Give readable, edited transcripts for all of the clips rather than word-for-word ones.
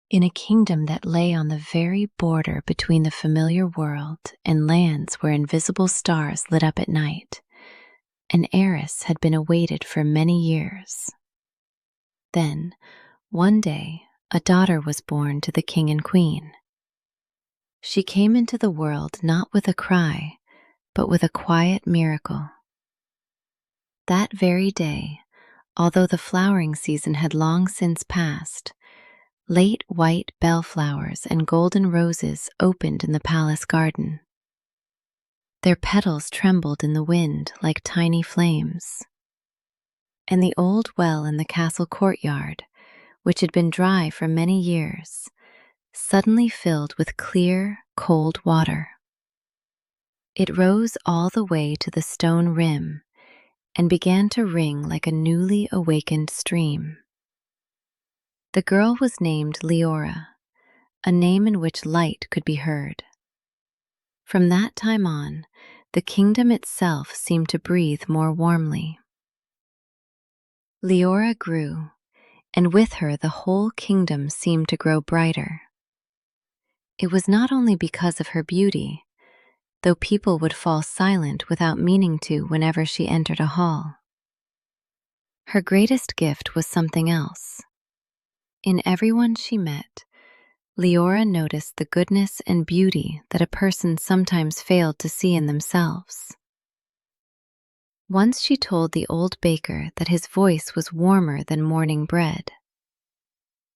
In a kingdom that lay on the very border between the familiar world and lands where invisible stars lit up at night, an heiress had been awaited for many years. Then, one day, a daughter was born to the king and queen. She came into the world not with a cry, but with a quiet miracle. That very day, although the flowering season had long since passed, late white bellflowers and golden roses opened in the palace garden. Their petals trembled in the wind like tiny flames. And the old well in the castle courtyard, which had been dry for many years, suddenly filled with clear, cold water. It rose all the way to the stone rim and began to ring like a newly awakened stream. The girl was named Liora, a name in which light could be heard. From that time on, the kingdom itself seemed to breathe more warmly. Liora grew, and with her the whole kingdom seemed to grow brighter. It was not only because of her beauty, though people would fall silent without meaning to whenever she entered a hall. Her greatest gift was something else. In everyone she met, Liora noticed the goodness and beauty that a person sometimes failed to see in themselves. Once she told the old baker that his voice was warmer than morning bread.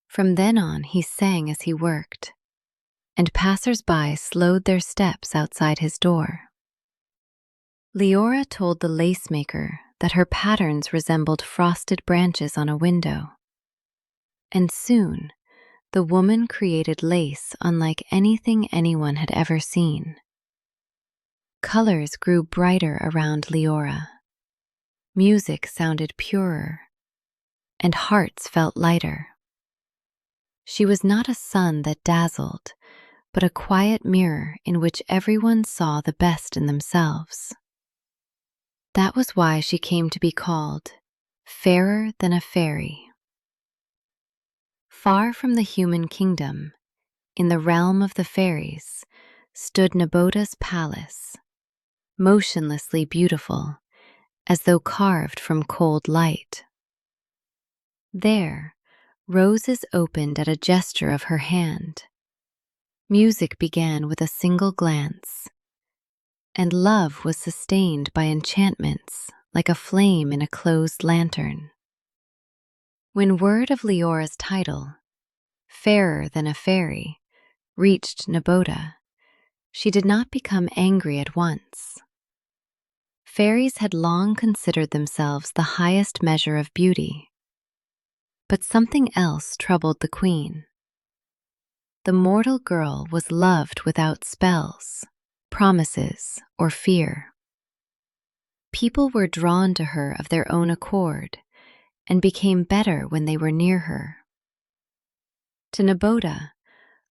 From then on he sang as he worked, and passers-by slowed their steps outside his door. Liora told the lace-maker that her patterns resembled frosted branches on a window. And soon, the woman created lace unlike anything anyone had ever seen. Colors grew brighter around Liora. Music sounded purer, and hearts felt lighter. She was not a sun that dazzled, but a quiet mirror in which everyone saw the best in themselves. That was why she came to be called fairer than a fairy. Far from the human kingdom, in the realm of the fairies, stood Nabota's palace, motionlessly beautiful, as though carved from cold light. There, roses opened at a gesture of her hand. Music began with a single glance, and love was sustained by enchantments like a flame in a closed lantern. When word of Liora's title, fairer than a fairy, reached Nabota, she did not become angry at once. Fairies had long considered themselves the highest measure of beauty. But something else troubled the queen. The mortal girl was loved without spells, promises, or fear. People were drawn to her of their own accord and became better when they were near her. To Nabota,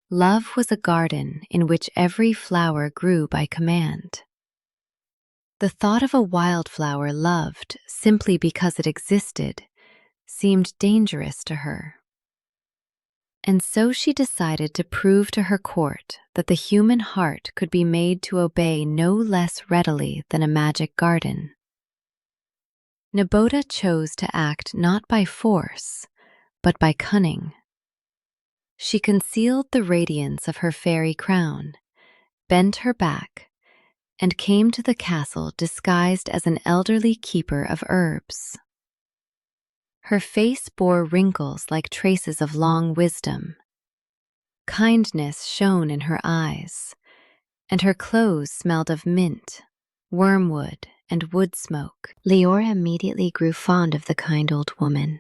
love was a garden in which every flower grew by command. The thought of a wildflower loved simply because it existed seemed dangerous to her. And so she decided to prove to her court that the human heart could be made to obey no less readily than a magic garden. Nabota chose to act not by force, but by cunning. She concealed the radiance of her fairy crown, bent her back, and came to the castle disguised as an elderly keeper of herbs. Her face bore wrinkles like traces of long wisdom. Kindness shone in her eyes, and her clothes smelled of mint, wormwood, and wood smoke. Liora immediately grew fond of the kind old woman.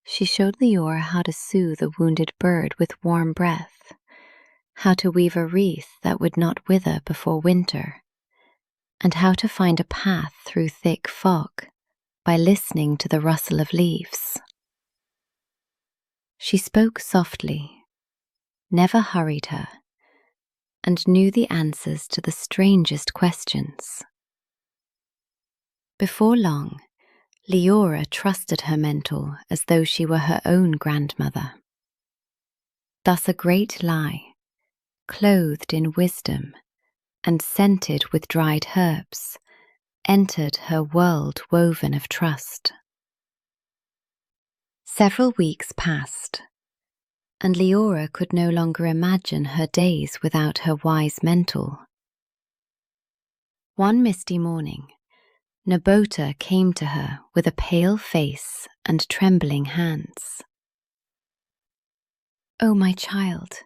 She showed Liora how to soothe a wounded bird with warm breath, how to weave a wreath that would not wither before winter, and how to find a path through thick fog by listening to the rustle of leaves. She spoke softly, never hurried her, and knew the answers to the strangest questions. Before long, Liora trusted her mentor as though she were her own grandmother. Thus a great lie, clothed in wisdom and scented with dried herbs, entered her world woven of trust. Several weeks passed, and Liora could no longer imagine her days without her wise mentor. One misty morning, Nabota came to her with a pale face and trembling hands. "Oh, my child,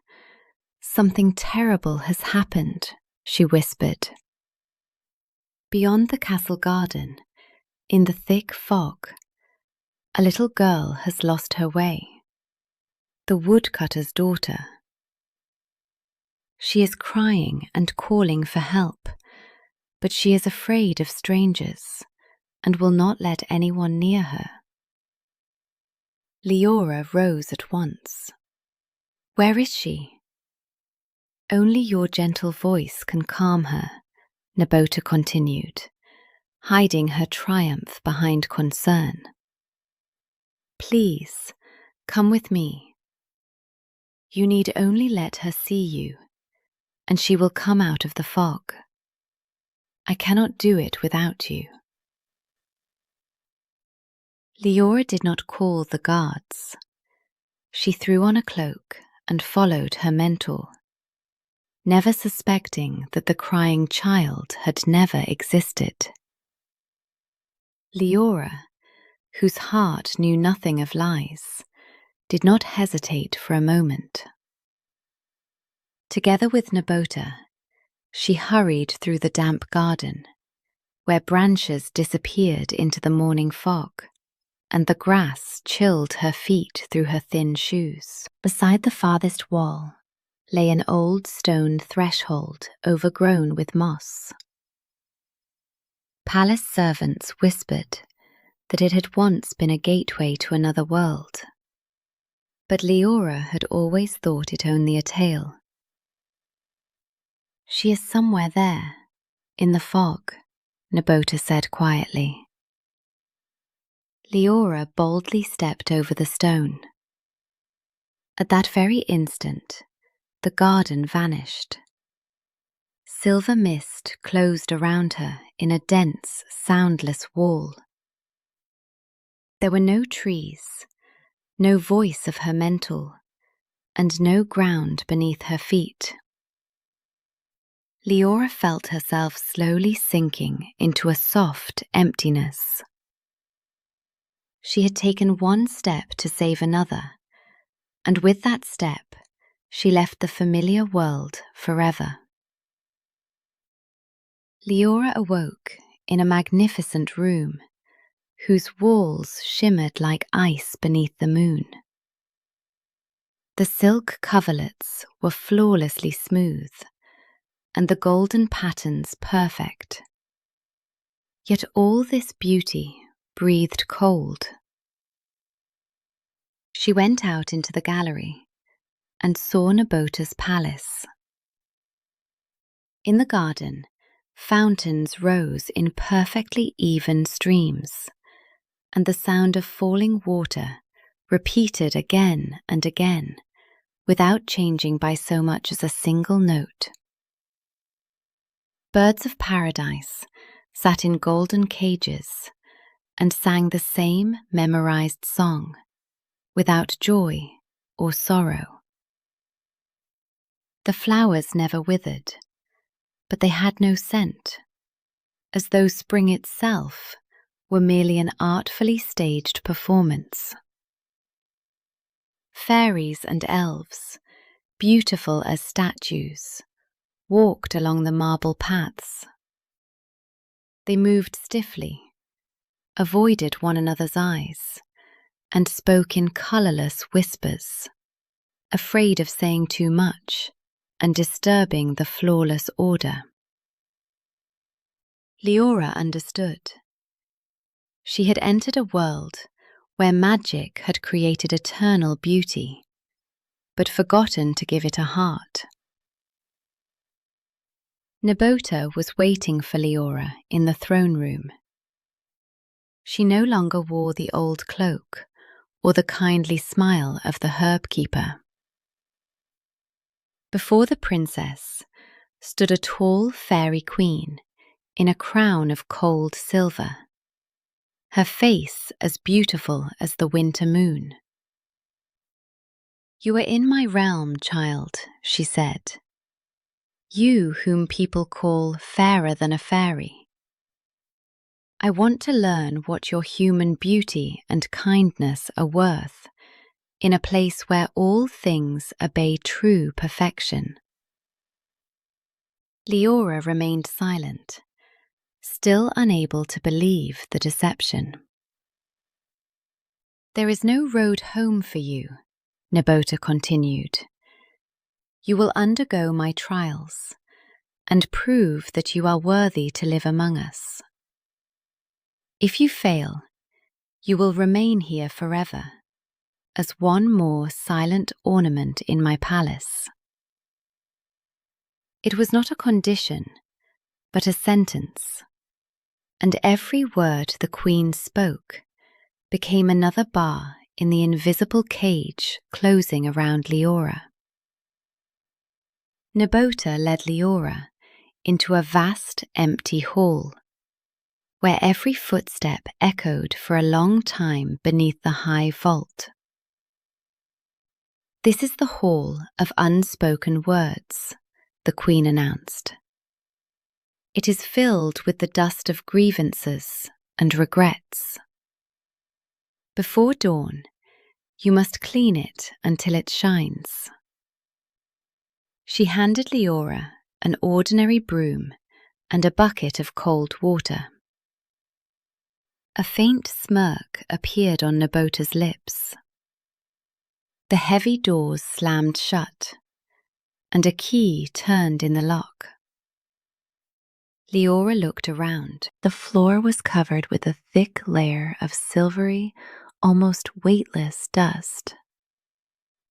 something terrible has happened," she whispered. "Beyond the castle garden, in the thick fog, a little girl has lost her way. The woodcutter's daughter. She is crying and calling for help, but she is afraid of strangers and will not let anyone near her." Liora rose at once. "Where is she?" "Only your gentle voice can calm her," Nabota continued, hiding her triumph behind concern. "Please, come with me. You need only let her see you, and she will come out of the fog. I cannot do it without you." Liora did not call the guards. She threw on a cloak and followed her mentor, never suspecting that the crying child had never existed. Liora, whose heart knew nothing of lies, did not hesitate for a moment. Together with Nabota, she hurried through the damp garden, where branches disappeared into the morning fog, and the grass chilled her feet through her thin shoes. Beside the farthest wall lay an old stone threshold overgrown with moss. Palace servants whispered that it had once been a gateway to another world, but Liora had always thought it only a tale. "She is somewhere there, in the fog," Nabota said quietly. Liora boldly stepped over the stone. At that very instant, the garden vanished. Silver mist closed around her in a dense, soundless wall. There were no trees, no voice of her mentor, and no ground beneath her feet. Liora felt herself slowly sinking into a soft emptiness. She had taken one step to save another, and with that step, she left the familiar world forever. Liora awoke in a magnificent room, whose walls shimmered like ice beneath the moon. The silk coverlets were flawlessly smooth, and the golden patterns perfect. Yet all this beauty breathed cold. She went out into the gallery and saw Nabota's palace. In the garden, fountains rose in perfectly even streams, and the sound of falling water repeated again and again, without changing by so much as a single note. Birds of paradise sat in golden cages and sang the same memorized song, without joy or sorrow. The flowers never withered, but they had no scent, as though spring itself were merely an artfully staged performance. Fairies and elves, beautiful as statues, walked along the marble paths. They moved stiffly, avoided one another's eyes, and spoke in colourless whispers, afraid of saying too much and disturbing the flawless order. Liora understood. She had entered a world where magic had created eternal beauty, but forgotten to give it a heart. Nabota was waiting for Liora in the throne room. She no longer wore the old cloak or the kindly smile of the herb keeper. Before the princess stood a tall fairy queen in a crown of cold silver, her face as beautiful as the winter moon. "You are in my realm, child," she said. "You whom people call fairer than a fairy. I want to learn what your human beauty and kindness are worth in a place where all things obey true perfection." Liora remained silent, still unable to believe the deception. "There is no road home for you," Nebota continued. "You will undergo my trials and prove that you are worthy to live among us. If you fail, you will remain here forever as one more silent ornament in my palace." It was not a condition, but a sentence, and every word the queen spoke became another bar in the invisible cage closing around Liora. Nebota led Liora into a vast empty hall, where every footstep echoed for a long time beneath the high vault. "This is the hall of unspoken words," the queen announced. "It is filled with the dust of grievances and regrets. Before dawn, you must clean it until it shines." She handed Liora an ordinary broom and a bucket of cold water. A faint smirk appeared on Nebota's lips. The heavy doors slammed shut, and a key turned in the lock. Liora looked around. The floor was covered with a thick layer of silvery, almost weightless dust.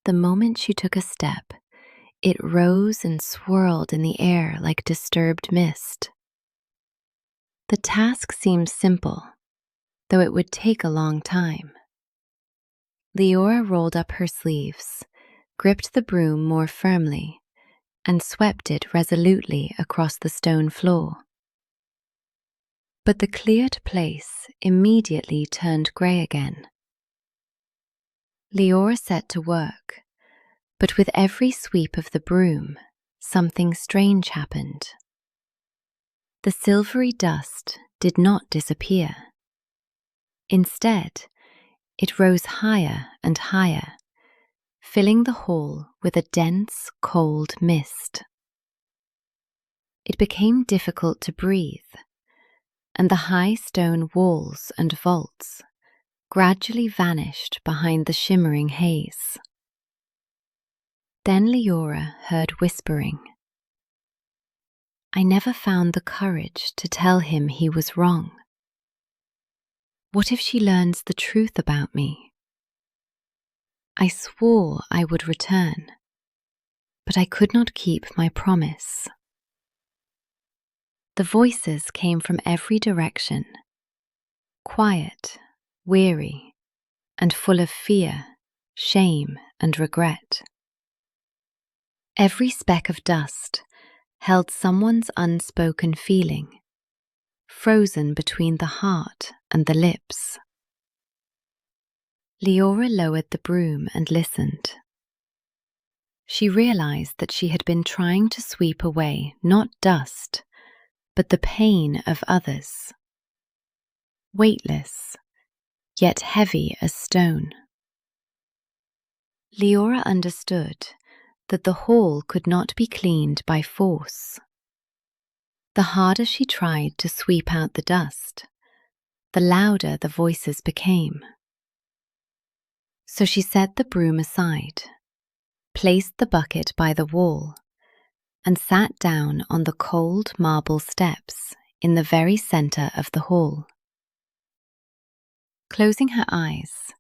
The moment she took a step, it rose and swirled in the air like disturbed mist. The task seemed simple, though it would take a long time. Liora rolled up her sleeves, gripped the broom more firmly, and swept it resolutely across the stone floor. But the cleared place immediately turned grey again. Liora set to work, but with every sweep of the broom, something strange happened. The silvery dust did not disappear. Instead, it rose higher and higher, filling the hall with a dense, cold mist. It became difficult to breathe, and the high stone walls and vaults gradually vanished behind the shimmering haze. Then Liora heard whispering. "I never found the courage to tell him he was wrong. What if she learns the truth about me? I swore I would return, but I could not keep my promise." The voices came from every direction, quiet, weary, and full of fear, shame, and regret. Every speck of dust held someone's unspoken feeling, frozen between the heart and the lips. Liora lowered the broom and listened. She realized that she had been trying to sweep away not dust, but the pain of others. Weightless, yet heavy as stone. Liora understood that the hall could not be cleaned by force. The harder she tried to sweep out the dust, the louder the voices became. So she set the broom aside, placed the bucket by the wall, and sat down on the cold marble steps in the very center of the hall. Closing her eyes,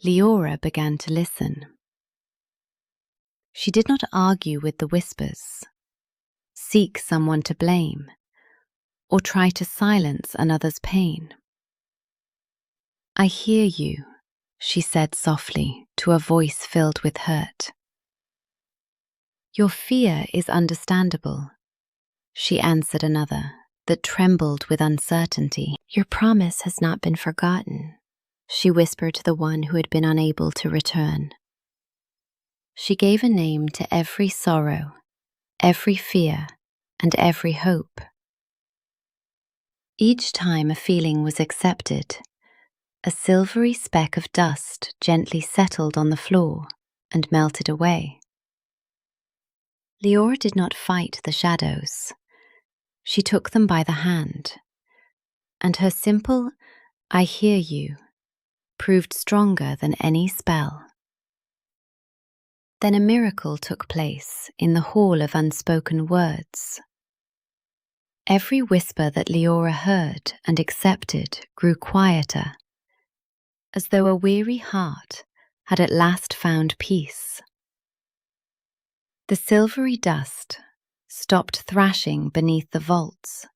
Liora began to listen. She did not argue with the whispers, seek someone to blame, or try to silence another's pain. "I hear you," she said softly to a voice filled with hurt. "Your fear is understandable," she answered another that trembled with uncertainty. "Your promise has not been forgotten," she whispered to the one who had been unable to return. She gave a name to every sorrow, every fear, and every hope. Each time a feeling was accepted, a silvery speck of dust gently settled on the floor and melted away. Liora did not fight the shadows. She took them by the hand, and her simple "I hear you" proved stronger than any spell. Then a miracle took place in the Hall of Unspoken Words. Every whisper that Liora heard and accepted grew quieter, as though a weary heart had at last found peace. The silvery dust stopped thrashing beneath the vaults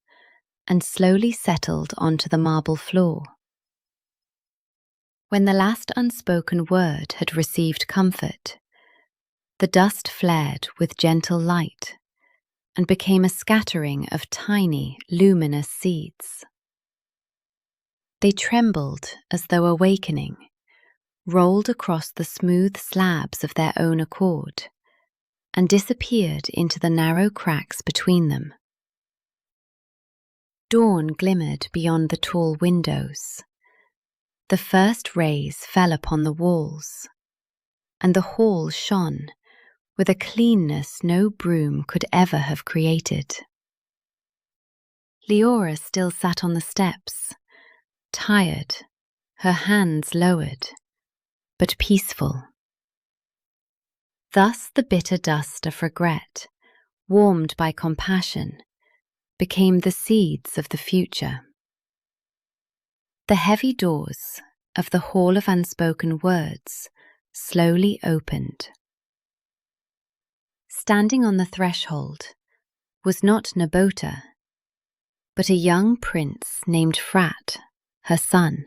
and slowly settled onto the marble floor. When the last unspoken word had received comfort, the dust flared with gentle light and became a scattering of tiny, luminous seeds. They trembled as though awakening, rolled across the smooth slabs of their own accord, and disappeared into the narrow cracks between them. Dawn glimmered beyond the tall windows. The first rays fell upon the walls, and the hall shone with a cleanness no broom could ever have created. Liora still sat on the steps, tired, her hands lowered, but peaceful. Thus the bitter dust of regret, warmed by compassion, became the seeds of the future. The heavy doors of the Hall of Unspoken Words slowly opened. Standing on the threshold was not Nabota, but a young prince named Frat, her son.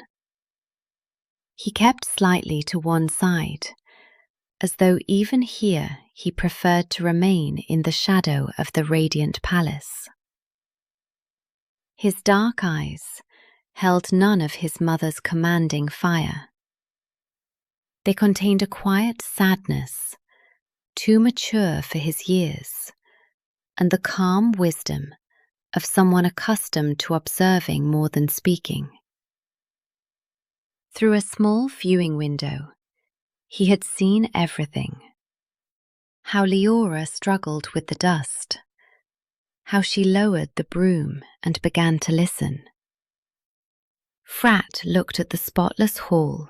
He kept slightly to one side, as though even here he preferred to remain in the shadow of the radiant palace. His dark eyes held none of his mother's commanding fire. They contained a quiet sadness, too mature for his years, and the calm wisdom of someone accustomed to observing more than speaking. Through a small viewing window, he had seen everything. How Liora struggled with the dust, how she lowered the broom and began to listen. Frat looked at the spotless hall,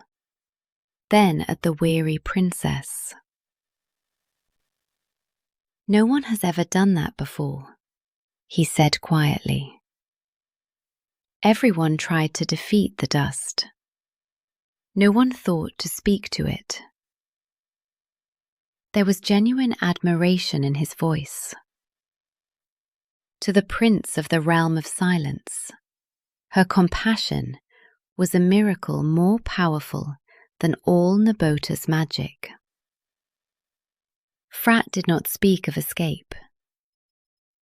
then at the weary princess. "No one has ever done that before," he said quietly. "Everyone tried to defeat the dust. No one thought to speak to it." There was genuine admiration in his voice. To the prince of the realm of silence, her compassion was a miracle more powerful than all Nabota's magic. Frat did not speak of escape.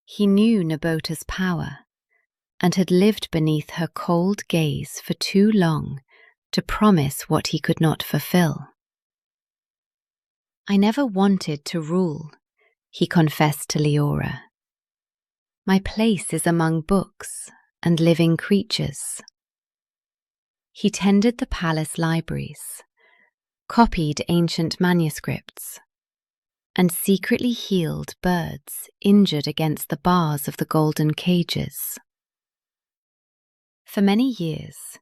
He knew Nabota's power and had lived beneath her cold gaze for too long to promise what he could not fulfill. "I never wanted to rule," he confessed to Liora. "My place is among books and living creatures." He tended the palace libraries, copied ancient manuscripts, and secretly healed birds injured against the bars of the golden cages. For many years,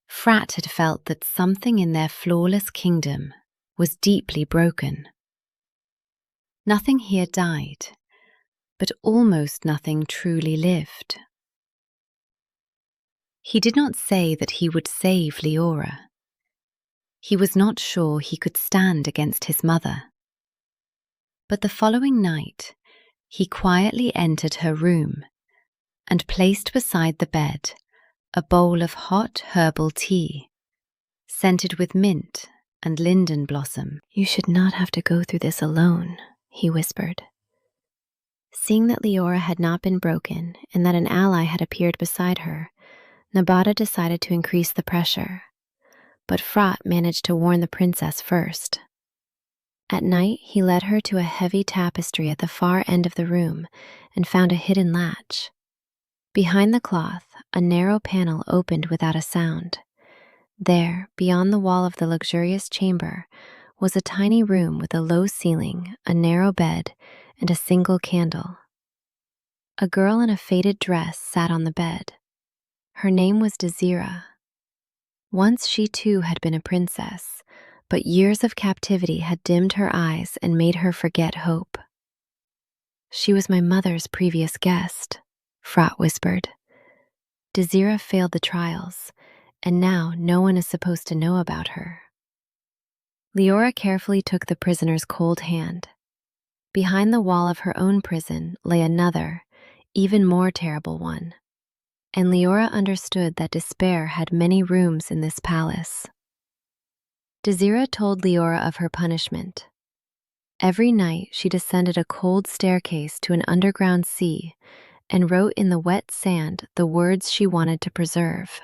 Frat had felt that something in their flawless kingdom was deeply broken. Nothing here died, but almost nothing truly lived. He did not say that he would save Liora. He was not sure he could stand against his mother. But the following night, he quietly entered her room and placed beside the bed a bowl of hot herbal tea, scented with mint and linden blossom. "You should not have to go through this alone," he whispered. Seeing that Liora had not been broken and that an ally had appeared beside her, Nabata decided to increase the pressure. But Frat managed to warn the princess first. At night, he led her to a heavy tapestry at the far end of the room and found a hidden latch. Behind the cloth, a narrow panel opened without a sound. There, beyond the wall of the luxurious chamber, was a tiny room with a low ceiling, a narrow bed, and a single candle. A girl in a faded dress sat on the bed. Her name was Desira. Once she too had been a princess, but years of captivity had dimmed her eyes and made her forget hope. "She was my mother's previous guest," Frat whispered. "Desira failed the trials, and now no one is supposed to know about her." Liora carefully took the prisoner's cold hand. Behind the wall of her own prison lay another, even more terrible one, and Liora understood that despair had many rooms in this palace. Desira told Liora of her punishment. Every night she descended a cold staircase to an underground sea and wrote in the wet sand the words she wanted to preserve.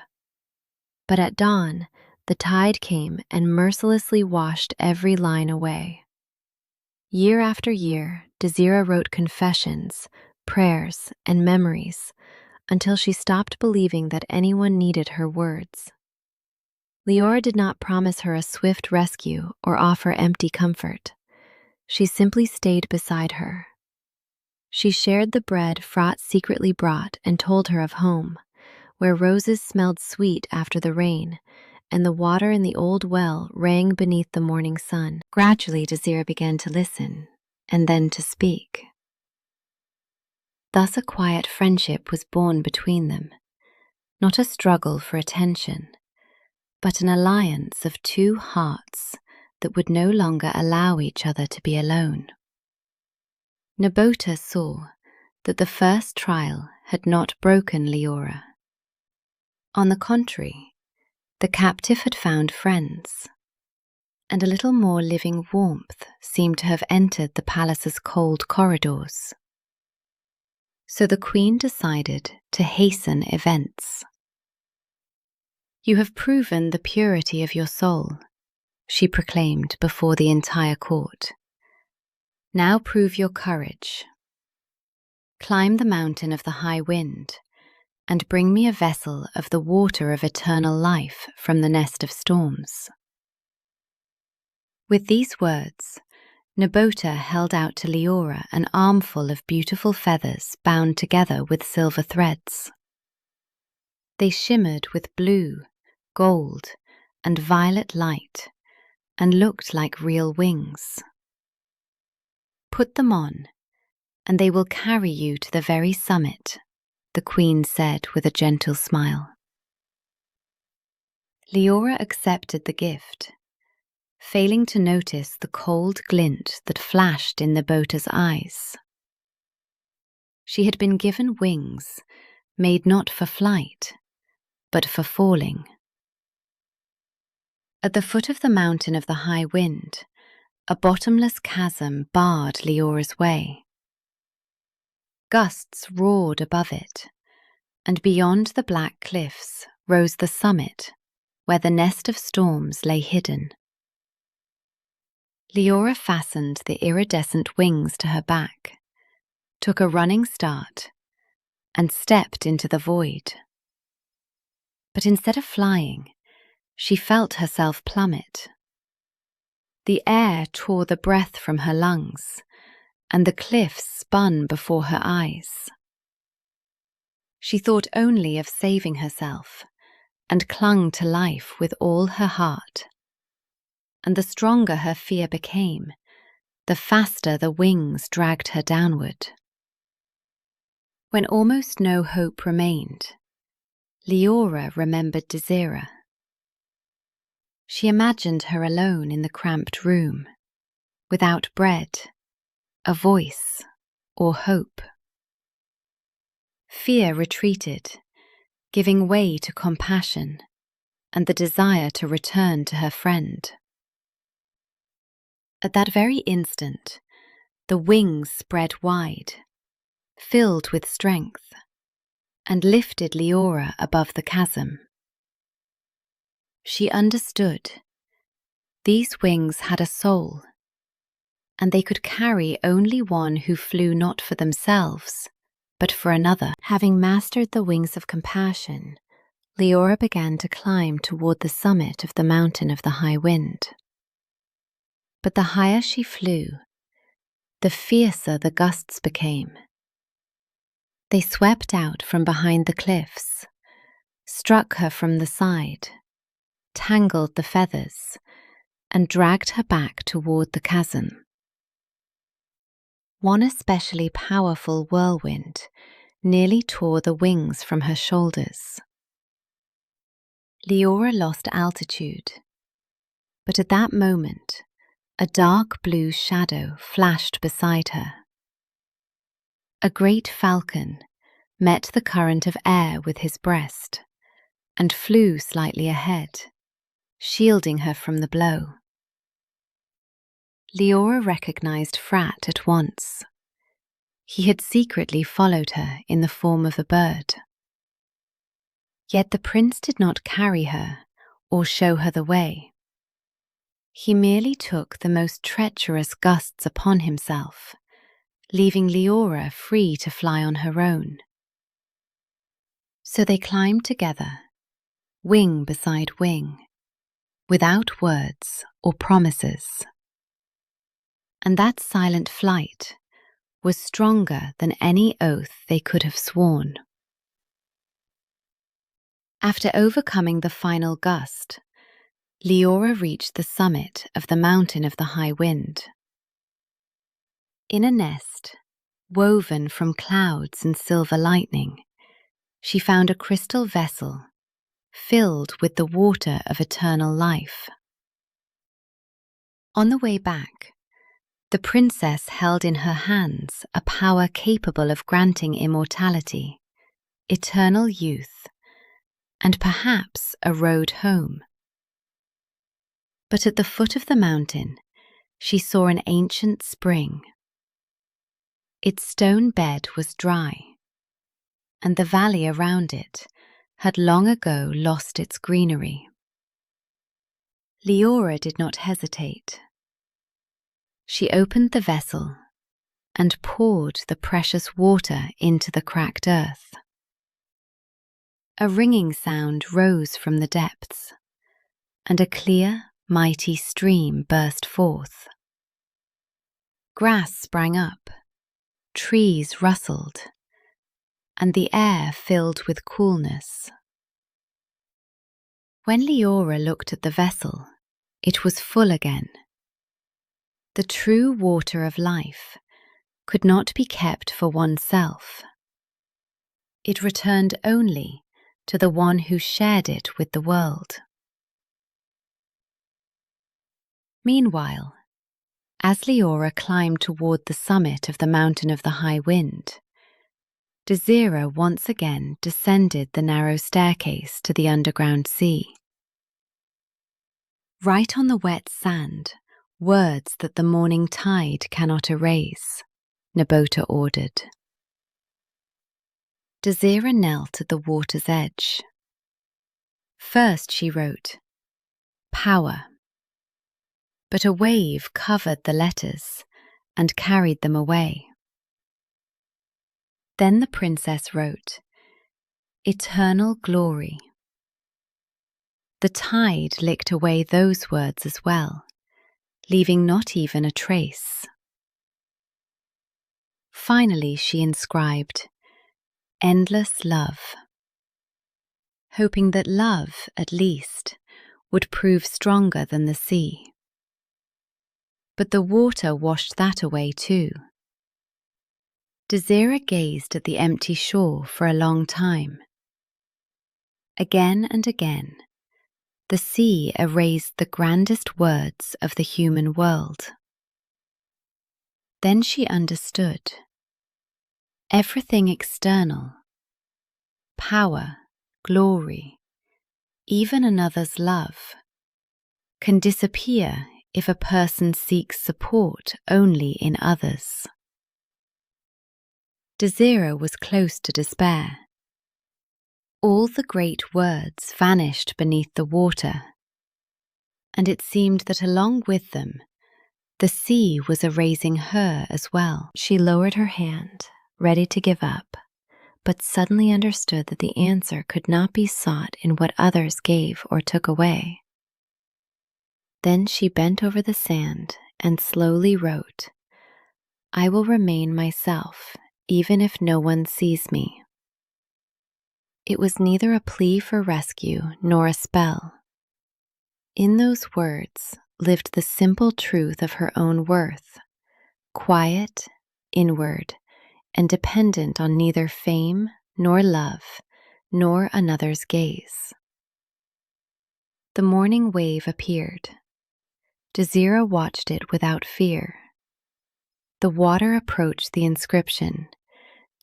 But at dawn, the tide came and mercilessly washed every line away. Year after year, Desira wrote confessions, prayers, and memories until she stopped believing that anyone needed her words. Liora did not promise her a swift rescue or offer empty comfort. She simply stayed beside her. She shared the bread Frat secretly brought and told her of home, where roses smelled sweet after the rain, and the water in the old well rang beneath the morning sun. Gradually, Desira began to listen, and then to speak. Thus a quiet friendship was born between them, not a struggle for attention, but an alliance of two hearts that would no longer allow each other to be alone. Nabota saw that the first trial had not broken Liora. On the contrary, the captive had found friends, and a little more living warmth seemed to have entered the palace's cold corridors. So the queen decided to hasten events. "You have proven the purity of your soul," she proclaimed before the entire court. "Now prove your courage. Climb the mountain of the high wind and bring me a vessel of the water of eternal life from the nest of storms." With these words, Nabota held out to Liora an armful of beautiful feathers bound together with silver threads. They shimmered with blue, gold, and violet light, and looked like real wings. "Put them on, and they will carry you to the very summit," the queen said with a gentle smile. Liora accepted the gift, failing to notice the cold glint that flashed in Nabota's eyes. She had been given wings, made not for flight, but for falling. At the foot of the mountain of the high wind, a bottomless chasm barred Liora's way. Gusts roared above it, and beyond the black cliffs rose the summit, where the nest of storms lay hidden. Liora fastened the iridescent wings to her back, took a running start, and stepped into the void. But instead of flying, she felt herself plummet. The air tore the breath from her lungs, and the cliffs spun before her eyes. She thought only of saving herself, and clung to life with all her heart. And the stronger her fear became, the faster the wings dragged her downward. When almost no hope remained, Liora remembered Desira. She imagined her alone in the cramped room, without bread, a voice, or hope. Fear retreated, giving way to compassion and the desire to return to her friend. At that very instant, the wings spread wide, filled with strength and lifted Liora above the chasm. She understood. These wings had a soul, and they could carry only one who flew not for themselves, but for another. Having mastered the wings of compassion, Liora began to climb toward the summit of the mountain of the high wind. But the higher she flew, the fiercer the gusts became. They swept out from behind the cliffs, struck her from the side, tangled the feathers, and dragged her back toward the chasm. One especially powerful whirlwind nearly tore the wings from her shoulders. Liora lost altitude, but at that moment, a dark blue shadow flashed beside her. A great falcon met the current of air with his breast and flew slightly ahead, shielding her from the blow. Liora recognized Frat at once. He had secretly followed her in the form of a bird. Yet the prince did not carry her or show her the way. He merely took the most treacherous gusts upon himself, leaving Liora free to fly on her own. So they climbed together, wing beside wing, without words or promises. And that silent flight was stronger than any oath they could have sworn. After overcoming the final gust, Liora reached the summit of the mountain of the high wind. In a nest, woven from clouds and silver lightning, she found a crystal vessel filled with the water of eternal life. On the way back, the princess held in her hands a power capable of granting immortality, eternal youth, and perhaps a road home. But at the foot of the mountain, she saw an ancient spring. Its stone bed was dry, and the valley around it had long ago lost its greenery. Liora did not hesitate. She opened the vessel and poured the precious water into the cracked earth. A ringing sound rose from the depths, and a clear, mighty stream burst forth. Grass sprang up, trees rustled, and the air filled with coolness. When Liora looked at the vessel, it was full again. The true water of life could not be kept for oneself. It returned only to the one who shared it with the world. Meanwhile, as Liora climbed toward the summit of the mountain of the high wind, Desira once again descended the narrow staircase to the underground sea. Write on the wet sand words that the morning tide cannot erase, Nabota ordered. Desira knelt at the water's edge. First she wrote, "Power." But a wave covered the letters and carried them away. Then the princess wrote, "Eternal glory." The tide licked away those words as well, leaving not even a trace. Finally she inscribed, "Endless love," hoping that love, at least, would prove stronger than the sea. But the water washed that away too. Desira gazed at the empty shore for a long time. Again and again, the sea erased the grandest words of the human world. Then she understood. Everything external, power, glory, even another's love, can disappear if a person seeks support only in others. Desira was close to despair. All the great words vanished beneath the water, and it seemed that along with them, the sea was erasing her as well. She lowered her hand, ready to give up, but suddenly understood that the answer could not be sought in what others gave or took away. Then she bent over the sand and slowly wrote, "I will remain myself, even if no one sees me." It was neither a plea for rescue nor a spell. In those words lived the simple truth of her own worth, quiet, inward, and dependent on neither fame nor love, nor another's gaze. The morning wave appeared. Desira watched it without fear. The water approached the inscription,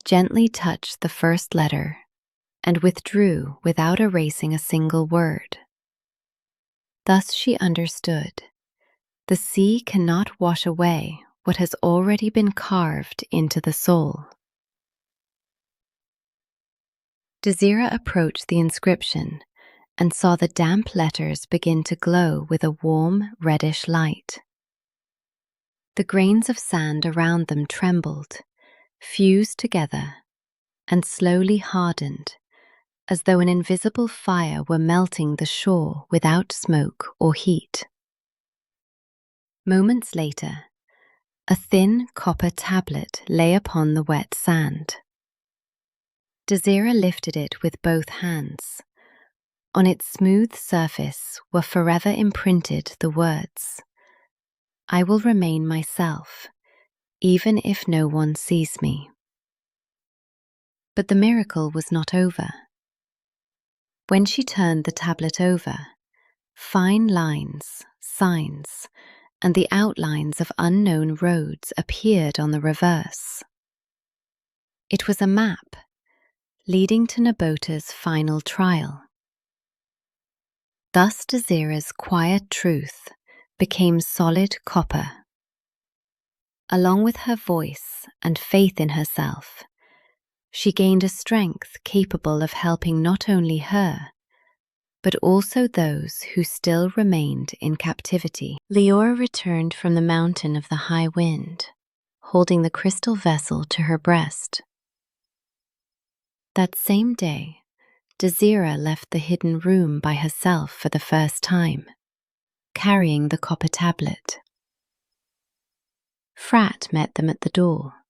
gently touched the first letter, and withdrew without erasing a single word. Thus she understood. The sea cannot wash away what has already been carved into the soul. Desira approached the inscription and saw the damp letters begin to glow with a warm, reddish light. The grains of sand around them trembled, fused together, and slowly hardened, as though an invisible fire were melting the shore without smoke or heat. Moments later, a thin copper tablet lay upon the wet sand. Desira lifted it with both hands. On its smooth surface were forever imprinted the words, "I will remain myself, even if no one sees me." But the miracle was not over. When she turned the tablet over, fine lines, signs, and the outlines of unknown roads appeared on the reverse. It was a map leading to Nabota's final trial. Thus Desira's quiet truth became solid copper. Along with her voice and faith in herself, she gained a strength capable of helping not only her, but also those who still remained in captivity. Liora returned from the mountain of the high wind, holding the crystal vessel to her breast. That same day, Desira left the hidden room by herself for the first time, carrying the copper tablet. Frat met them at the door.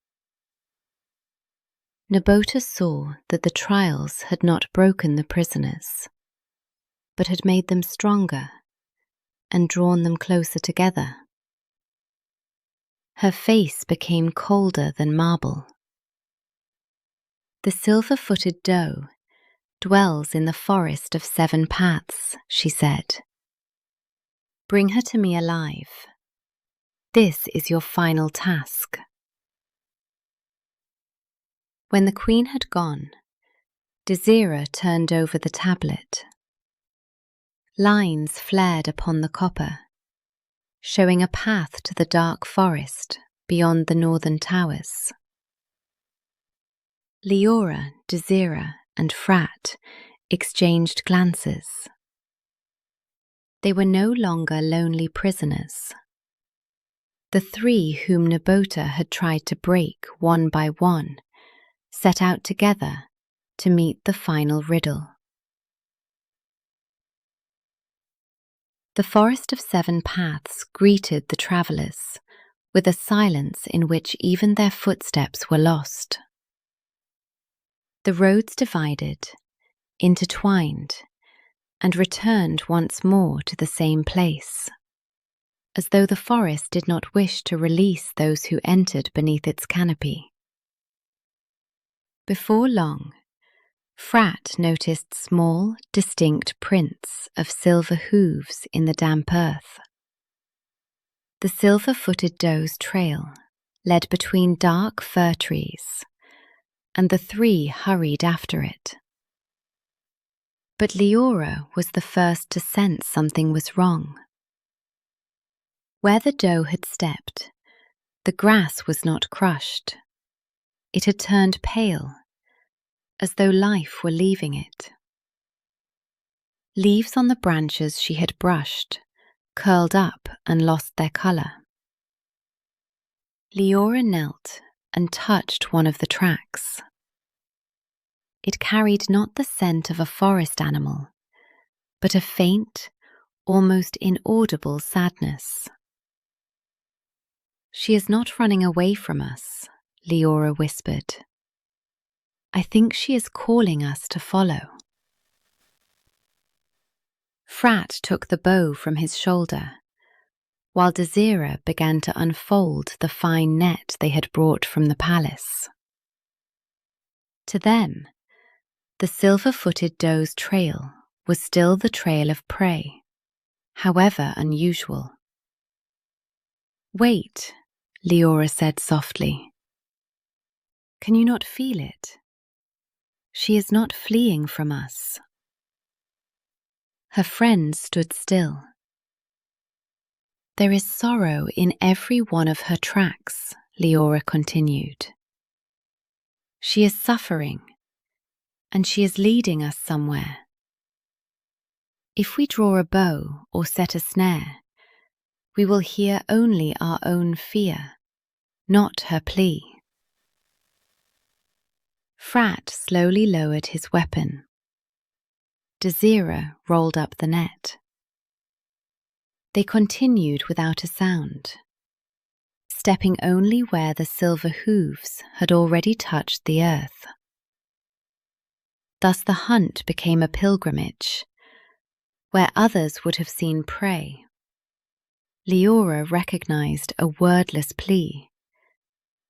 Nabota saw that the trials had not broken the prisoners, but had made them stronger and drawn them closer together. Her face became colder than marble. "The Silver-Footed Doe dwells in the forest of 7 paths," she said. "Bring her to me alive. This is your final task." When the queen had gone, Desira turned over the tablet. Lines flared upon the copper, showing a path to the dark forest beyond the northern towers. Liora, Desira, and Frat exchanged glances. They were no longer lonely prisoners. The 3 whom Nabota had tried to break one by one set out together to meet the final riddle. The forest of 7 paths greeted the travellers with a silence in which even their footsteps were lost. The roads divided, intertwined, and returned once more to the same place, as though the forest did not wish to release those who entered beneath its canopy. Before long, Frat noticed small, distinct prints of silver hooves in the damp earth. The Silver-Footed Doe's trail led between dark fir trees, and the 3 hurried after it. But Liora was the first to sense something was wrong. Where the doe had stepped, the grass was not crushed. It had turned pale, as though life were leaving it. Leaves on the branches she had brushed curled up and lost their colour. Liora knelt and touched one of the tracks. It carried not the scent of a forest animal, but a faint, almost inaudible sadness. "She is not running away from us," Liora whispered. "I think she is calling us to follow." Frat took the bow from his shoulder, while Desira began to unfold the fine net they had brought from the palace. To them, the Silver-Footed Doe's trail was still the trail of prey, however unusual. "Wait," Liora said softly. "Can you not feel it? She is not fleeing from us." Her friends stood still. "There is sorrow in every one of her tracks," Liora continued. "She is suffering, and she is leading us somewhere. If we draw a bow or set a snare, we will hear only our own fear, not her plea." Frat slowly lowered his weapon. Desira rolled up the net. They continued without a sound, stepping only where the silver hooves had already touched the earth. Thus the hunt became a pilgrimage, where others would have seen prey. Liora recognized a wordless plea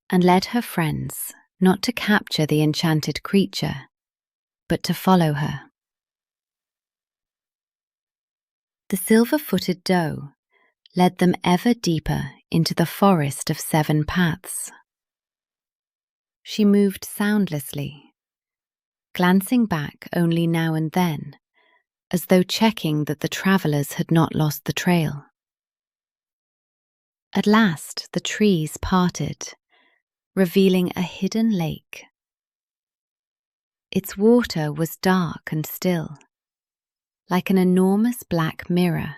and led her friends not to capture the enchanted creature, but to follow her. The Silver-Footed Doe led them ever deeper into the forest of 7 paths. She moved soundlessly, glancing back only now and then, as though checking that the travellers had not lost the trail. At last the trees parted, revealing a hidden lake. Its water was dark and still, like an enormous black mirror,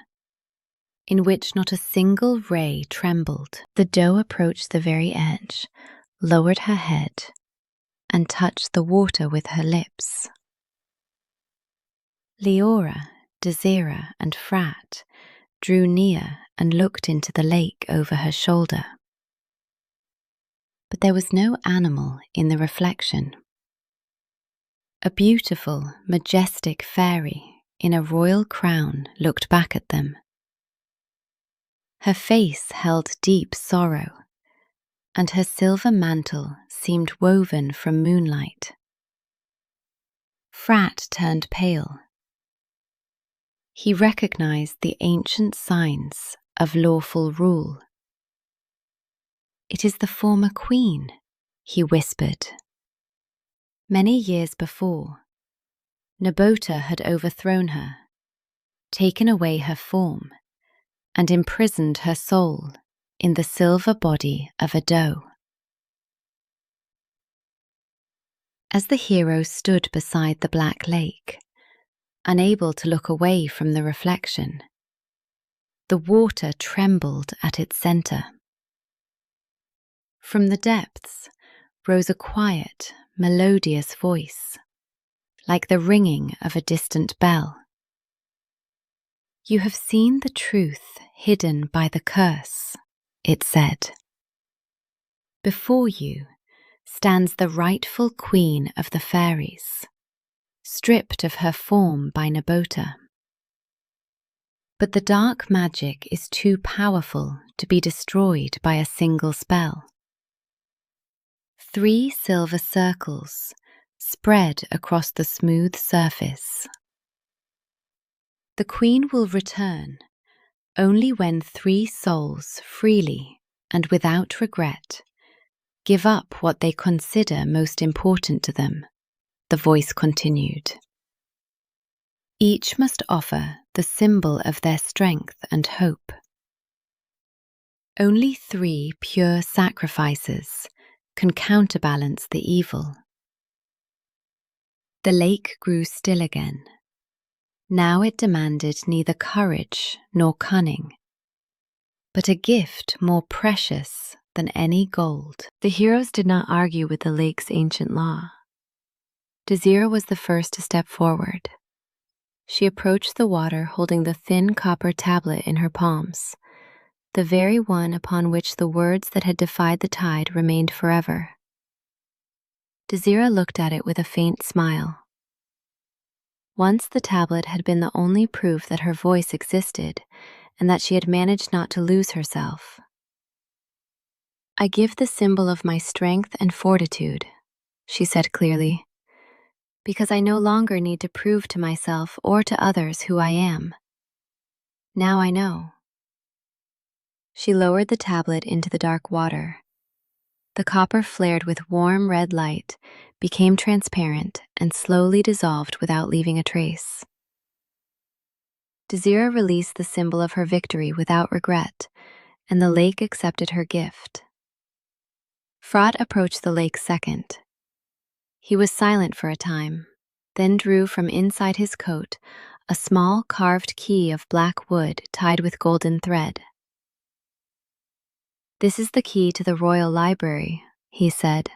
in which not a single ray trembled. The doe approached the very edge, lowered her head, and touched the water with her lips. Liora, Desira, and Frat drew near and looked into the lake over her shoulder. But there was no animal in the reflection. A beautiful, majestic fairy in a royal crown looked back at them. Her face held deep sorrow, and her silver mantle seemed woven from moonlight. Frat turned pale. He recognized the ancient signs of lawful rule. "It is the former queen," he whispered. Many years before, Nabota had overthrown her, taken away her form, and imprisoned her soul in the silver body of a doe. As the hero stood beside the black lake, unable to look away from the reflection, the water trembled at its center. From the depths rose a quiet, melodious voice, like the ringing of a distant bell. "You have seen the truth hidden by the curse," it said. "Before you stands the rightful queen of the fairies, stripped of her form by Nabota. But the dark magic is too powerful to be destroyed by a single spell. 3 silver circles spread across the smooth surface. The queen will return only when 3 souls freely and without regret give up what they consider most important to them," the voice continued. "Each must offer the symbol of their strength and hope. Only 3 pure sacrifices can counterbalance the evil. The lake grew still again. Now it demanded neither courage nor cunning, but a gift more precious than any gold. The heroes did not argue with the lake's ancient law. Desira was the first to step forward. She approached the water holding the thin copper tablet in her palms, the very one upon which the words that had defied the tide remained forever. Desira looked at it with a faint smile. Once the tablet had been the only proof that her voice existed and that she had managed not to lose herself. "I give the symbol of my strength and fortitude," she said clearly, "because I no longer need to prove to myself or to others who I am. Now I know." She lowered the tablet into the dark water. The copper flared with warm red light, became transparent, and slowly dissolved without leaving a trace. Desira released the symbol of her victory without regret, and the lake accepted her gift. Frat approached the lake second. He was silent for a time, then drew from inside his coat a small carved key of black wood tied with golden thread. "This is the key to the royal library," he said.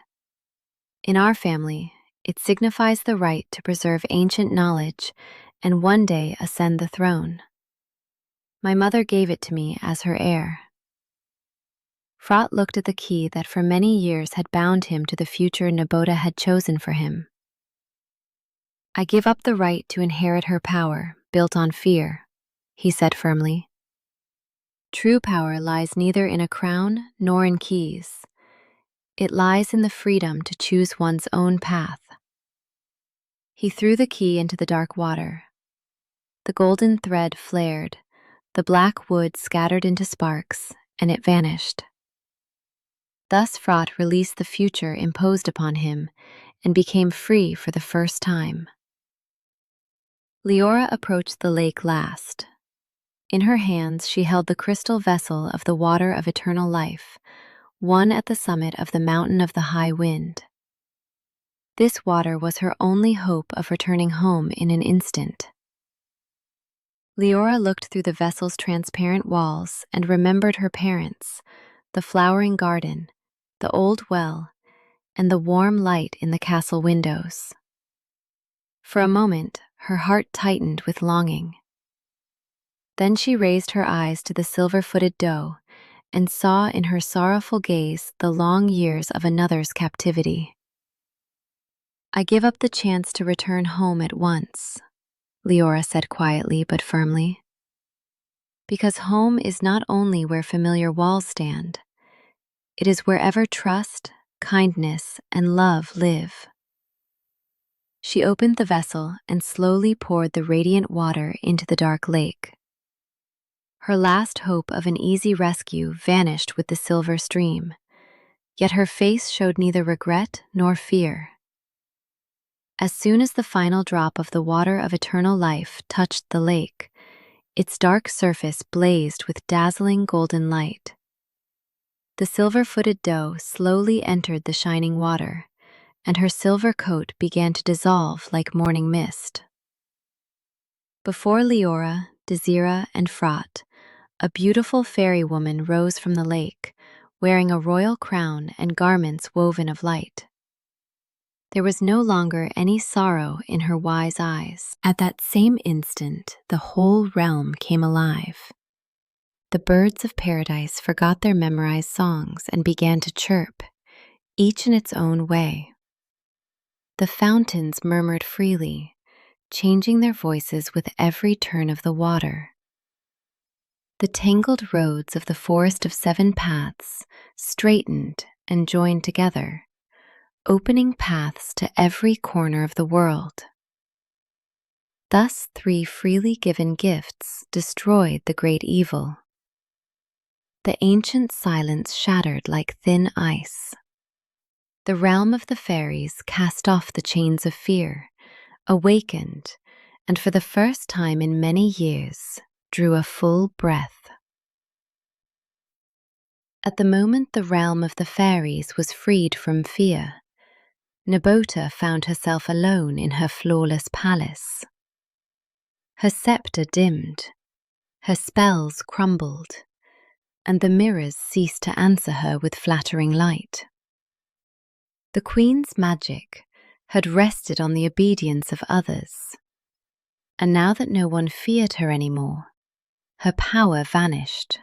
"In our family, it signifies the right to preserve ancient knowledge and one day ascend the throne. My mother gave it to me as her heir." Frat looked at the key that for many years had bound him to the future Naboda had chosen for him. "I give up the right to inherit her power, built on fear," he said firmly. "True power lies neither in a crown nor in keys. It lies in the freedom to choose one's own path." He threw the key into the dark water. The golden thread flared, the black wood scattered into sparks, and it vanished. Thus Frat released the future imposed upon him and became free for the first time. Liora approached the lake last. In her hands she held the crystal vessel of the water of eternal life, one at the summit of the mountain of the high wind. This water was her only hope of returning home in an instant. Liora looked through the vessel's transparent walls and remembered her parents, the flowering garden, the old well, and the warm light in the castle windows. For a moment, her heart tightened with longing. Then she raised her eyes to the Silver-Footed Doe and saw in her sorrowful gaze the long years of another's captivity. "I give up the chance to return home at once," Liora said quietly but firmly. "Because home is not only where familiar walls stand, it is wherever trust, kindness, and love live." She opened the vessel and slowly poured the radiant water into the dark lake. Her last hope of an easy rescue vanished with the silver stream, yet her face showed neither regret nor fear. As soon as the final drop of the water of eternal life touched the lake, its dark surface blazed with dazzling golden light. The Silver-Footed Doe slowly entered the shining water, and her silver coat began to dissolve like morning mist. Before Liora, Desira, and Frat, a beautiful fairy woman rose from the lake, wearing a royal crown and garments woven of light. There was no longer any sorrow in her wise eyes. At that same instant, the whole realm came alive. The birds of paradise forgot their memorized songs and began to chirp, each in its own way. The fountains murmured freely, changing their voices with every turn of the water. The tangled roads of the Forest of Seven Paths straightened and joined together, opening paths to every corner of the world. Thus 3 freely given gifts destroyed the great evil. The ancient silence shattered like thin ice. The realm of the fairies cast off the chains of fear, awakened, and for the first time in many years, drew a full breath. At the moment the realm of the fairies was freed from fear, Nabota found herself alone in her flawless palace. Her scepter dimmed, her spells crumbled, and the mirrors ceased to answer her with flattering light. The queen's magic had rested on the obedience of others, and now that no one feared her anymore, her power vanished.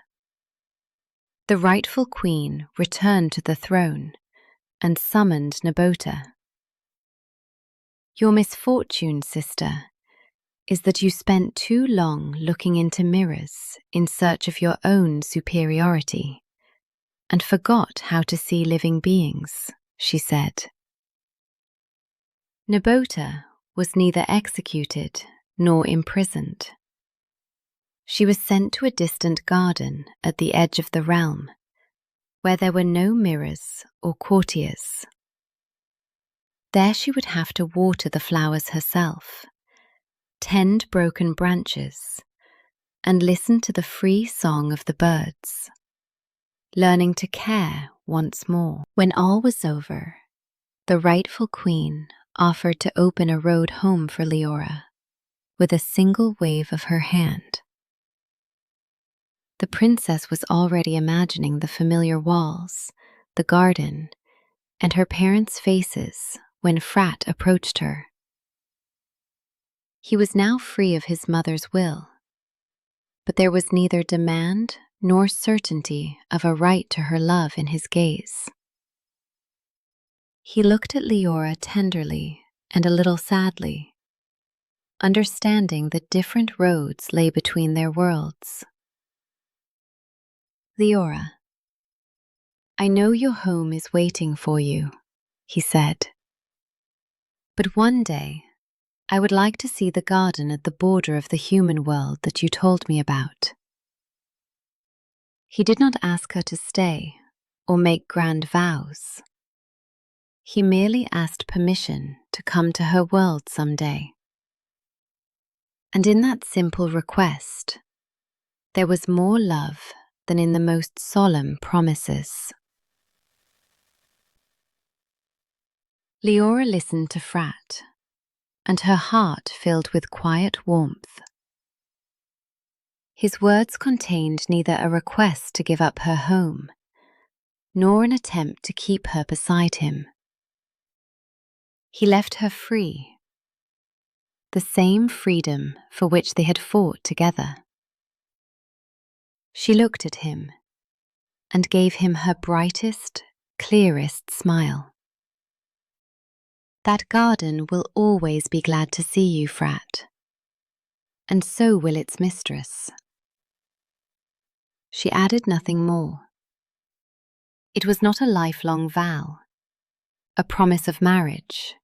The rightful queen returned to the throne and summoned Nabota. "Your misfortune, sister, is that you spent too long looking into mirrors in search of your own superiority and forgot how to see living beings," she said. Nabota was neither executed nor imprisoned. She was sent to a distant garden at the edge of the realm, where there were no mirrors or courtiers. There she would have to water the flowers herself, tend broken branches, and listen to the free song of the birds, learning to care once more. When all was over, the rightful queen offered to open a road home for Liora with a single wave of her hand. The princess was already imagining the familiar walls, the garden, and her parents' faces when Frat approached her. He was now free of his mother's will, but there was neither demand nor certainty of a right to her love in his gaze. He looked at Liora tenderly and a little sadly, understanding that different roads lay between their worlds. "Liora, I know your home is waiting for you," he said. "But one day, I would like to see the garden at the border of the human world that you told me about." He did not ask her to stay or make grand vows. He merely asked permission to come to her world someday. And in that simple request, there was more love than in the most solemn promises. Liora listened to Frat, and her heart filled with quiet warmth. His words contained neither a request to give up her home, nor an attempt to keep her beside him. He left her free, the same freedom for which they had fought together. She looked at him and gave him her brightest, clearest smile. "That garden will always be glad to see you, Frat, and so will its mistress." She added nothing more. It was not a lifelong vow, a promise of marriage,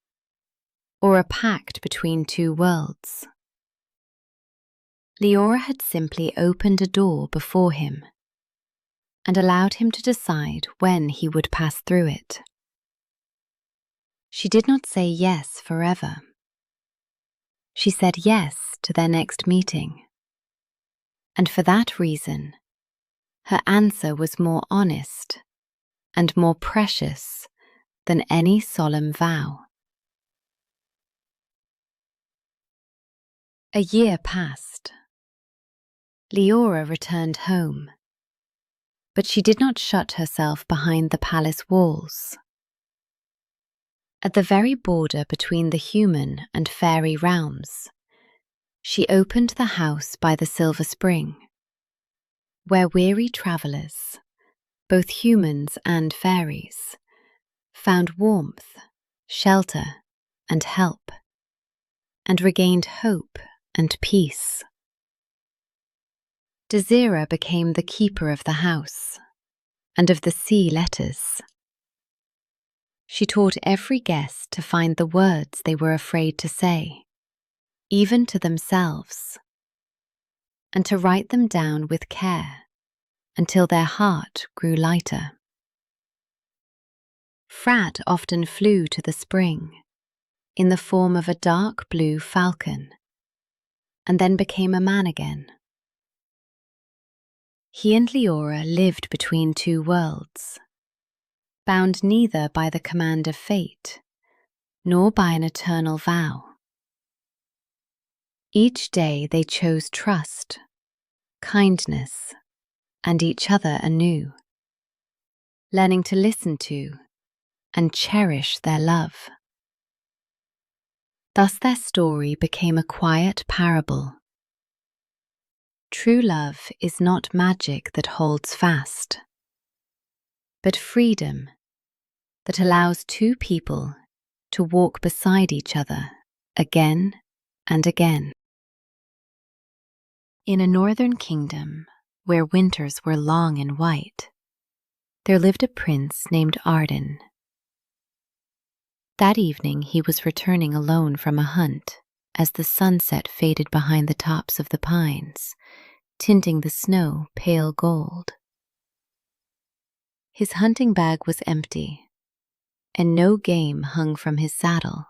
or a pact between two worlds. Liora had simply opened a door before him and allowed him to decide when he would pass through it. She did not say yes forever. She said yes to their next meeting, and for that reason, her answer was more honest and more precious than any solemn vow. A year passed. Liora returned home, but she did not shut herself behind the palace walls. At the very border between the human and fairy realms, she opened the house by the silver spring, where weary travellers, both humans and fairies, found warmth, shelter, and help, and regained hope and peace. Desira became the keeper of the house and of the sea letters. She taught every guest to find the words they were afraid to say, even to themselves, and to write them down with care until their heart grew lighter. Frat often flew to the spring in the form of a dark blue falcon, and then became a man again. He and Liora lived between two worlds, bound neither by the command of fate, nor by an eternal vow. Each day they chose trust, kindness, and each other anew, learning to listen to and cherish their love. Thus their story became a quiet parable. True love is not magic that holds fast, but freedom that allows two people to walk beside each other again and again. In a northern kingdom where winters were long and white, there lived a prince named Arden. That evening he was returning alone from a hunt as the sunset faded behind the tops of the pines, tinting the snow pale gold. His hunting bag was empty, and no game hung from his saddle.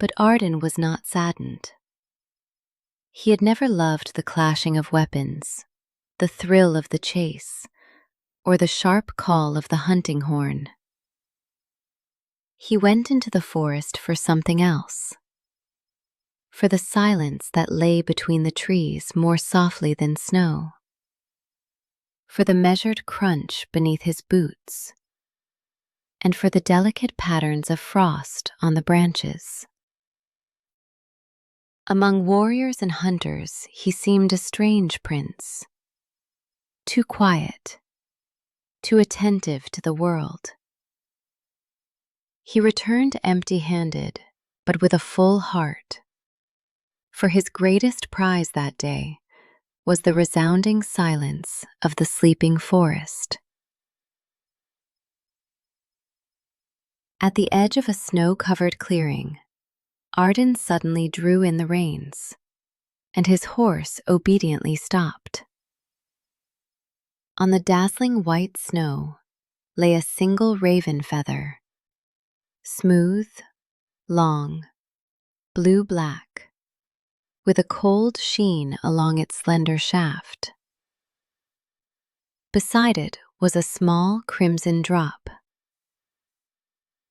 But Arden was not saddened. He had never loved the clashing of weapons, the thrill of the chase, or the sharp call of the hunting horn. He went into the forest for something else, for the silence that lay between the trees more softly than snow, for the measured crunch beneath his boots, and for the delicate patterns of frost on the branches. Among warriors and hunters, he seemed a strange prince, too quiet, too attentive to the world. He returned empty-handed, but with a full heart, for his greatest prize that day was the resounding silence of the sleeping forest. At the edge of a snow-covered clearing, Arden suddenly drew in the reins, and his horse obediently stopped. On the dazzling white snow lay a single raven feather, smooth, long, blue-black, with a cold sheen along its slender shaft. Beside it was a small crimson drop.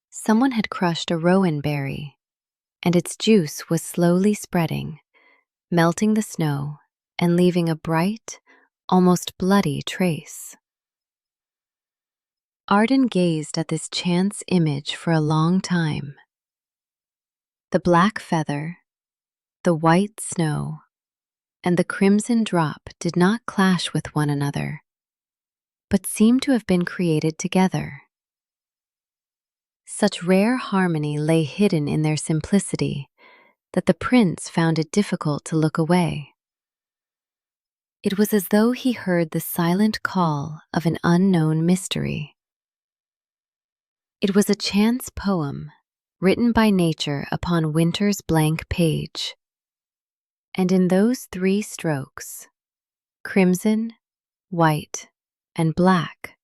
Someone had crushed a rowan berry, and its juice was slowly spreading, melting the snow and leaving a bright, almost bloody trace. Arden gazed at this chance image for a long time. The black feather, the white snow, and the crimson drop did not clash with one another, but seemed to have been created together. Such rare harmony lay hidden in their simplicity that the prince found it difficult to look away. It was as though he heard the silent call of an unknown mystery. It was a chance poem written by nature upon winter's blank page. And in those 3 strokes, crimson, white, and black,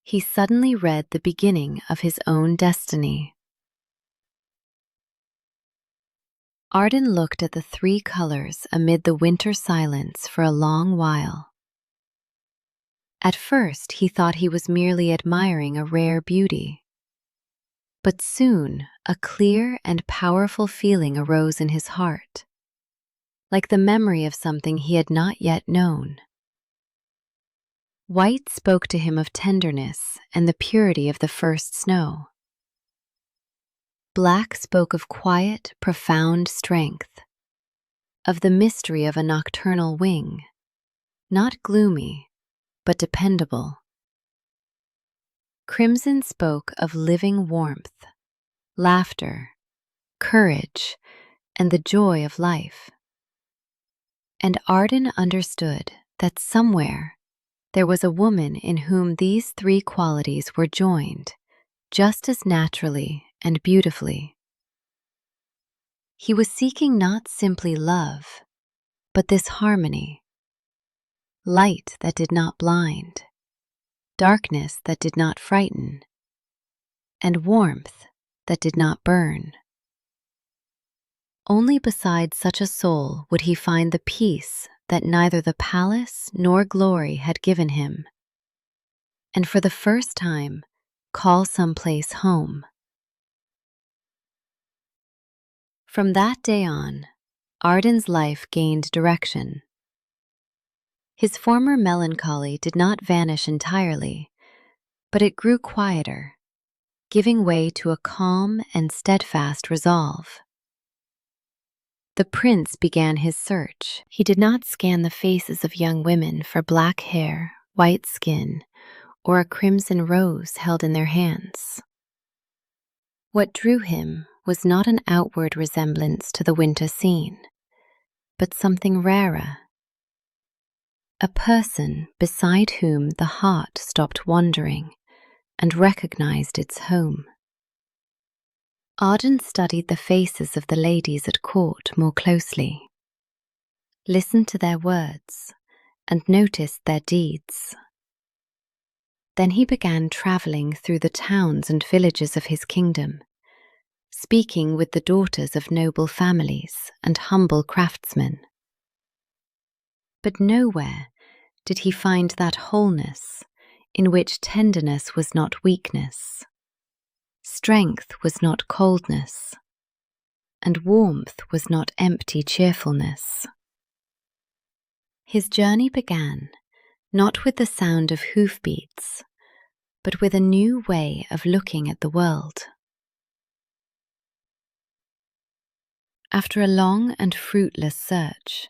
he suddenly read the beginning of his own destiny. Arden looked at the 3 colors amid the winter silence for a long while. At first he thought he was merely admiring a rare beauty. But soon a clear and powerful feeling arose in his heart, like the memory of something he had not yet known. White spoke to him of tenderness and the purity of the first snow. Black spoke of quiet, profound strength, of the mystery of a nocturnal wing, not gloomy, but dependable. Crimson spoke of living warmth, laughter, courage, and the joy of life. And Arden understood that somewhere there was a woman in whom these 3 qualities were joined, just as naturally and beautifully. He was seeking not simply love, but this harmony, light that did not blind, darkness that did not frighten, and warmth that did not burn. Only beside such a soul would he find the peace that neither the palace nor glory had given him, and for the first time call some place home. From that day on, Arden's life gained direction. His former melancholy did not vanish entirely, but it grew quieter, giving way to a calm and steadfast resolve. The prince began his search. He did not scan the faces of young women for black hair, white skin, or a crimson rose held in their hands. What drew him was not an outward resemblance to the winter scene, but something rarer. A person beside whom the heart stopped wandering and recognized its home. Arden studied the faces of the ladies at court more closely, listened to their words, and noticed their deeds. Then he began traveling through the towns and villages of his kingdom, speaking with the daughters of noble families and humble craftsmen. But nowhere did he find that wholeness in which tenderness was not weakness, strength was not coldness, and warmth was not empty cheerfulness. His journey began not with the sound of hoofbeats, but with a new way of looking at the world. After a long and fruitless search,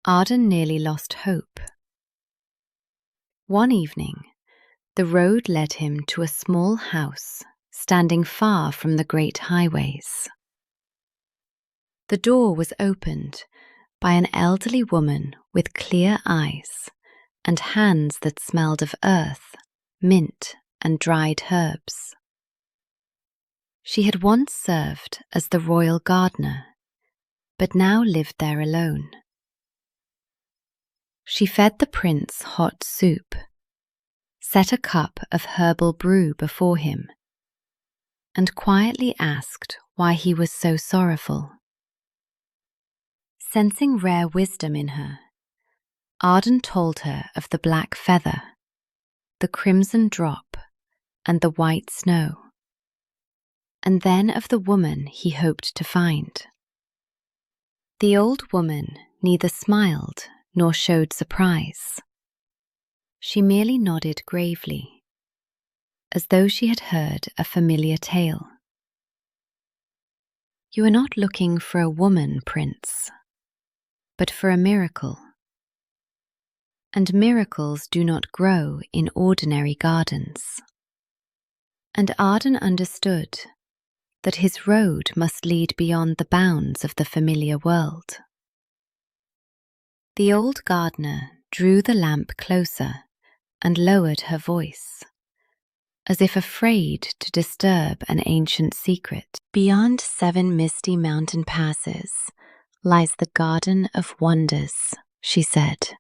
Arden nearly lost hope. One evening, the road led him to a small house standing far from the great highways. The door was opened by an elderly woman with clear eyes and hands that smelled of earth, mint, and dried herbs. She had once served as the royal gardener, but now lived there alone. She fed the prince hot soup, set a cup of herbal brew before him, and quietly asked why he was so sorrowful. Sensing rare wisdom in her, Arden told her of the black feather, the crimson drop, and the white snow, and then of the woman he hoped to find. The old woman neither smiled nor showed surprise. She merely nodded gravely, as though she had heard a familiar tale. "You are not looking for a woman, Prince, but for a miracle. And miracles do not grow in ordinary gardens." And Arden understood that his road must lead beyond the bounds of the familiar world. The old gardener drew the lamp closer and lowered her voice, as if afraid to disturb an ancient secret. "Beyond 7 misty mountain passes lies the Garden of Wonders," she said.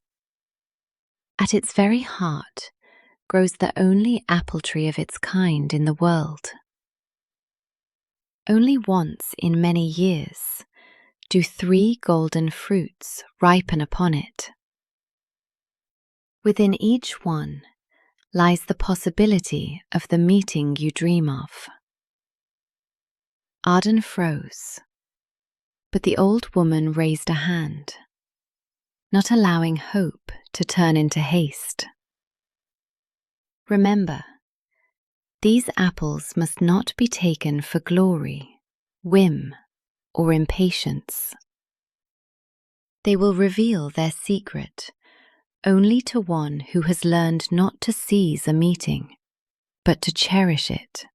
"At its very heart grows the only apple tree of its kind in the world. Only once in many years do 3 golden fruits ripen upon it. Within each one lies the possibility of the meeting you dream of." Arden froze, but the old woman raised a hand, not allowing hope to turn into haste. "Remember, these apples must not be taken for glory, whim, or impatience. They will reveal their secret only to one who has learned not to seize a meeting, but to cherish it.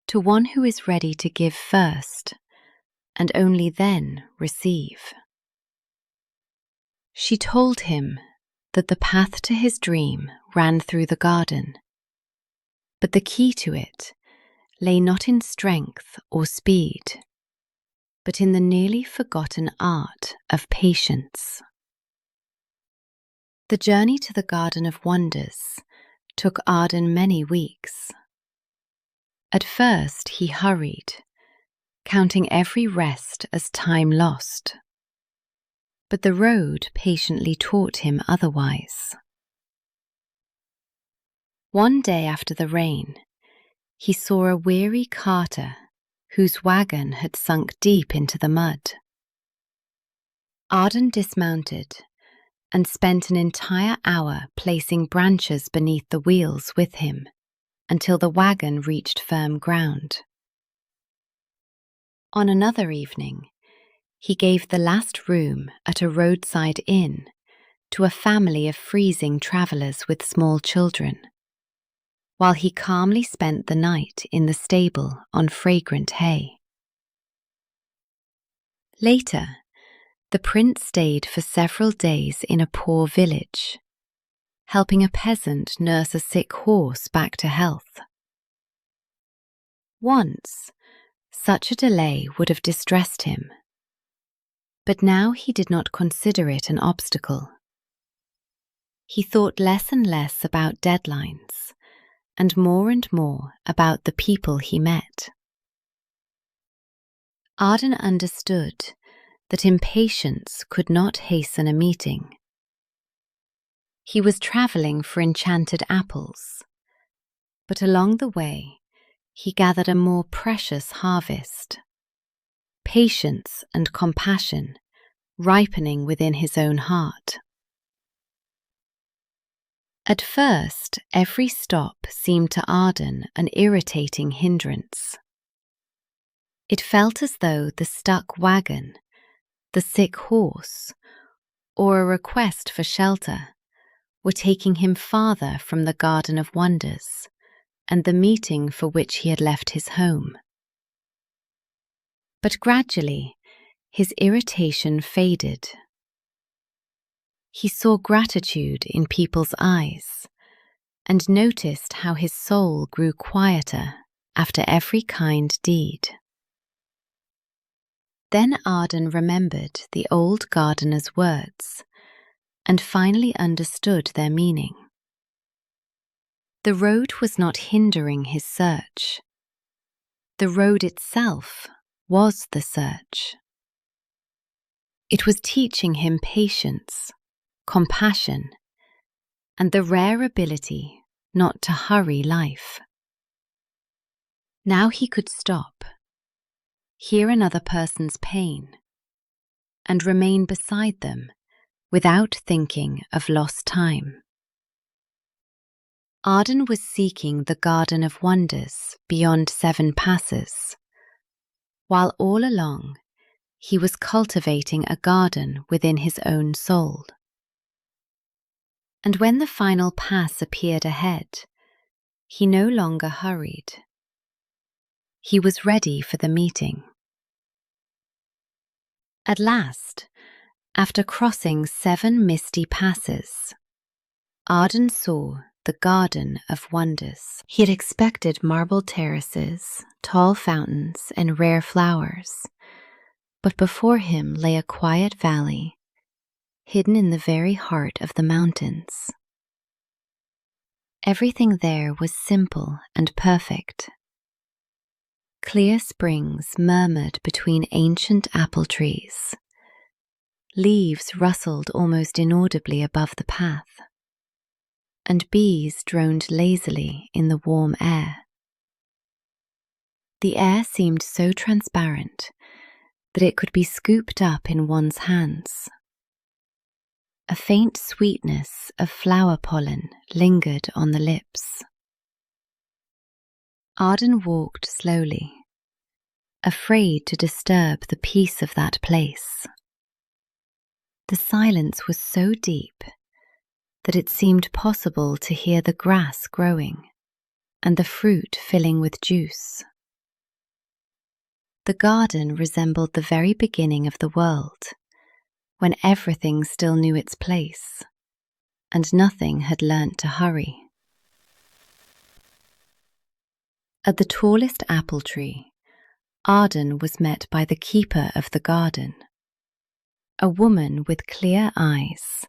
To one who is ready to give first, and only then receive." She told him that the path to his dream ran through the garden, but the key to it lay not in strength or speed, but in the nearly forgotten art of patience. The journey to the Garden of Wonders took Arden many weeks. At first he hurried, counting every rest as time lost. but the road patiently taught him otherwise. One day after the rain, he saw a weary carter whose wagon had sunk deep into the mud. Arden dismounted and spent an entire hour placing branches beneath the wheels with him until the wagon reached firm ground. On another evening, he gave the last room at a roadside inn to a family of freezing travellers with small children, while he calmly spent the night in the stable on fragrant hay. Later, the prince stayed for several days in a poor village, helping a peasant nurse a sick horse back to health. Once, such a delay would have distressed him, but now he did not consider it an obstacle. He thought less and less about deadlines and more about the people he met. Arden understood that impatience could not hasten a meeting. He was travelling for enchanted apples, but along the way he gathered a more precious harvest, patience and compassion ripening within his own heart. At first, every stop seemed to Arden an irritating hindrance. It felt as though the stuck wagon, the sick horse, or a request for shelter were taking him farther from the Garden of Wonders and the meeting for which he had left his home. But gradually, his irritation faded. He saw gratitude in people's eyes and noticed how his soul grew quieter after every kind deed. Then Arden remembered the old gardener's words and finally understood their meaning. The road was not hindering his search. The road itself was the search. It was teaching him patience, compassion, and the rare ability not to hurry life. Now he could stop, hear another person's pain, and remain beside them without thinking of lost time. Arden was seeking the Garden of Wonders beyond 7 passes, while all along he was cultivating a garden within his own soul. And when the final pass appeared ahead, he no longer hurried. He was ready for the meeting. At last, after crossing 7 misty passes, Arden saw the Garden of Wonders. He had expected marble terraces, tall fountains, and rare flowers, but before him lay a quiet valley, hidden in the very heart of the mountains. Everything there was simple and perfect. Clear springs murmured between ancient apple trees. Leaves rustled almost inaudibly above the path, and bees droned lazily in the warm air. The air seemed so transparent that it could be scooped up in one's hands. A faint sweetness of flower pollen lingered on the lips. Arden walked slowly, afraid to disturb the peace of that place. The silence was so deep that it seemed possible to hear the grass growing and the fruit filling with juice. The garden resembled the very beginning of the world, when everything still knew its place and nothing had learnt to hurry. At the tallest apple tree, Arden was met by the keeper of the garden, a woman with clear eyes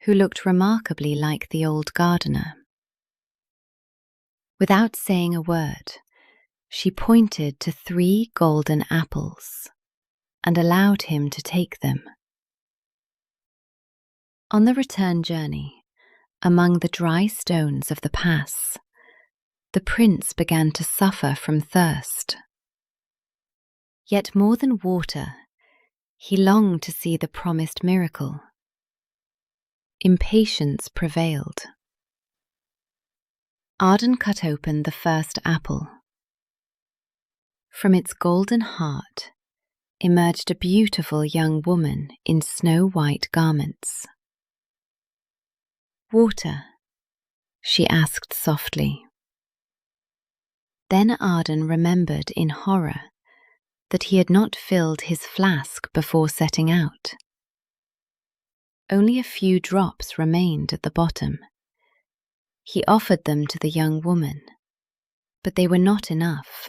who looked remarkably like the old gardener. Without saying a word, she pointed to 3 golden apples and allowed him to take them. On the return journey, among the dry stones of the pass, the prince began to suffer from thirst. Yet more than water, he longed to see the promised miracle. Impatience prevailed. Arden cut open the first apple. From its golden heart emerged a beautiful young woman in snow-white garments. "Water?" she asked softly. Then Arden remembered in horror that he had not filled his flask before setting out. Only a few drops remained at the bottom. He offered them to the young woman, but they were not enough.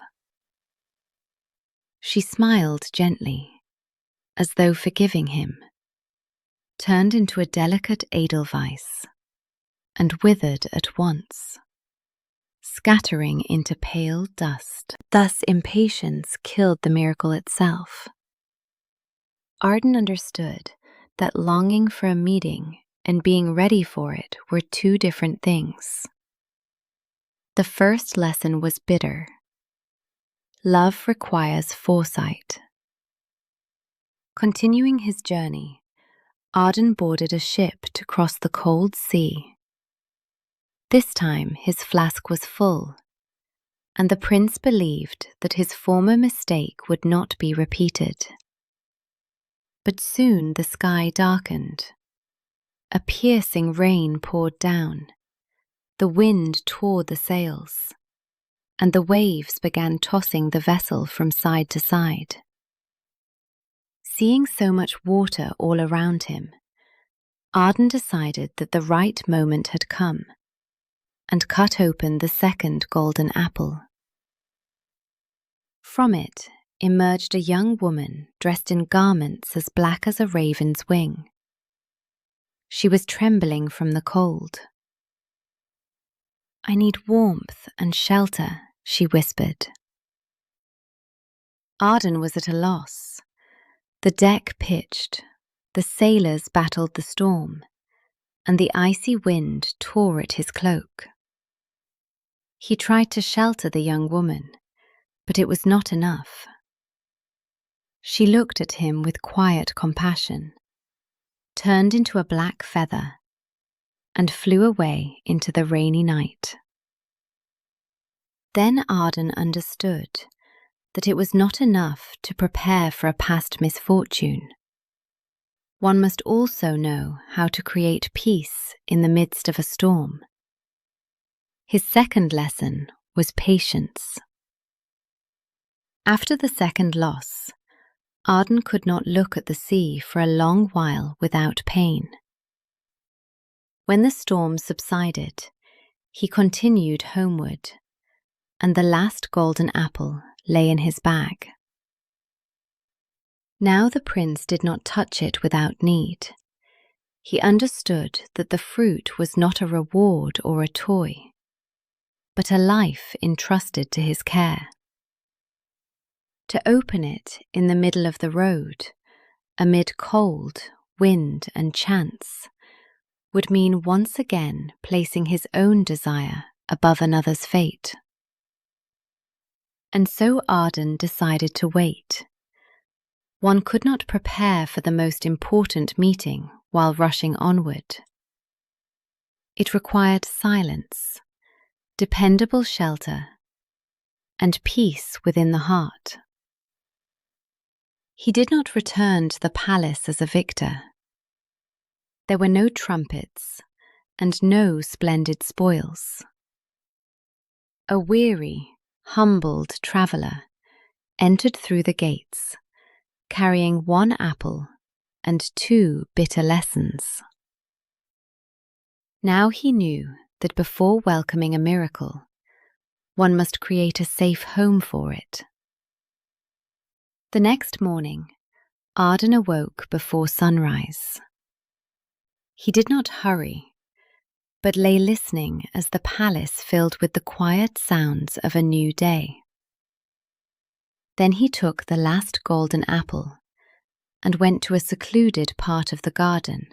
She smiled gently, as though forgiving him, turned into a delicate edelweiss, and withered at once, scattering into pale dust. Thus impatience killed the miracle itself. Arden understood that longing for a meeting and being ready for it were two different things. The first lesson was bitter. Love requires foresight. Continuing his journey, Arden boarded a ship to cross the cold sea. This time his flask was full, and the prince believed that his former mistake would not be repeated. But soon the sky darkened. A piercing rain poured down. The wind tore the sails, and the waves began tossing the vessel from side to side. Seeing so much water all around him, Arden decided that the right moment had come, and cut open the second golden apple. From it emerged a young woman dressed in garments as black as a raven's wing. She was trembling from the cold. "I need warmth and shelter," she whispered. Arden was at a loss. The deck pitched, the sailors battled the storm, and the icy wind tore at his cloak. He tried to shelter the young woman, but it was not enough. She looked at him with quiet compassion, turned into a black feather, and flew away into the rainy night. Then Arden understood that it was not enough to prepare for a past misfortune. One must also know how to create peace in the midst of a storm. His second lesson was patience. After the second loss, Arden could not look at the sea for a long while without pain. When the storm subsided, he continued homeward, and the last golden apple lay in his bag. Now the prince did not touch it without need. He understood that the fruit was not a reward or a toy, but a life entrusted to his care. To open it in the middle of the road, amid cold, wind, and chance, would mean once again placing his own desire above another's fate. And so Arden decided to wait. One could not prepare for the most important meeting while rushing onward. It required silence, dependable shelter, and peace within the heart. He did not return to the palace as a victor. There were no trumpets and no splendid spoils. A weary, humbled traveller entered through the gates, carrying one apple and two bitter lessons. Now he knew that before welcoming a miracle, one must create a safe home for it. The next morning, Arden awoke before sunrise. He did not hurry, but lay listening as the palace filled with the quiet sounds of a new day. Then he took the last golden apple and went to a secluded part of the garden,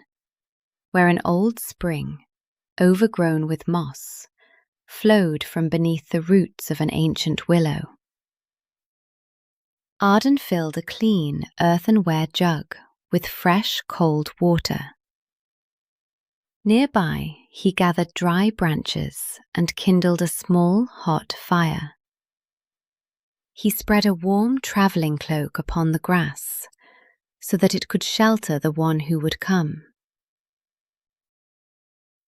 where an old spring, overgrown with moss, flowed from beneath the roots of an ancient willow. Arden filled a clean earthenware jug with fresh, cold water. Nearby, he gathered dry branches and kindled a small, hot fire. He spread a warm travelling cloak upon the grass so that it could shelter the one who would come.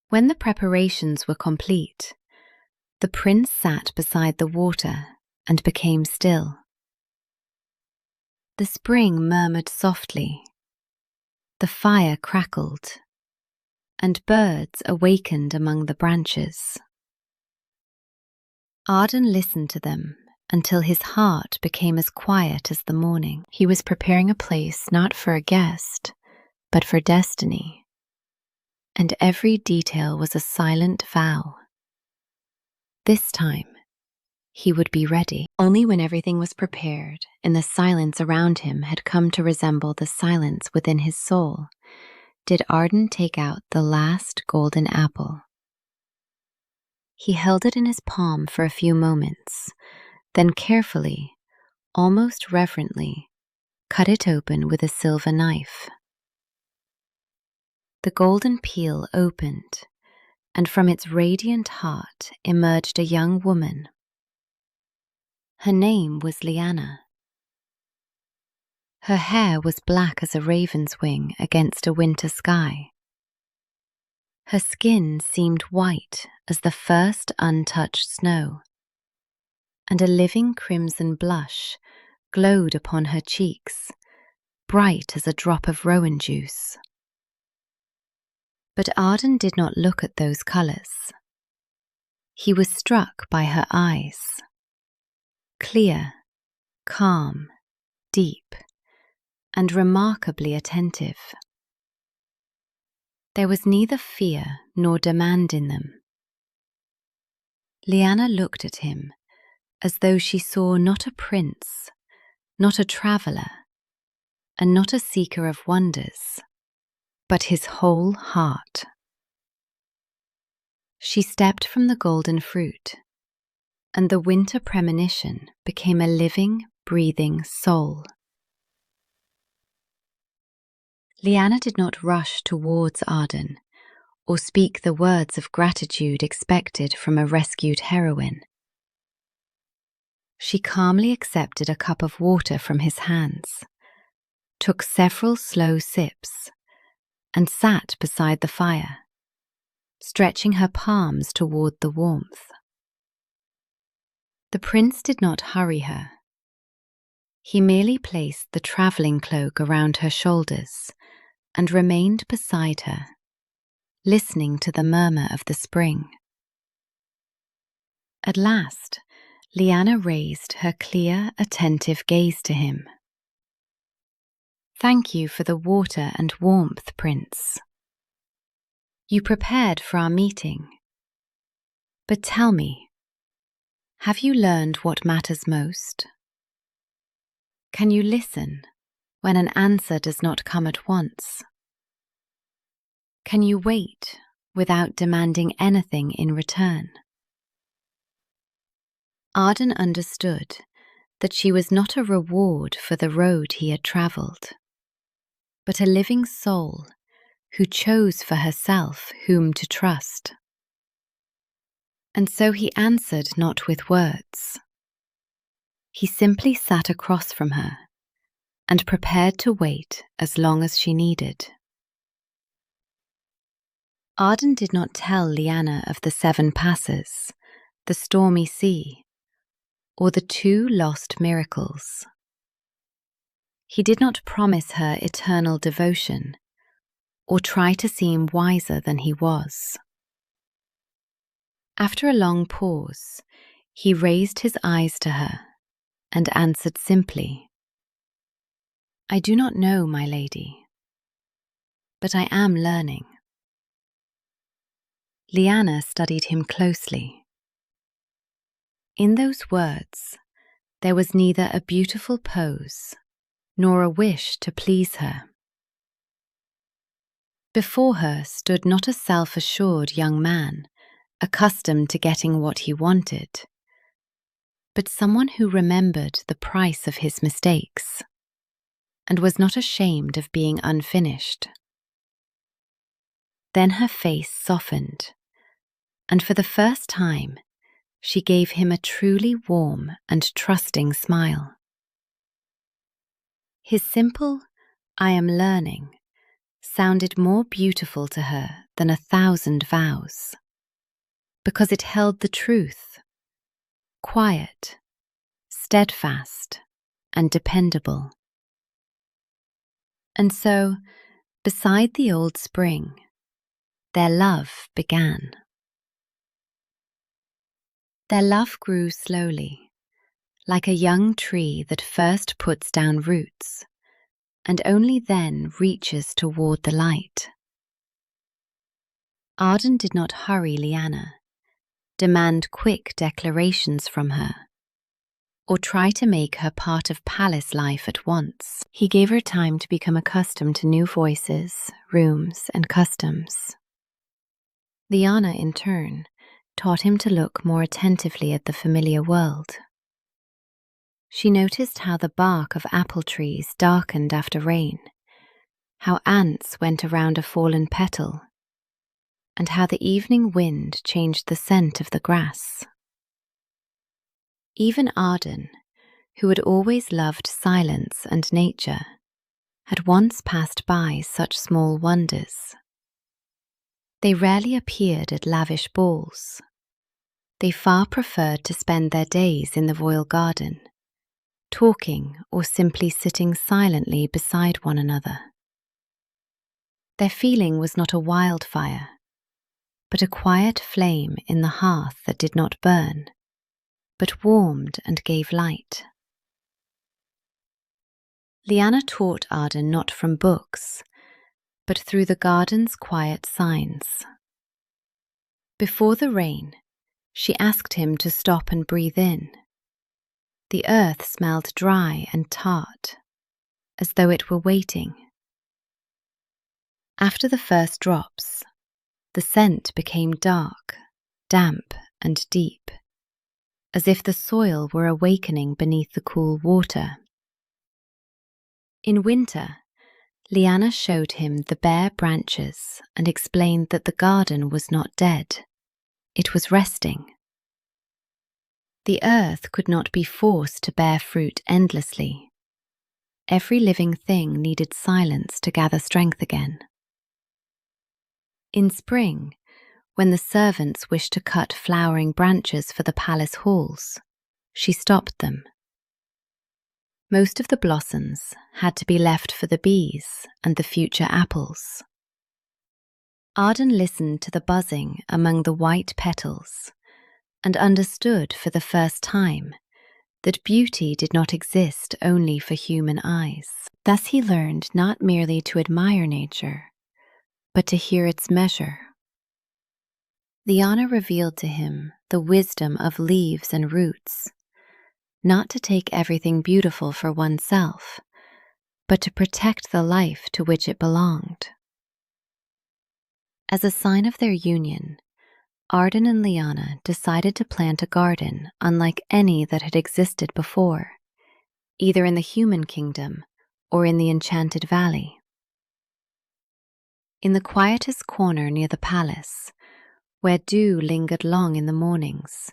When the preparations were complete, the prince sat beside the water and became still. The spring murmured softly, the fire crackled, and birds awakened among the branches. Arden listened to them until his heart became as quiet as the morning. He was preparing a place not for a guest, but for destiny, and every detail was a silent vow. This time, he would be ready. Only when everything was prepared and the silence around him had come to resemble the silence within his soul, did Arden take out the last golden apple. He held it in his palm for a few moments, then carefully, almost reverently, cut it open with a silver knife. The golden peel opened, and from its radiant heart emerged a young woman. Her name was Liana. Her hair was black as a raven's wing against a winter sky. Her skin seemed white as the first untouched snow, and a living crimson blush glowed upon her cheeks, bright as a drop of rowan juice. But Arden did not look at those colours. He was struck by her eyes. Clear, calm, deep, and remarkably attentive. There was neither fear nor demand in them. Liana looked at him as though she saw not a prince, not a traveller, and not a seeker of wonders, but his whole heart. She stepped from the golden fruit, and the winter premonition became a living, breathing soul. Liana did not rush towards Arden or speak the words of gratitude expected from a rescued heroine. She calmly accepted a cup of water from his hands, took several slow sips, and sat beside the fire, stretching her palms toward the warmth. The prince did not hurry her. He merely placed the travelling cloak around her shoulders and remained beside her, listening to the murmur of the spring. At last, Liana raised her clear, attentive gaze to him. "Thank you for the water and warmth, Prince. You prepared for our meeting. But tell me, have you learned what matters most? Can you listen when an answer does not come at once? Can you wait without demanding anything in return?" Arden understood that she was not a reward for the road he had travelled, but a living soul who chose for herself whom to trust. And so he answered not with words. He simply sat across from her and prepared to wait as long as she needed. Arden did not tell Liana of the 7 passes, the stormy sea, or the 2 lost miracles. He did not promise her eternal devotion or try to seem wiser than he was. After a long pause, he raised his eyes to her and answered simply, "I do not know, my lady, but I am learning." Liana studied him closely. In those words, there was neither a beautiful pose nor a wish to please her. Before her stood not a self-assured young man, accustomed to getting what he wanted, but someone who remembered the price of his mistakes and was not ashamed of being unfinished. Then her face softened, and for the first time, she gave him a truly warm and trusting smile. His simple, "I am learning," sounded more beautiful to her than 1,000 vows, because it held the truth, quiet, steadfast, and dependable. And so, beside the old spring, their love began. Their love grew slowly, like a young tree that first puts down roots and only then reaches toward the light. Arden did not hurry Liana, demand quick declarations from her, or try to make her part of palace life at once. He gave her time to become accustomed to new voices, rooms, and customs. Liana, in turn, taught him to look more attentively at the familiar world. She noticed how the bark of apple trees darkened after rain, how ants went around a fallen petal, and how the evening wind changed the scent of the grass. Even Arden, who had always loved silence and nature, had once passed by such small wonders. They rarely appeared at lavish balls. They far preferred to spend their days in the royal garden, talking or simply sitting silently beside one another. Their feeling was not a wildfire, but a quiet flame in the hearth that did not burn, but warmed and gave light. Liana taught Arden not from books, but through the garden's quiet signs. Before the rain, she asked him to stop and breathe in. The earth smelled dry and tart, as though it were waiting. After the first drops, the scent became dark, damp, and deep, as if the soil were awakening beneath the cool water. In winter, Liana showed him the bare branches and explained that the garden was not dead, it was resting. The earth could not be forced to bear fruit endlessly. Every living thing needed silence to gather strength again. In spring, when the servants wished to cut flowering branches for the palace halls, she stopped them. Most of the blossoms had to be left for the bees and the future apples. Arden listened to the buzzing among the white petals and understood for the first time that beauty did not exist only for human eyes. Thus he learned not merely to admire nature, but to hear its measure. Liana revealed to him the wisdom of leaves and roots, not to take everything beautiful for oneself, but to protect the life to which it belonged. As a sign of their union, Arden and Liana decided to plant a garden unlike any that had existed before, either in the human kingdom or in the enchanted valley. In the quietest corner near the palace, where dew lingered long in the mornings,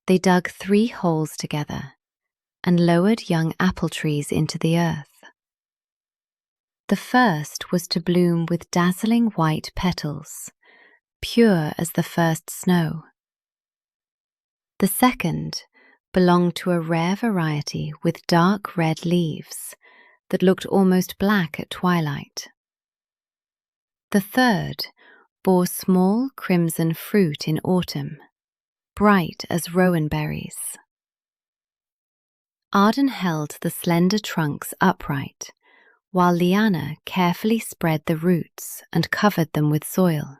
they dug 3 holes together and lowered young apple trees into the earth. The first was to bloom with dazzling white petals, pure as the first snow. The second belonged to a rare variety with dark red leaves that looked almost black at twilight. The third bore small crimson fruit in autumn, bright as rowan berries. Arden held the slender trunks upright, while Liana carefully spread the roots and covered them with soil.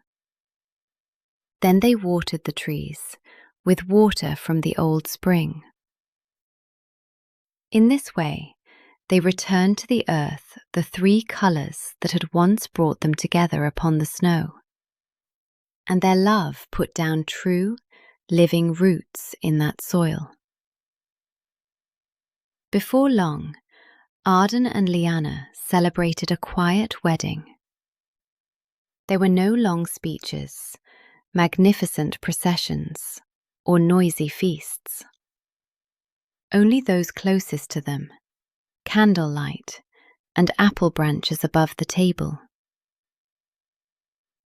Then they watered the trees with water from the old spring. In this way, they returned to the earth the three colours that had once brought them together upon the snow, and their love put down true, living roots in that soil. Before long, Arden and Liana celebrated a quiet wedding. There were no long speeches, magnificent processions, or noisy feasts. Only those closest to them, candlelight and apple branches above the table.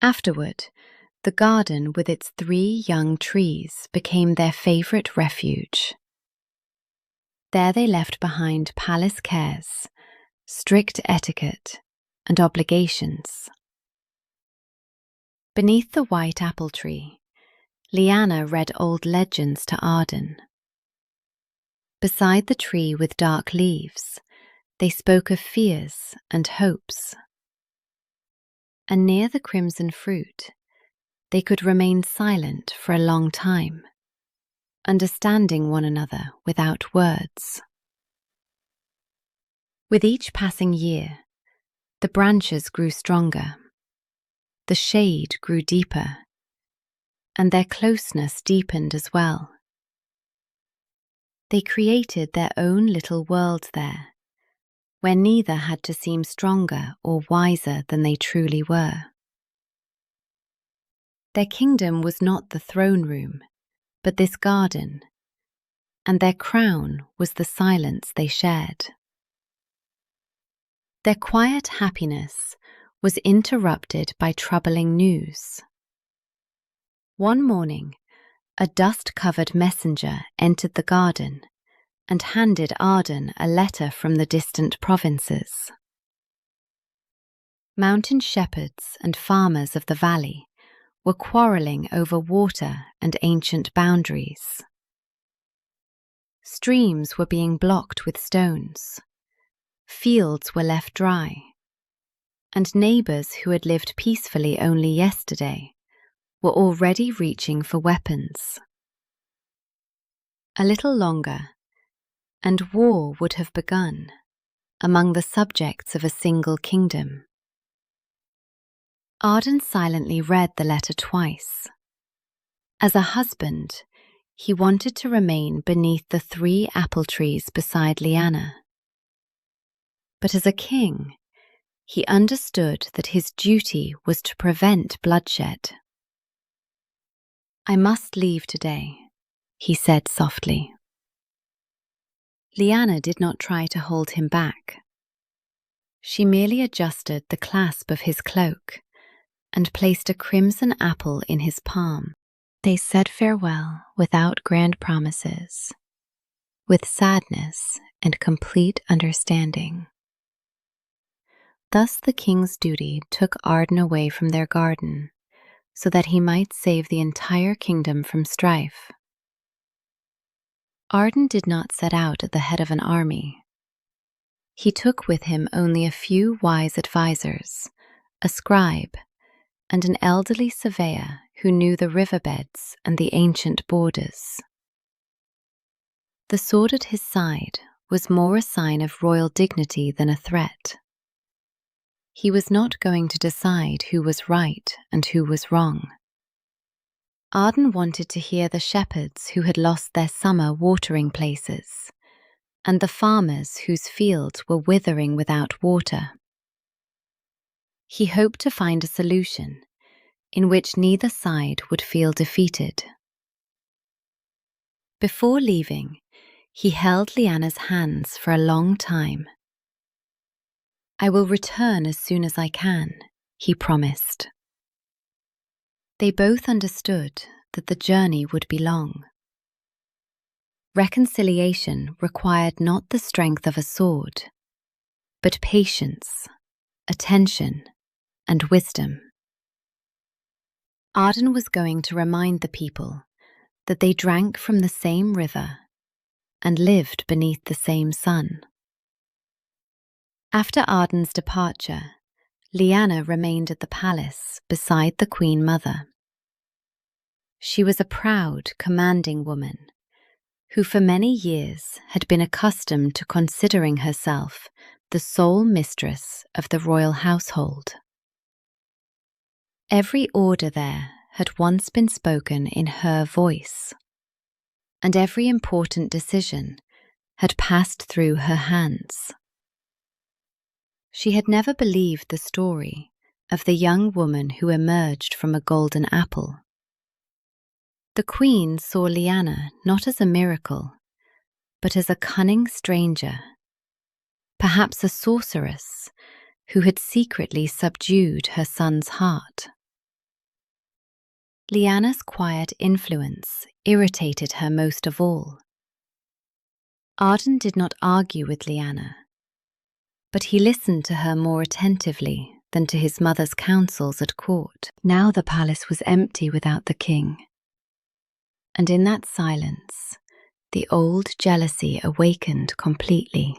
Afterward, the garden with its 3 young trees became their favourite refuge. There they left behind palace cares, strict etiquette, and obligations. Beneath the white apple tree, Liana read old legends to Arden. Beside the tree with dark leaves, they spoke of fears and hopes. And near the crimson fruit, they could remain silent for a long time, understanding one another without words. With each passing year, the branches grew stronger, the shade grew deeper, and their closeness deepened as well. They created their own little world there, where neither had to seem stronger or wiser than they truly were. Their kingdom was not the throne room, but this garden, and their crown was the silence they shared. Their quiet happiness was interrupted by troubling news. One morning, a dust-covered messenger entered the garden and handed Arden a letter from the distant provinces. Mountain shepherds and farmers of the valley were quarrelling over water and ancient boundaries. Streams were being blocked with stones, fields were left dry, and neighbours who had lived peacefully only yesterday were already reaching for weapons. A little longer, and war would have begun among the subjects of a single kingdom. Arden silently read the letter twice. As a husband, he wanted to remain beneath the 3 apple trees beside Liana. But as a king, he understood that his duty was to prevent bloodshed. "I must leave today," he said softly. Liana did not try to hold him back. She merely adjusted the clasp of his cloak and placed a crimson apple in his palm. They said farewell without grand promises, with sadness and complete understanding. Thus the king's duty took Arden away from their garden, so that he might save the entire kingdom from strife. Arden did not set out at the head of an army. He took with him only a few wise advisers, a scribe, and an elderly surveyor who knew the riverbeds and the ancient borders. The sword at his side was more a sign of royal dignity than a threat. He was not going to decide who was right and who was wrong. Arden wanted to hear the shepherds who had lost their summer watering places, and the farmers whose fields were withering without water. He hoped to find a solution in which neither side would feel defeated. Before leaving, he held Liana's hands for a long time. "I will return as soon as I can," he promised. They both understood that the journey would be long. Reconciliation required not the strength of a sword, but patience, attention, and wisdom. Arden was going to remind the people that they drank from the same river and lived beneath the same sun. After Arden's departure, Liana remained at the palace beside the Queen Mother. She was a proud, commanding woman, who for many years had been accustomed to considering herself the sole mistress of the royal household. Every order there had once been spoken in her voice, and every important decision had passed through her hands. She had never believed the story of the young woman who emerged from a golden apple. The queen saw Liana not as a miracle, but as a cunning stranger, perhaps a sorceress who had secretly subdued her son's heart. Liana's quiet influence irritated her most of all. Arden did not argue with Liana, but he listened to her more attentively than to his mother's counsels at court. Now the palace was empty without the king, and in that silence, the old jealousy awakened completely.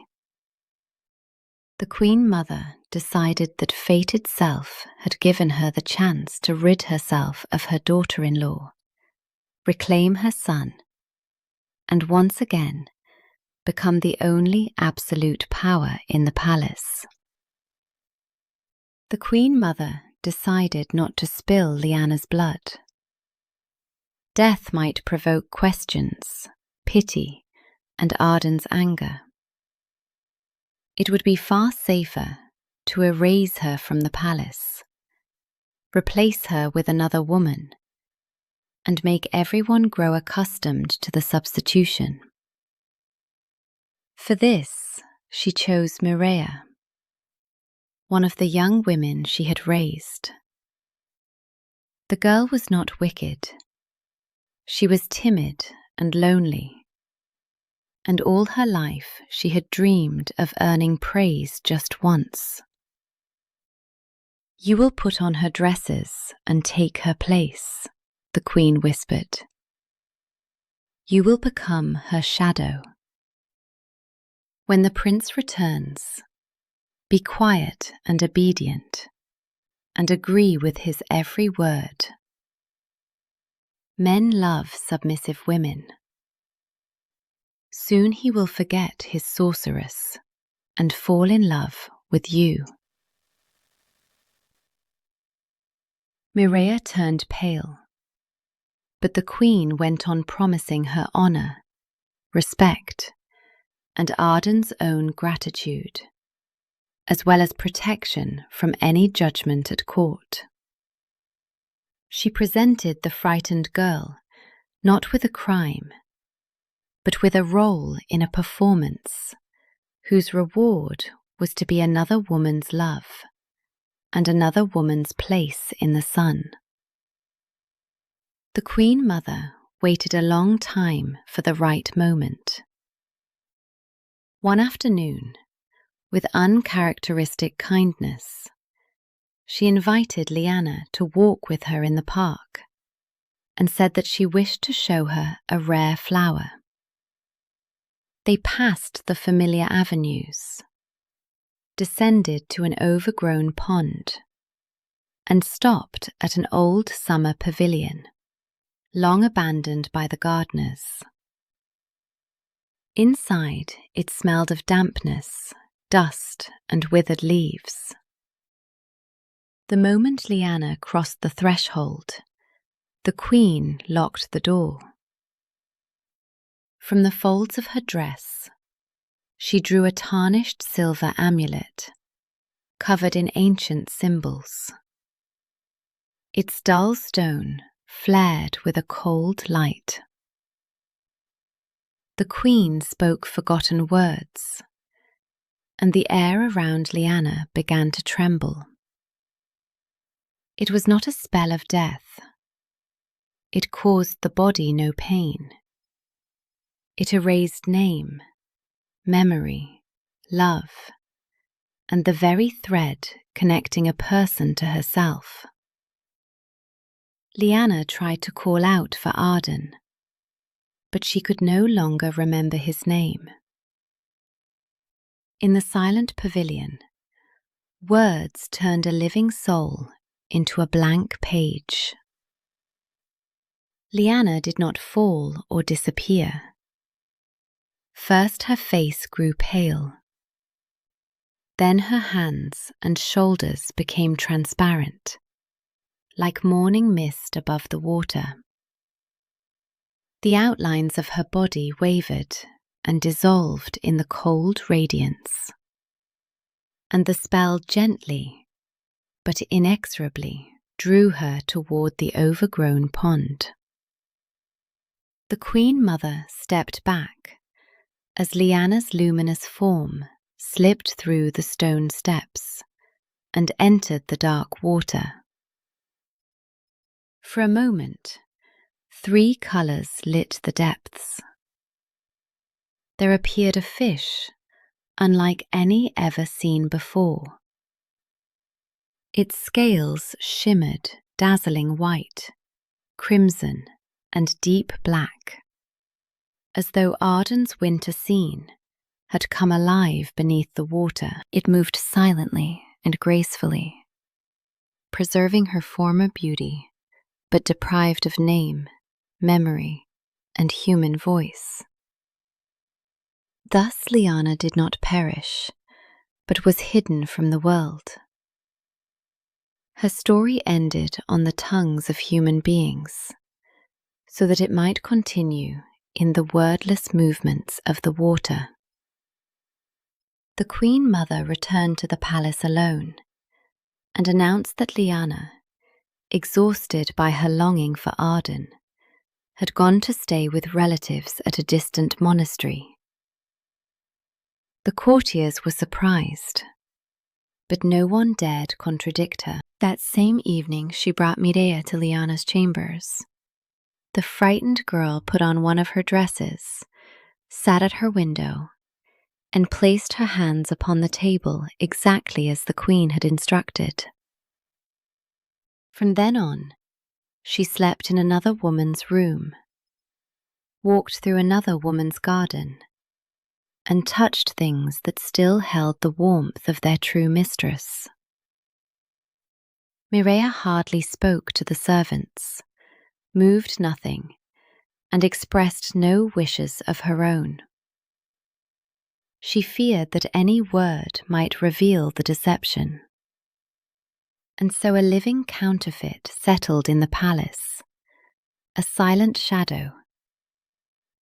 The Queen Mother decided that fate itself had given her the chance to rid herself of her daughter-in-law, reclaim her son, and once again become the only absolute power in the palace. The Queen Mother decided not to spill Liana's blood. Death might provoke questions, pity, and Arden's anger. It would be far safer to erase her from the palace, replace her with another woman, and make everyone grow accustomed to the substitution. For this, she chose Mireia, one of the young women she had raised. The girl was not wicked. She was timid and lonely, and all her life she had dreamed of earning praise just once. "You will put on her dresses and take her place," the queen whispered. "You will become her shadow. When the prince returns, be quiet and obedient, and agree with his every word. Men love submissive women. Soon he will forget his sorceress and fall in love with you." Mireia turned pale, but the queen went on promising her honor, respect, and Arden's own gratitude, as well as protection from any judgment at court. She presented the frightened girl not with a crime, but with a role in a performance whose reward was to be another woman's love and another woman's place in the sun. The Queen Mother waited a long time for the right moment. One afternoon, with uncharacteristic kindness, she invited Liana to walk with her in the park and said that she wished to show her a rare flower. They passed the familiar avenues, descended to an overgrown pond, and stopped at an old summer pavilion, long abandoned by the gardeners. Inside, it smelled of dampness, dust, and withered leaves. The moment Liana crossed the threshold, the queen locked the door. From the folds of her dress, she drew a tarnished silver amulet, covered in ancient symbols. Its dull stone flared with a cold light. The queen spoke forgotten words, and the air around Liana began to tremble. It was not a spell of death. It caused the body no pain. It erased name, memory, love, and the very thread connecting a person to herself. Liana tried to call out for Arden, but she could no longer remember his name. In the silent pavilion, words turned a living soul into a blank page. Liana did not fall or disappear. First her face grew pale. Then her hands and shoulders became transparent, like morning mist above the water. The outlines of her body wavered and dissolved in the cold radiance, and the spell gently, but inexorably, drew her toward the overgrown pond. The Queen Mother stepped back as Liana's luminous form slipped through the stone steps and entered the dark water. For a moment, 3 colors lit the depths. There appeared a fish unlike any ever seen before. Its scales shimmered dazzling white, crimson, and deep black, as though Arden's winter scene had come alive beneath the water. It moved silently and gracefully, preserving her former beauty, but deprived of name, memory, and human voice. Thus Liana did not perish, but was hidden from the world. Her story ended on the tongues of human beings, so that it might continue in the wordless movements of the water. The Queen Mother returned to the palace alone and announced that Liana, exhausted by her longing for Arden, had gone to stay with relatives at a distant monastery. The courtiers were surprised, but no one dared contradict her. That same evening she brought Mireia to Liana's chambers. The frightened girl put on one of her dresses, sat at her window, and placed her hands upon the table exactly as the queen had instructed. From then on, she slept in another woman's room, walked through another woman's garden, and touched things that still held the warmth of their true mistress. Mireia hardly spoke to the servants, moved nothing, and expressed no wishes of her own. She feared that any word might reveal the deception. And so a living counterfeit settled in the palace, a silent shadow,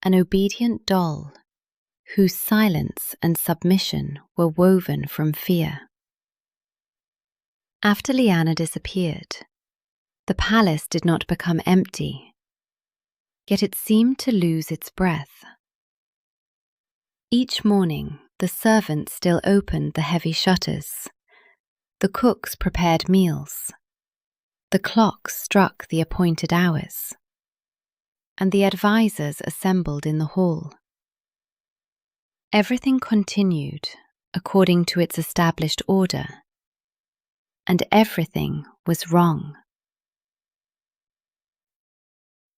an obedient doll whose silence and submission were woven from fear. After Liana disappeared, the palace did not become empty, yet it seemed to lose its breath. Each morning, the servants still opened the heavy shutters. The cooks prepared meals. The clocks struck the appointed hours. And the advisors assembled in the hall. Everything continued according to its established order, and everything was wrong.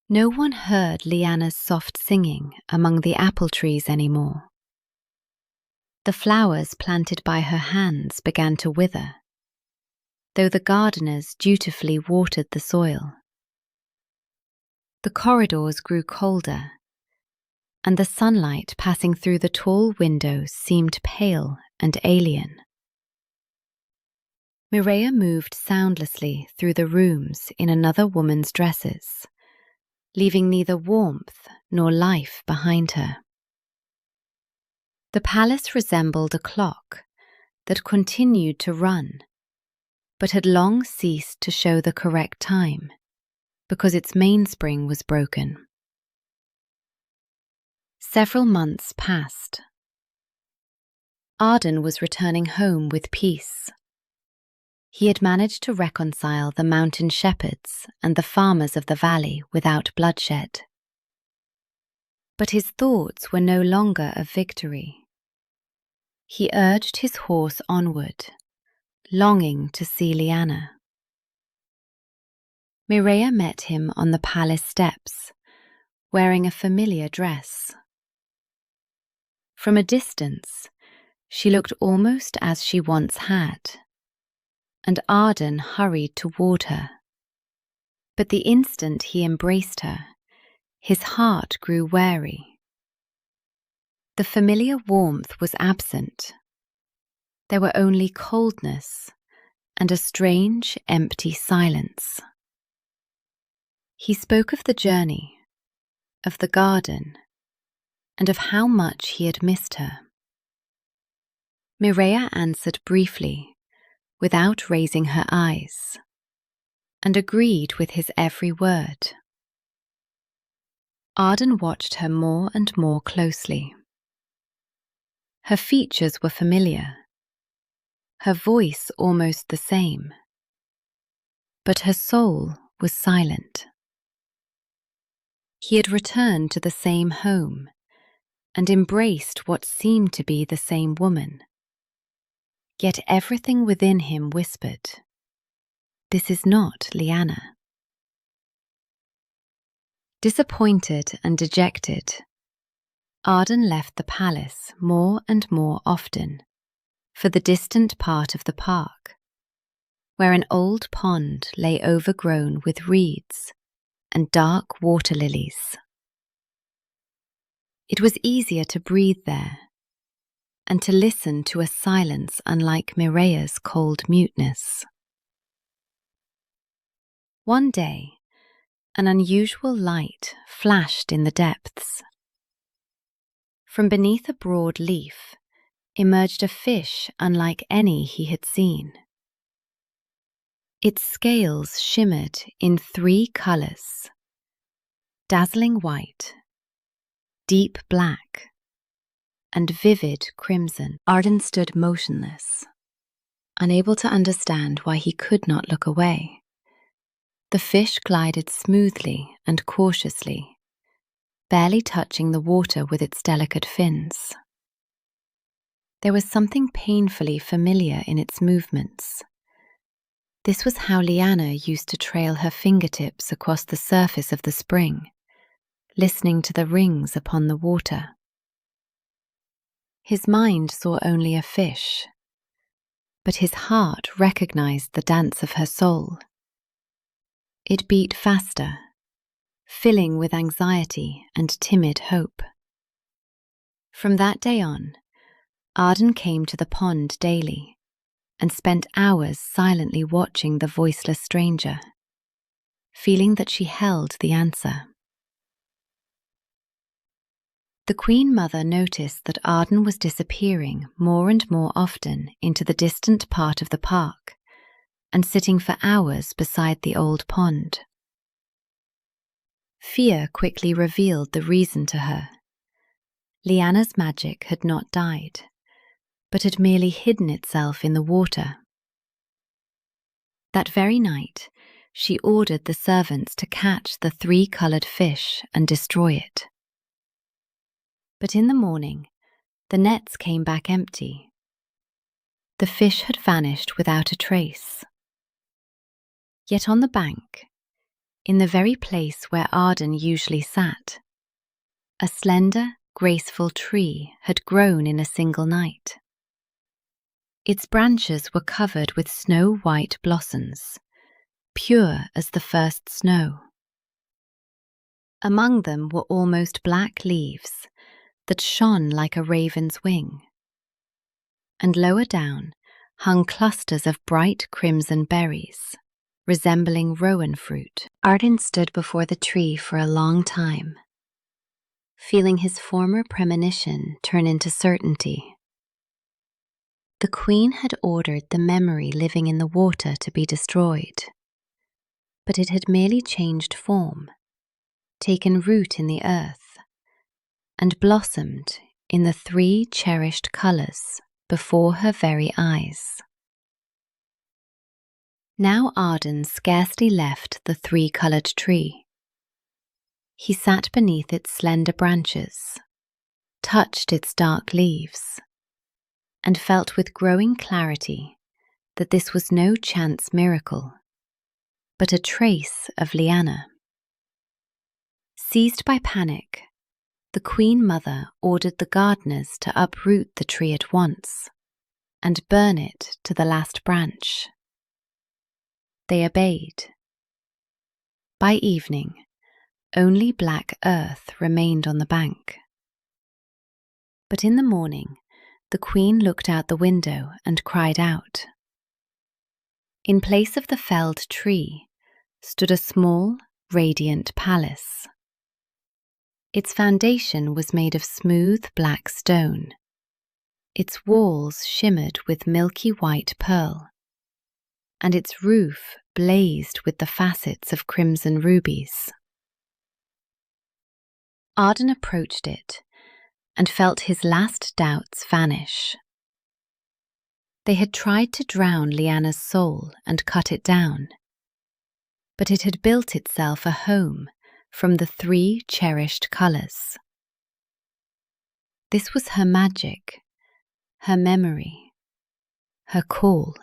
No one heard Liana's soft singing among the apple trees anymore. The flowers planted by her hands began to wither, though the gardeners dutifully watered the soil. The corridors grew colder, and the sunlight passing through the tall windows seemed pale and alien. Mireia moved soundlessly through the rooms in another woman's dresses, leaving neither warmth nor life behind her. The palace resembled a clock that continued to run, but had long ceased to show the correct time, because its mainspring was broken. Several months passed. Arden was returning home with peace. He had managed to reconcile the mountain shepherds and the farmers of the valley without bloodshed. But his thoughts were no longer of victory. He urged his horse onward, longing to see Liana. Mireia met him on the palace steps, wearing a familiar dress. From a distance, she looked almost as she once had, and Arden hurried toward her. But the instant he embraced her, his heart grew wary. The familiar warmth was absent. There were only coldness and a strange, empty silence. He spoke of the journey, of the garden, and of how much he had missed her. Mireia answered briefly, without raising her eyes, and agreed with his every word. Arden watched her more and more closely. Her features were familiar, her voice almost the same, but her soul was silent. He had returned to the same home and embraced what seemed to be the same woman. Yet everything within him whispered, "This is not Liana." Disappointed and dejected, Arden left the palace more and more often for the distant part of the park, where an old pond lay overgrown with reeds and dark water lilies. It was easier to breathe there and to listen to a silence unlike Mireia's cold muteness. One day, an unusual light flashed in the depths. From beneath a broad leaf emerged a fish unlike any he had seen. Its scales shimmered in 3 colors: dazzling white, deep black, and vivid crimson. Arden stood motionless, unable to understand why he could not look away. The fish glided smoothly and cautiously, barely touching the water with its delicate fins. There was something painfully familiar in its movements. This was how Liana used to trail her fingertips across the surface of the spring, listening to the rings upon the water. His mind saw only a fish, but his heart recognized the dance of her soul. It beat faster, filling with anxiety and timid hope. From that day on, Arden came to the pond daily and spent hours silently watching the voiceless stranger, feeling that she held the answer. The Queen Mother noticed that Arden was disappearing more and more often into the distant part of the park and sitting for hours beside the old pond. Fear quickly revealed the reason to her. Liana's magic had not died, but had merely hidden itself in the water. That very night, she ordered the servants to catch the 3-colored fish and destroy it. But in the morning, the nets came back empty. The fish had vanished without a trace. Yet on the bank, in the very place where Arden usually sat, a slender, graceful tree had grown in a single night. Its branches were covered with snow-white blossoms, pure as the first snow. Among them were almost black leaves that shone like a raven's wing. And lower down hung clusters of bright crimson berries, resembling rowan fruit. Arden stood before the tree for a long time, feeling his former premonition turn into certainty. The Queen had ordered the memory living in the water to be destroyed, but it had merely changed form, taken root in the earth, and blossomed in the 3 cherished colors before her very eyes. Now Arden scarcely left the 3-colored tree. He sat beneath its slender branches, touched its dark leaves, and felt with growing clarity that this was no chance miracle, but a trace of Liana. Seized by panic, the Queen Mother ordered the gardeners to uproot the tree at once and burn it to the last branch. They obeyed. By evening, only black earth remained on the bank. But in the morning, the queen looked out the window and cried out. In place of the felled tree stood a small, radiant palace. Its foundation was made of smooth black stone. Its walls shimmered with milky white pearl, and its roof blazed with the facets of crimson rubies. Arden approached it and felt his last doubts vanish. They had tried to drown Liana's soul and cut it down, but it had built itself a home from the 3 cherished colours. This was her magic, her memory, her call.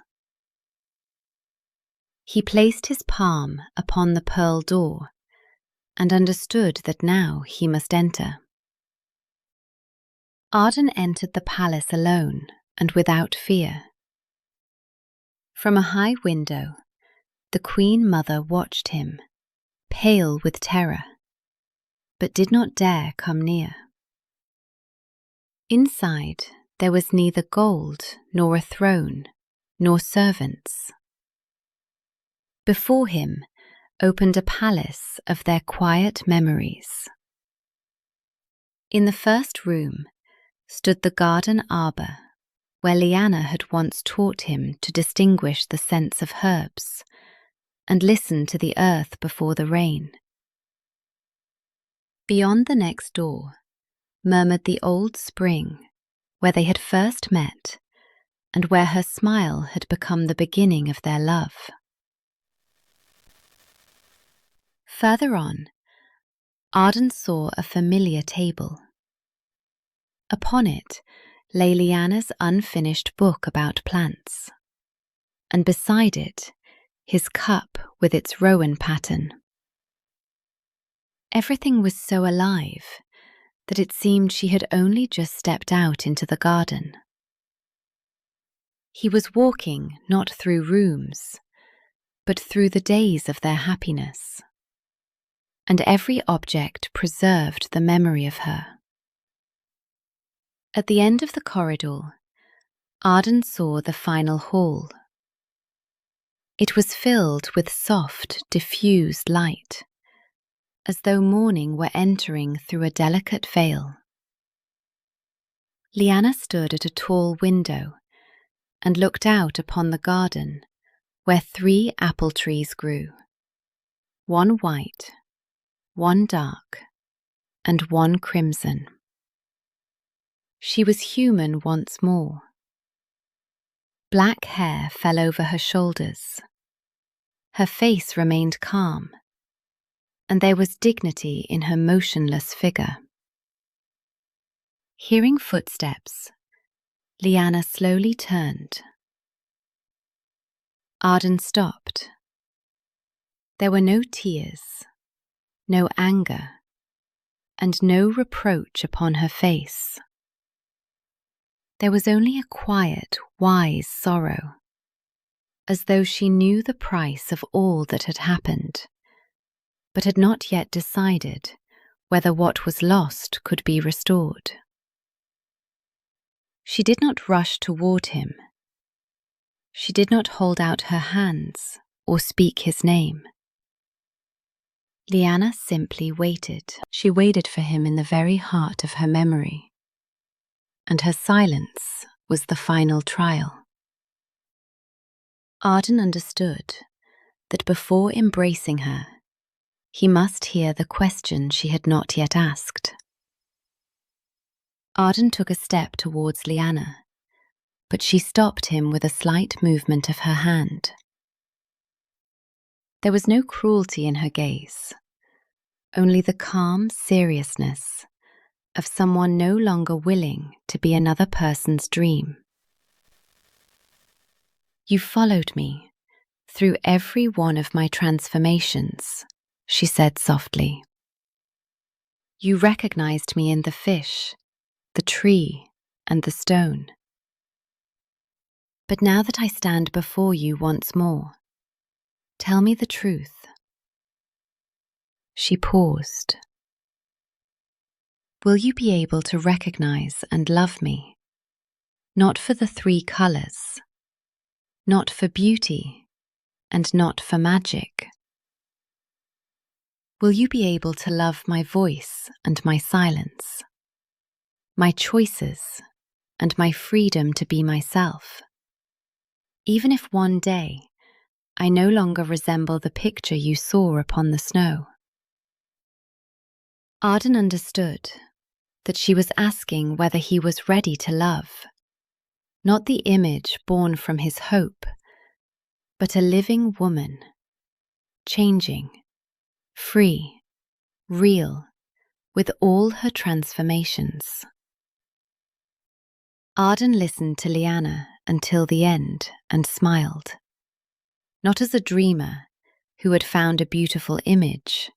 He placed his palm upon the pearl door and understood that now he must enter. Arden entered the palace alone and without fear. From a high window, the Queen Mother watched him, pale with terror, but did not dare come near. Inside, there was neither gold nor a throne, nor servants. Before him opened a palace of their quiet memories. In the first room stood the garden arbour, where Liana had once taught him to distinguish the scents of herbs and listen to the earth before the rain. Beyond the next door murmured the old spring, where they had first met and where her smile had become the beginning of their love. Further on, Arden saw a familiar table. Upon it lay Liana's unfinished book about plants, and beside it his cup with its rowan pattern. Everything was so alive that it seemed she had only just stepped out into the garden. He was walking not through rooms, but through the days of their happiness, and every object preserved the memory of her. At the end of the corridor, Arden saw the final hall. It was filled with soft, diffused light, as though morning were entering through a delicate veil. Liana stood at a tall window and looked out upon the garden where 3 apple trees grew, one white, one dark, and one crimson. She was human once more. Black hair fell over her shoulders. Her face remained calm, and there was dignity in her motionless figure. Hearing footsteps, Liana slowly turned. Arden stopped. There were no tears, no anger, and no reproach upon her face. There was only a quiet, wise sorrow, as though she knew the price of all that had happened, but had not yet decided whether what was lost could be restored. She did not rush toward him. She did not hold out her hands or speak his name. Liana simply waited. She waited for him in the very heart of her memory, and her silence was the final trial. Arden understood that before embracing her, he must hear the question she had not yet asked. Arden took a step towards Liana, but she stopped him with a slight movement of her hand. There was no cruelty in her gaze, only the calm seriousness of someone no longer willing to be another person's dream. You followed me through every one of my transformations, she said softly. You recognized me in the fish, the tree, and the stone. But now that I stand before you once more, tell me the truth. She paused. Will you be able to recognize and love me? Not for the 3 colors, not for beauty, and not for magic. Will you be able to love my voice and my silence, my choices and my freedom to be myself? Even if one day I no longer resemble the picture you saw upon the snow. Arden understood that she was asking whether he was ready to love, not the image born from his hope, but a living woman, changing, free, real, with all her transformations. Arden listened to Liana until the end and smiled, not as a dreamer who had found a beautiful image,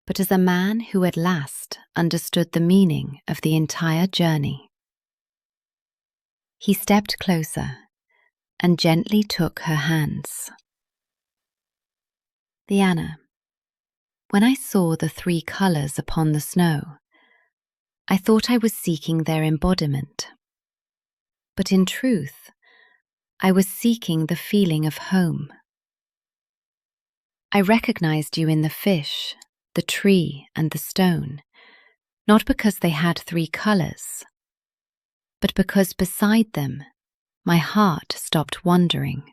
but as a man who at last understood the meaning of the entire journey. He stepped closer and gently took her hands. Liana, when I saw the 3 colors upon the snow, I thought I was seeking their embodiment. But in truth, I was seeking the feeling of home. I recognized you in the fish, the tree, and the stone, not because they had 3 colors, but because beside them, my heart stopped wandering.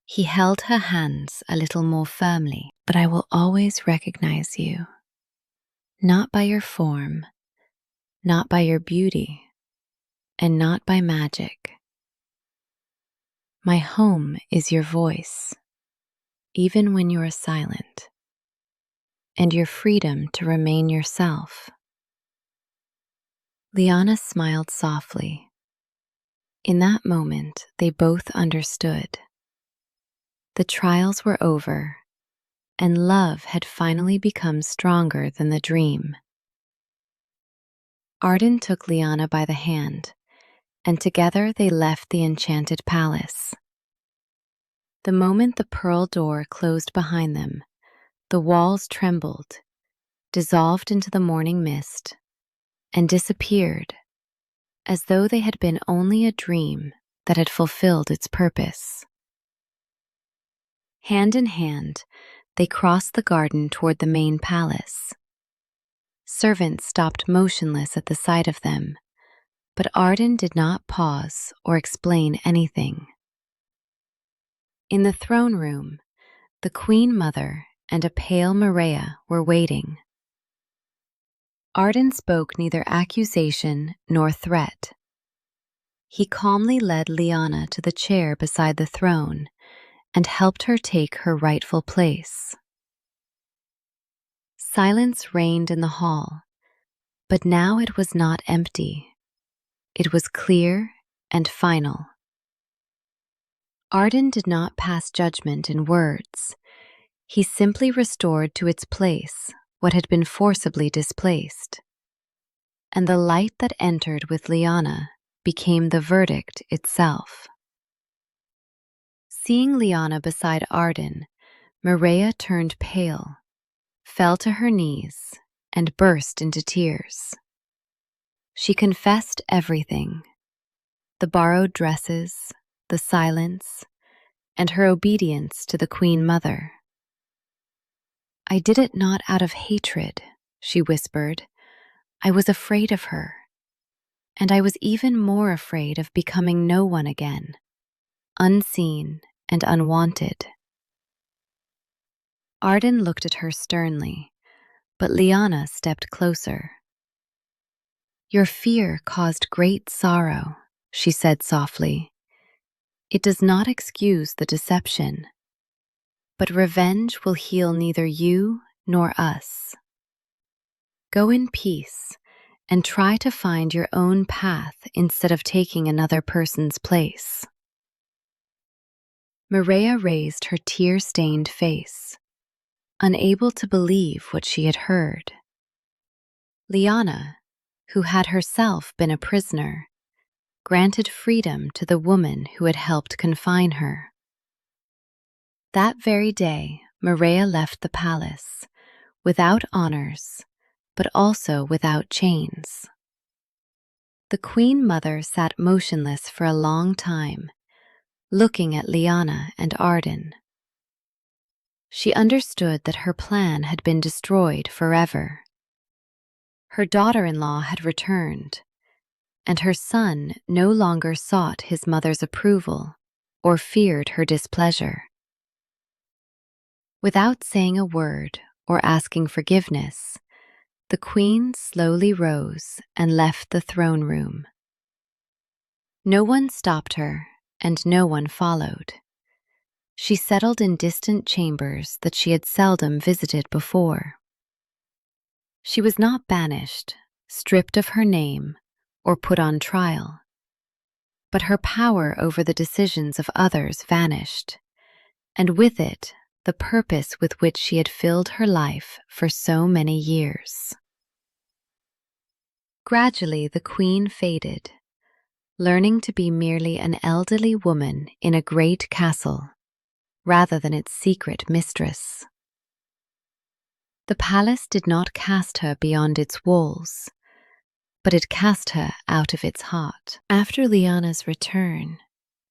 He held her hands a little more firmly. But I will always recognize you, not by your form, not by your beauty, and not by magic. My home is your voice, even when you are silent, and your freedom to remain yourself. Liana smiled softly. In that moment, they both understood. The trials were over, and love had finally become stronger than the dream. Arden took Liana by the hand, and together they left the enchanted palace. The moment the pearl door closed behind them, the walls trembled, dissolved into the morning mist, and disappeared, as though they had been only a dream that had fulfilled its purpose. Hand in hand, they crossed the garden toward the main palace. Servants stopped motionless at the sight of them, but Arden did not pause or explain anything. In the throne room, the Queen Mother and a pale Maria were waiting. Arden spoke neither accusation nor threat. He calmly led Liana to the chair beside the throne and helped her take her rightful place. Silence reigned in the hall, but now it was not empty. It was clear and final. Arden did not pass judgment in words. He simply restored to its place what had been forcibly displaced. And the light that entered with Liana became the verdict itself. Seeing Liana beside Arden, Maria turned pale, fell to her knees, and burst into tears. She confessed everything: the borrowed dresses, the silence, and her obedience to the Queen Mother. "I did it not out of hatred," she whispered. "I was afraid of her. And I was even more afraid of becoming no one again, unseen and unwanted." Arden looked at her sternly, but Liana stepped closer. "Your fear caused great sorrow," she said softly. "It does not excuse the deception, but revenge will heal neither you nor us. Go in peace and try to find your own path instead of taking another person's place." Maria raised her tear-stained face, unable to believe what she had heard. Liana, who had herself been a prisoner, granted freedom to the woman who had helped confine her. That very day, Maria left the palace, without honors, but also without chains. The Queen Mother sat motionless for a long time, looking at Lyanna and Arden. She understood that her plan had been destroyed forever. Her daughter-in-law had returned, and her son no longer sought his mother's approval or feared her displeasure. Without saying a word or asking forgiveness, the queen slowly rose and left the throne room. No one stopped her, and no one followed. She settled in distant chambers that she had seldom visited before. She was not banished, stripped of her name, or put on trial, but her power over the decisions of others vanished, and with it, the purpose with which she had filled her life for so many years. Gradually, the queen faded, learning to be merely an elderly woman in a great castle, rather than its secret mistress. The palace did not cast her beyond its walls, but it cast her out of its heart. After Lyanna's return,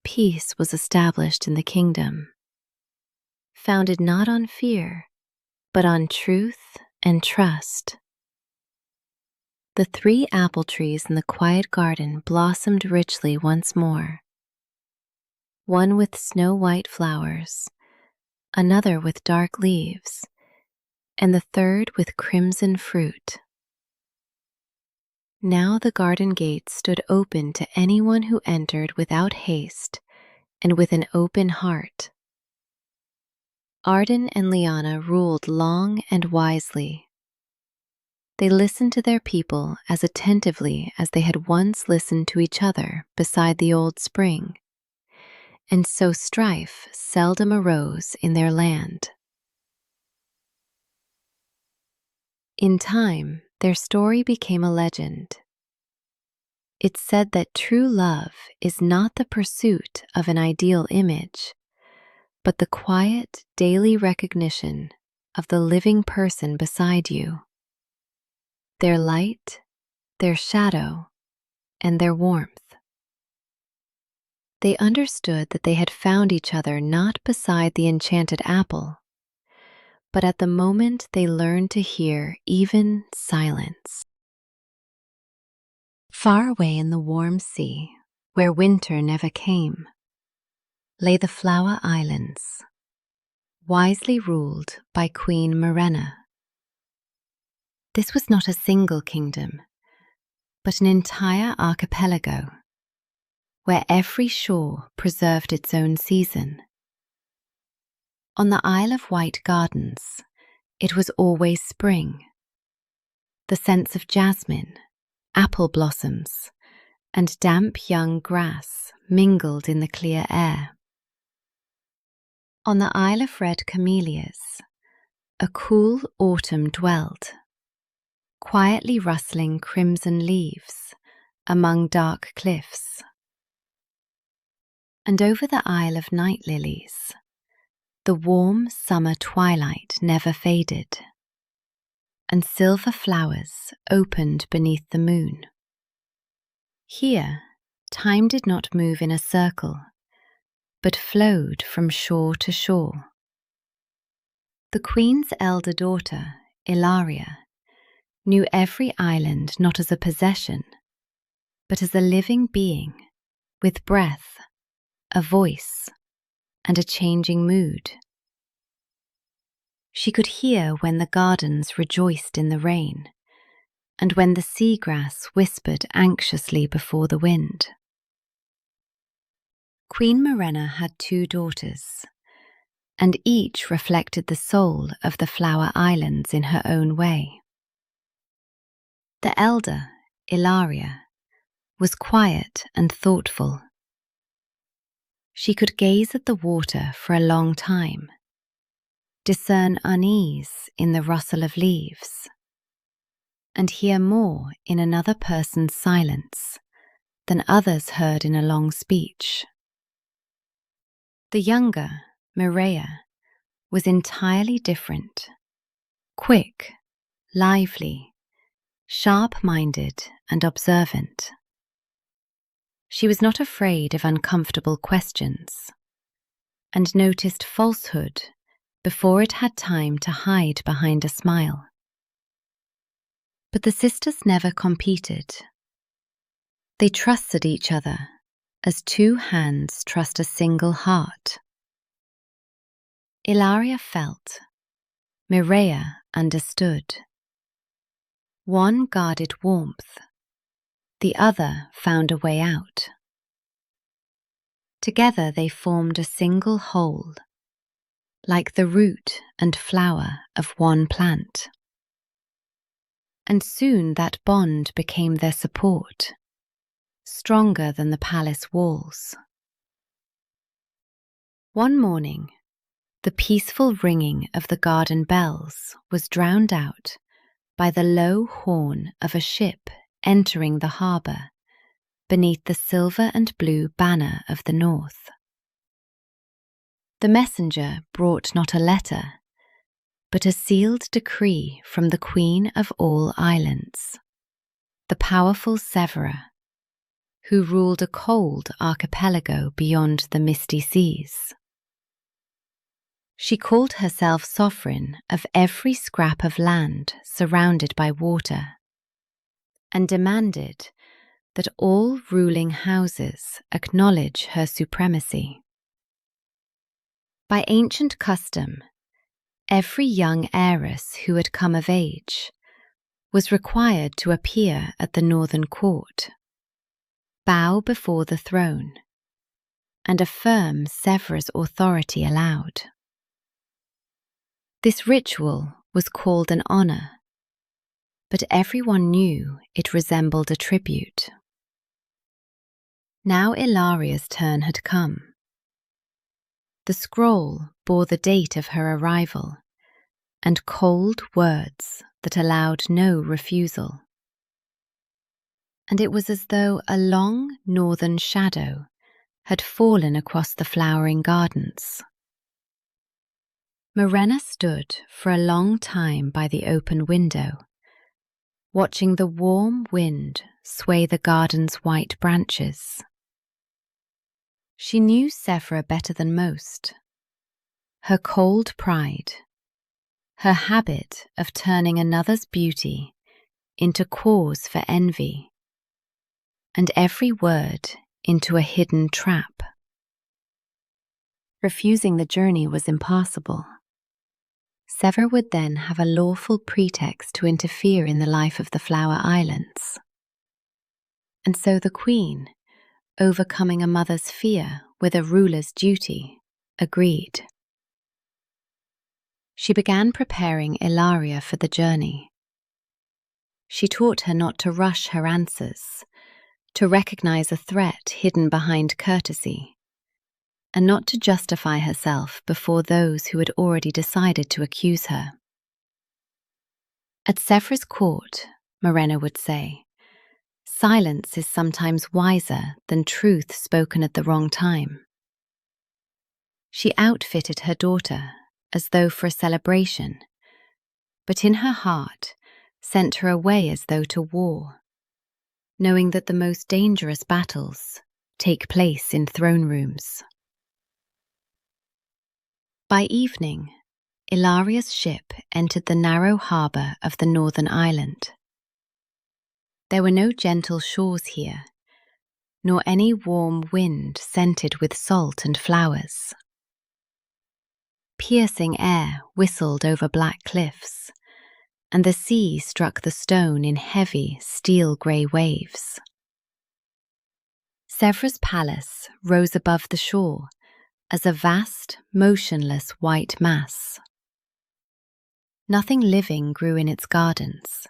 peace was established in the kingdom, founded not on fear, but on truth and trust. The 3 apple trees in the quiet garden blossomed richly once more, one with snow-white flowers, another with dark leaves, and the third with crimson fruit. Now the garden gates stood open to anyone who entered without haste and with an open heart. Arden and Lyanna ruled long and wisely. They listened to their people as attentively as they had once listened to each other beside the old spring, and so strife seldom arose in their land. In time, their story became a legend. It said that true love is not the pursuit of an ideal image, but the quiet, daily recognition of the living person beside you, their light, their shadow, and their warmth. They understood that they had found each other not beside the enchanted apple, but at the moment they learned to hear even silence. Far away in the warm sea, where winter never came, lay the Flower Islands, wisely ruled by Queen Marena. This was not a single kingdom, but an entire archipelago, where every shore preserved its own season. On the Isle of White Gardens, it was always spring. The scents of jasmine, apple blossoms, and damp young grass mingled in the clear air. On the Isle of Red Camellias, a cool autumn dwelled, quietly rustling crimson leaves among dark cliffs. And over the Isle of Night Lilies, the warm summer twilight never faded, and silver flowers opened beneath the moon. Here, time did not move in a circle, but flowed from shore to shore. The queen's elder daughter, Ilaria, knew every island not as a possession, but as a living being, with breath, a voice, and a changing mood. She could hear when the gardens rejoiced in the rain, and when the seagrass whispered anxiously before the wind. Queen Marena had 2 daughters, and each reflected the soul of the Flower Islands in her own way. The elder, Ilaria, was quiet and thoughtful. She could gaze at the water for a long time, discern unease in the rustle of leaves, and hear more in another person's silence than others heard in a long speech. The younger, Mireia, was entirely different, quick, lively, sharp-minded and observant. She was not afraid of uncomfortable questions and noticed falsehood before it had time to hide behind a smile. But the sisters never competed. They trusted each other as two hands trust a single heart. Ilaria felt, Mireia understood. One guarded warmth, the other found a way out. Together they formed a single whole, like the root and flower of one plant. And soon that bond became their support, stronger than the palace walls. One morning, the peaceful ringing of the garden bells was drowned out by the low horn of a ship entering the harbour beneath the silver and blue banner of the north. The messenger brought not a letter, but a sealed decree from the Queen of all islands, the powerful Severa, who ruled a cold archipelago beyond the misty seas. She called herself sovereign of every scrap of land surrounded by water, and demanded that all ruling houses acknowledge her supremacy. By ancient custom, every young heiress who had come of age was required to appear at the northern court, bow before the throne, and affirm Severa's authority aloud. This ritual was called an honour, but everyone knew it resembled a tribute. Now Ilaria's turn had come. The scroll bore the date of her arrival and cold words that allowed no refusal. And it was as though a long northern shadow had fallen across the flowering gardens. Morena stood for a long time by the open window, watching the warm wind sway the garden's white branches. She knew Severa better than most. Her cold pride, her habit of turning another's beauty into cause for envy, and every word into a hidden trap. Refusing the journey was impossible. Severa would then have a lawful pretext to interfere in the life of the Flower Islands. And so the Queen, overcoming a mother's fear with a ruler's duty, agreed. She began preparing Ilaria for the journey. She taught her not to rush her answers, to recognize a threat hidden behind courtesy, and not to justify herself before those who had already decided to accuse her. At Severa's court, Morena would say, silence is sometimes wiser than truth spoken at the wrong time. She outfitted her daughter as though for a celebration, but in her heart sent her away as though to war, knowing that the most dangerous battles take place in throne rooms. By evening, Ilaria's ship entered the narrow harbour of the northern island. There were no gentle shores here, nor any warm wind scented with salt and flowers. Piercing air whistled over black cliffs, and the sea struck the stone in heavy, steel-grey waves. Severa's palace rose above the shore as a vast, motionless white mass. Nothing living grew in its gardens.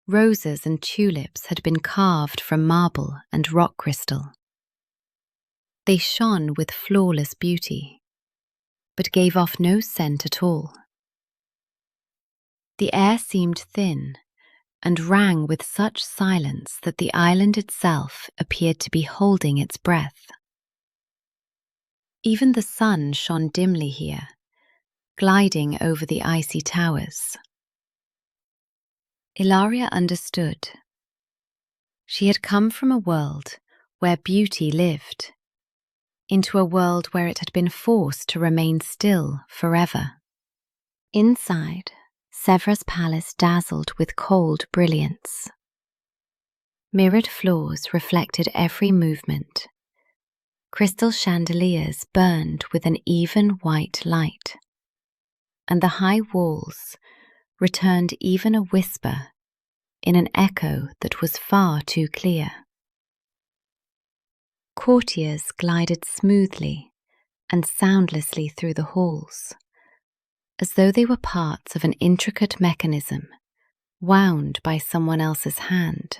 Roses and tulips had been carved from marble and rock crystal. They shone with flawless beauty, but gave off no scent at all. The air seemed thin and rang with such silence that the island itself appeared to be holding its breath. Even the sun shone dimly here, gliding over the icy towers. Ilaria understood. She had come from a world where beauty lived, into a world where it had been forced to remain still forever. Inside, Sevra's palace dazzled with cold brilliance. Mirrored floors reflected every movement. Crystal chandeliers burned with an even white light, and the high walls returned even a whisper in an echo that was far too clear. Courtiers glided smoothly and soundlessly through the halls, as though they were parts of an intricate mechanism wound by someone else's hand.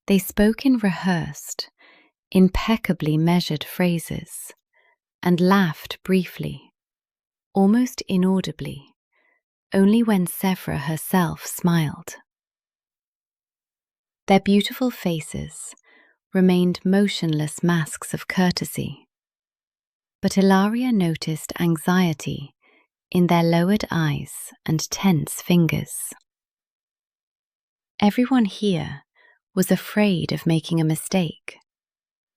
They spoke in rehearsed, impeccably measured phrases and laughed briefly, almost inaudibly, only when Sevra herself smiled. Their beautiful faces remained motionless masks of courtesy, but Ilaria noticed anxiety in their lowered eyes and tense fingers. Everyone here was afraid of making a mistake,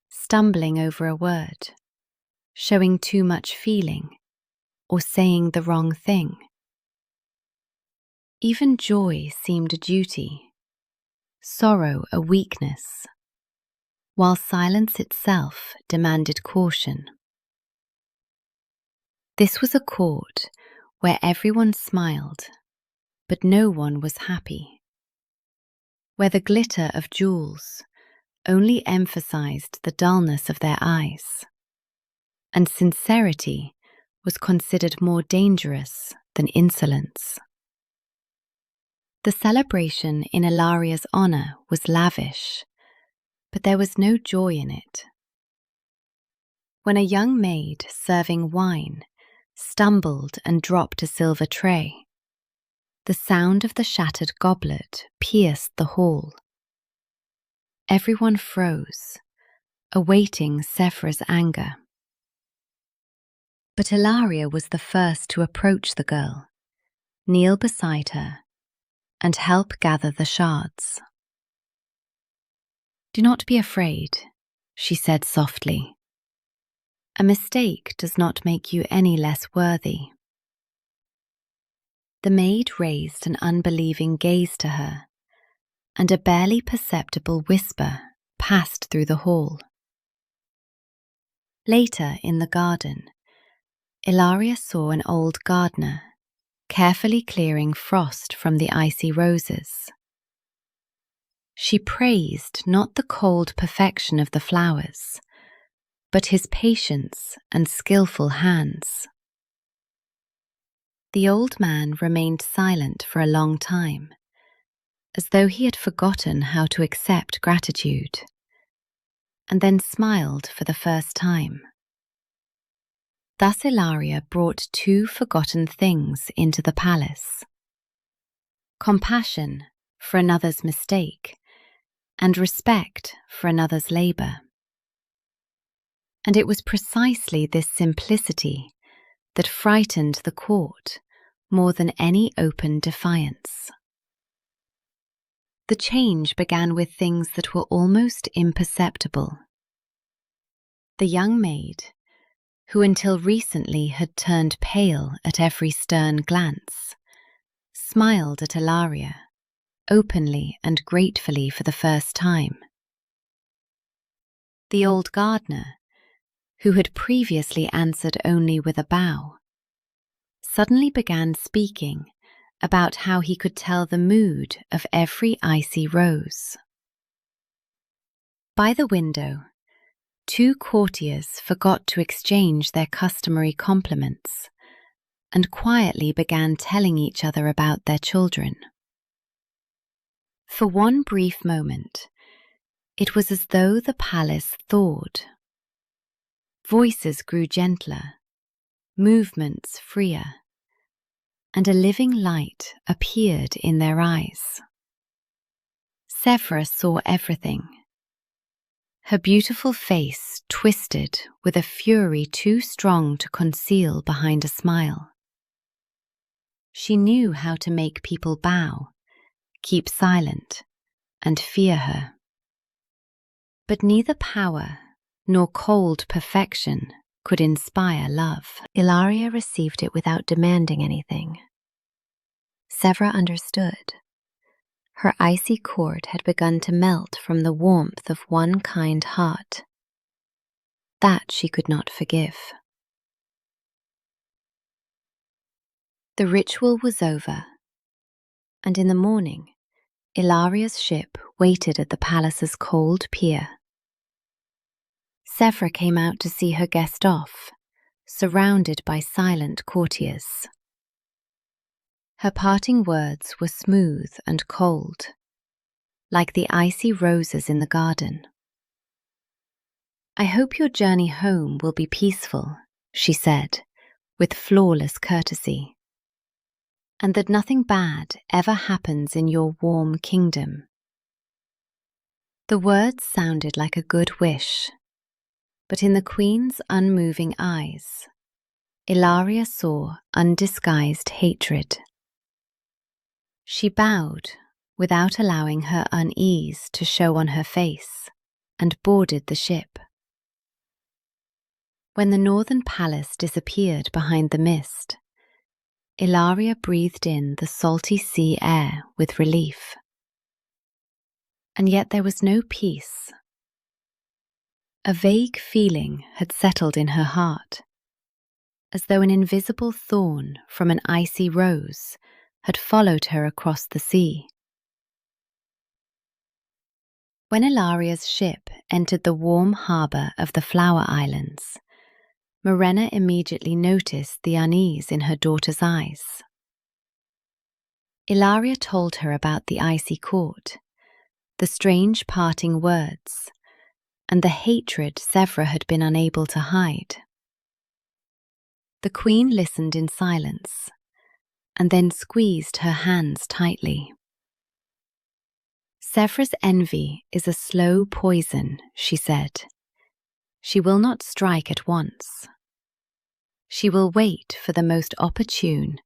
stumbling over a word, showing too much feeling, or saying the wrong thing. Even joy seemed a duty, sorrow a weakness, while silence itself demanded caution. This was a court where everyone smiled, but no one was happy, where the glitter of jewels only emphasized the dullness of their eyes, and sincerity was considered more dangerous than insolence. The celebration in Ilaria's honor was lavish, but there was no joy in it. When a young maid serving wine stumbled and dropped a silver tray, the sound of the shattered goblet pierced the hall. Everyone froze, awaiting Sevra's anger. But Ilaria was the first to approach the girl, kneel beside her, and help gather the shards. "Do not be afraid," she said softly. "A mistake does not make you any less worthy." The maid raised an unbelieving gaze to her, and a barely perceptible whisper passed through the hall. Later in the garden, Ilaria saw an old gardener carefully clearing frost from the icy roses. She praised not the cold perfection of the flowers, but his patience and skillful hands. The old man remained silent for a long time, as though he had forgotten how to accept gratitude, and then smiled for the first time. Thus Ilaria brought two forgotten things into the palace: compassion for another's mistake and respect for another's labor. And it was precisely this simplicity that frightened the court more than any open defiance. The change began with things that were almost imperceptible. The young maid, who until recently had turned pale at every stern glance, smiled at Ilaria, openly and gratefully for the first time. The old gardener, who had previously answered only with a bow, suddenly began speaking about how he could tell the mood of every icy rose. By the window, two courtiers forgot to exchange their customary compliments and quietly began telling each other about their children. For one brief moment, it was as though the palace thawed. Voices grew gentler, movements freer, and a living light appeared in their eyes. Sevra saw everything. Her beautiful face twisted with a fury too strong to conceal behind a smile. She knew how to make people bow, keep silent, and fear her. But neither power nor cold perfection could inspire love. Ilaria received it without demanding anything. Sevra understood. Her icy court had begun to melt from the warmth of one kind heart. That she could not forgive. The ritual was over, and in the morning, Ilaria's ship waited at the palace's cold pier. Sevra came out to see her guest off, surrounded by silent courtiers. Her parting words were smooth and cold, like the icy roses in the garden. "I hope your journey home will be peaceful," she said, with flawless courtesy, "and that nothing bad ever happens in your warm kingdom." The words sounded like a good wish, but in the Queen's unmoving eyes, Ilaria saw undisguised hatred. She bowed without allowing her unease to show on her face and boarded the ship. When the northern palace disappeared behind the mist, Ilaria breathed in the salty sea air with relief. And yet there was no peace. A vague feeling had settled in her heart, as though an invisible thorn from an icy rose had followed her across the sea. When Ilaria's ship entered the warm harbour of the Flower Islands, Morena immediately noticed the unease in her daughter's eyes. Ilaria told her about the icy court, the strange parting words, and the hatred Sevra had been unable to hide. The Queen listened in silence, and then squeezed her hands tightly. "Sevra's envy is a slow poison," she said. "She will not strike at once. She will wait for the most opportune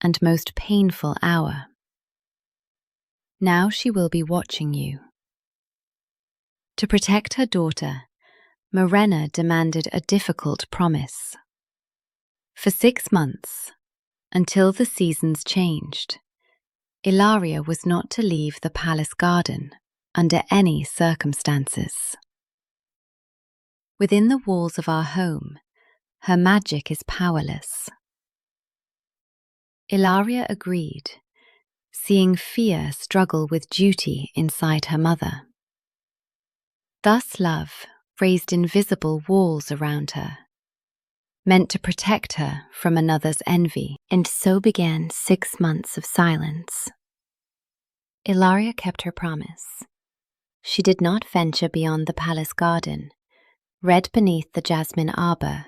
and most painful hour. Now she will be watching you." To protect her daughter, Morena demanded a difficult promise. For 6 months, until the seasons changed, Ilaria was not to leave the palace garden under any circumstances. "Within the walls of our home, her magic is powerless." Ilaria agreed, seeing fear struggle with duty inside her mother. Thus love raised invisible walls around her, meant to protect her from another's envy, and so began 6 months of silence. Ilaria kept her promise. She did not venture beyond the palace garden, read beneath the jasmine arbor,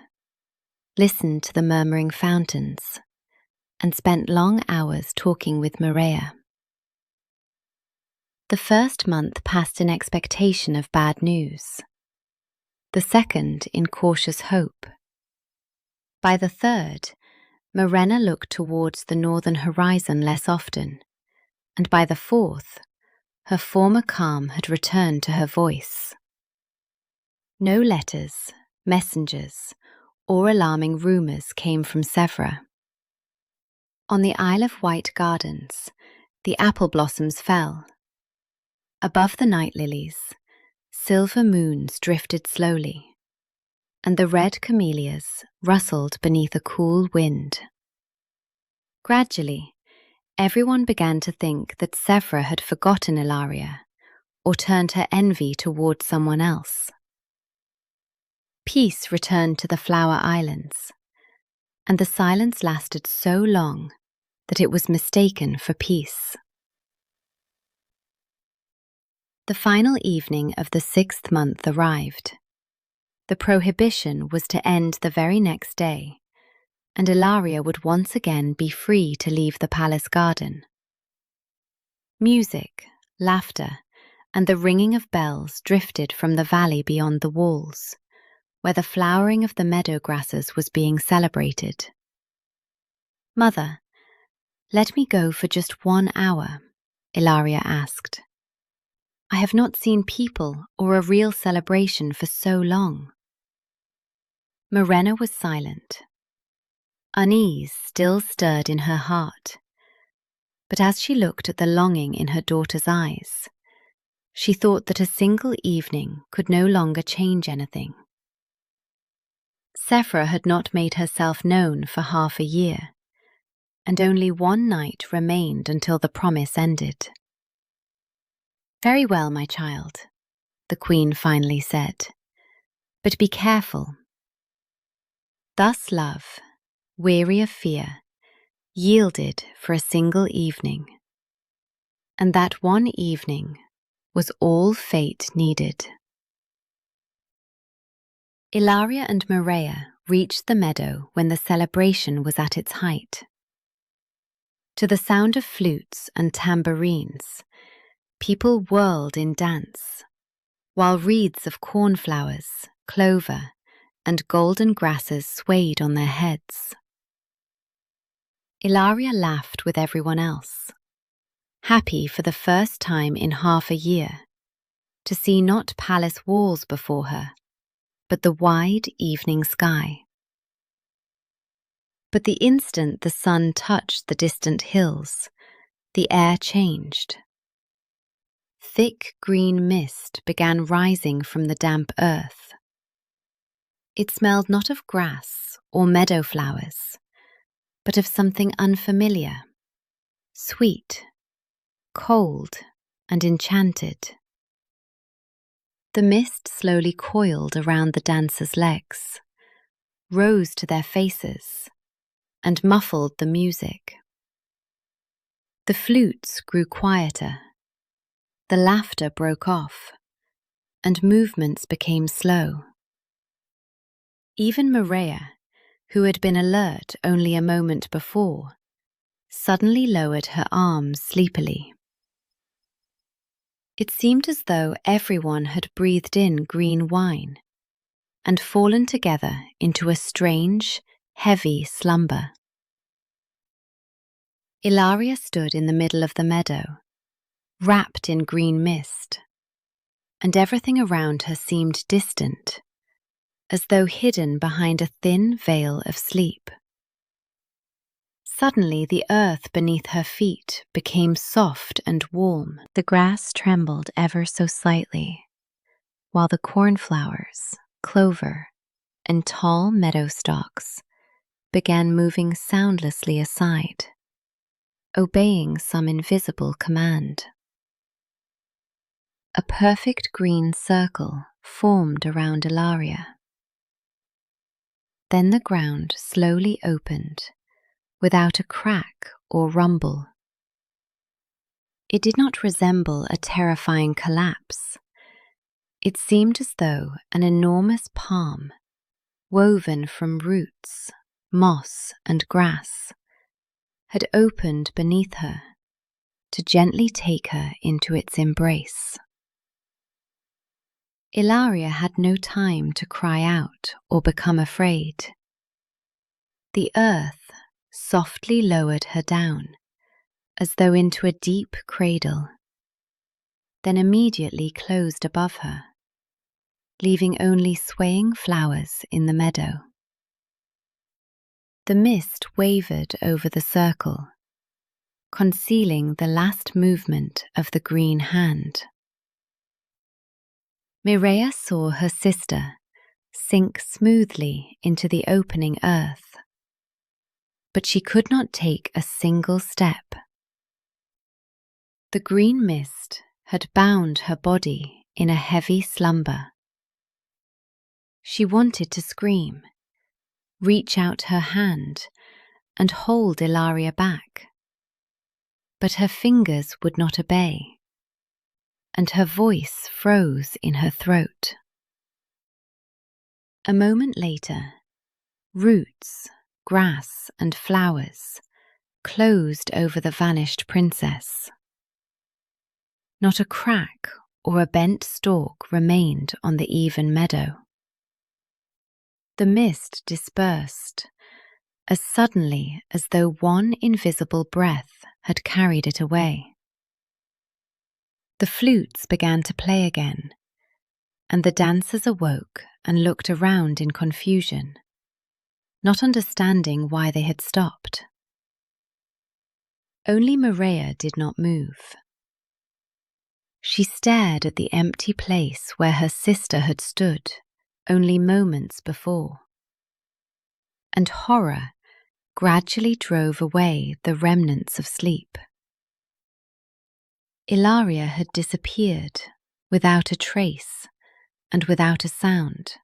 listened to the murmuring fountains, and spent long hours talking with Maria. The first month passed in expectation of bad news, the second in cautious hope. By the third, Morena looked towards the northern horizon less often, and by the fourth, her former calm had returned to her voice. No letters, messengers, or alarming rumours came from Sevra. On the Isle of White Gardens, the apple blossoms fell. Above the night lilies, silver moons drifted slowly, and the red camellias rustled beneath a cool wind. Gradually, everyone began to think that Sevra had forgotten Ilaria or turned her envy toward someone else. Peace returned to the Flower Islands, and the silence lasted so long that it was mistaken for peace. The final evening of the 6th month arrived. The prohibition was to end the very next day, and Ilaria would once again be free to leave the palace garden. Music, laughter, and the ringing of bells drifted from the valley beyond the walls, where the flowering of the meadow grasses was being celebrated. "Mother, "Let me go for just 1 hour," Ilaria asked. "I have not seen people or a real celebration for so long." Morena was silent. Unease still stirred in her heart, but as she looked at the longing in her daughter's eyes, she thought that a single evening could no longer change anything. Sephra had not made herself known for half a year, and only one night remained until the promise ended. "Very well, my child," the Queen finally said, "but be careful." Thus love, weary of fear, yielded for a single evening, and that one evening was all fate needed. Ilaria and Maria reached the meadow when the celebration was at its height. To the sound of flutes and tambourines, people whirled in dance, while wreaths of cornflowers, clover, and golden grasses swayed on their heads. Ilaria laughed with everyone else, happy for the first time in half a year to see not palace walls before her, but the wide evening sky. But the instant the sun touched the distant hills, the air changed. Thick green mist began rising from the damp earth. It smelled not of grass or meadow flowers, but of something unfamiliar, sweet, cold, and enchanted. The mist slowly coiled around the dancers' legs, rose to their faces, and muffled the music. The flutes grew quieter, the laughter broke off, and movements became slow. Even Maria, who had been alert only a moment before, suddenly lowered her arms sleepily. It seemed as though everyone had breathed in green wine and fallen together into a strange, heavy slumber. Ilaria stood in the middle of the meadow, wrapped in green mist, and everything around her seemed distant, as though hidden behind a thin veil of sleep. Suddenly the earth beneath her feet became soft and warm. The grass trembled ever so slightly, while the cornflowers, clover, and tall meadow stalks began moving soundlessly aside, obeying some invisible command. A perfect green circle formed around Ilaria. Then the ground slowly opened, without a crack or rumble. It did not resemble a terrifying collapse. It seemed as though an enormous palm, woven from roots, moss, and grass, had opened beneath her to gently take her into its embrace. Ilaria had no time to cry out or become afraid. The earth softly lowered her down, as though into a deep cradle, then immediately closed above her, leaving only swaying flowers in the meadow. The mist wavered over the circle, concealing the last movement of the green hand. Mireia saw her sister sink smoothly into the opening earth, but she could not take a single step. The green mist had bound her body in a heavy slumber. She wanted to scream, reach out her hand, and hold Ilaria back, but her fingers would not obey, and her voice froze in her throat. A moment later, roots, grass, and flowers closed over the vanished princess. Not a crack or a bent stalk remained on the even meadow. The mist dispersed, as suddenly as though one invisible breath had carried it away. The flutes began to play again, and the dancers awoke and looked around in confusion, not understanding why they had stopped. Only Maria did not move. She stared at the empty place where her sister had stood only moments before, and horror gradually drove away the remnants of sleep. Ilaria had disappeared without a trace and without a sound,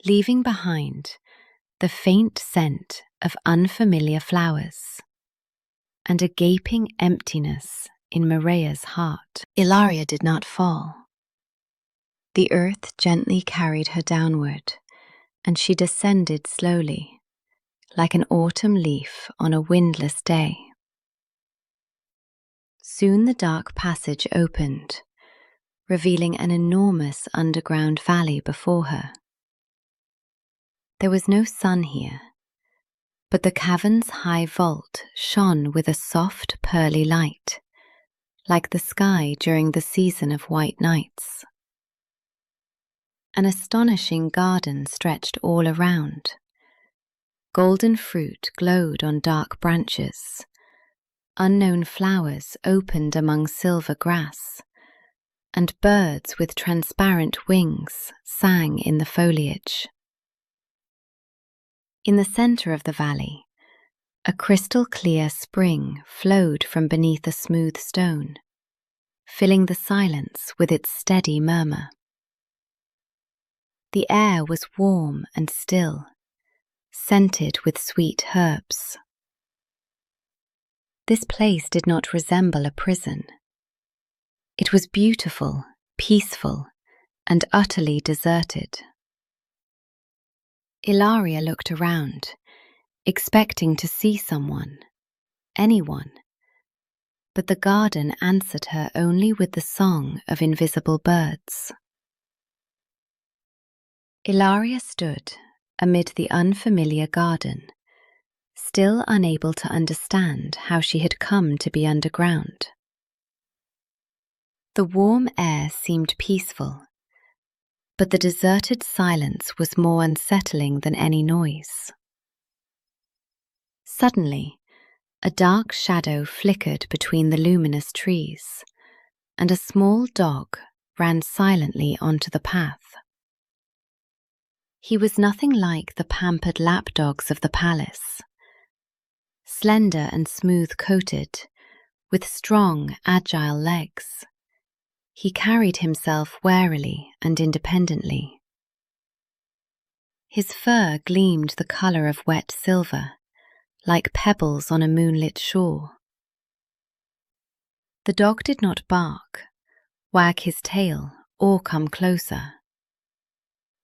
leaving behind the faint scent of unfamiliar flowers and a gaping emptiness in Maria's heart. Ilaria did not fall. The earth gently carried her downward, and she descended slowly, like an autumn leaf on a windless day. Soon the dark passage opened, revealing an enormous underground valley before her. There was no sun here, but the cavern's high vault shone with a soft, pearly light, like the sky during the season of white nights. An astonishing garden stretched all around. Golden fruit glowed on dark branches. Unknown flowers opened among silver grass, and birds with transparent wings sang in the foliage. In the center of the valley, a crystal-clear spring flowed from beneath a smooth stone, filling the silence with its steady murmur. The air was warm and still, scented with sweet herbs. This place did not resemble a prison. It was beautiful, peaceful, and utterly deserted. Ilaria looked around, expecting to see someone, anyone, but the garden answered her only with the song of invisible birds. Ilaria stood amid the unfamiliar garden, still unable to understand how she had come to be underground. The warm air seemed peaceful, but the deserted silence was more unsettling than any noise. Suddenly, a dark shadow flickered between the luminous trees, and a small dog ran silently onto the path. He was nothing like the pampered lapdogs of the palace. Slender and smooth-coated, with strong, agile legs, he carried himself warily and independently. His fur gleamed the color of wet silver, like pebbles on a moonlit shore. The dog did not bark, wag his tail, or come closer.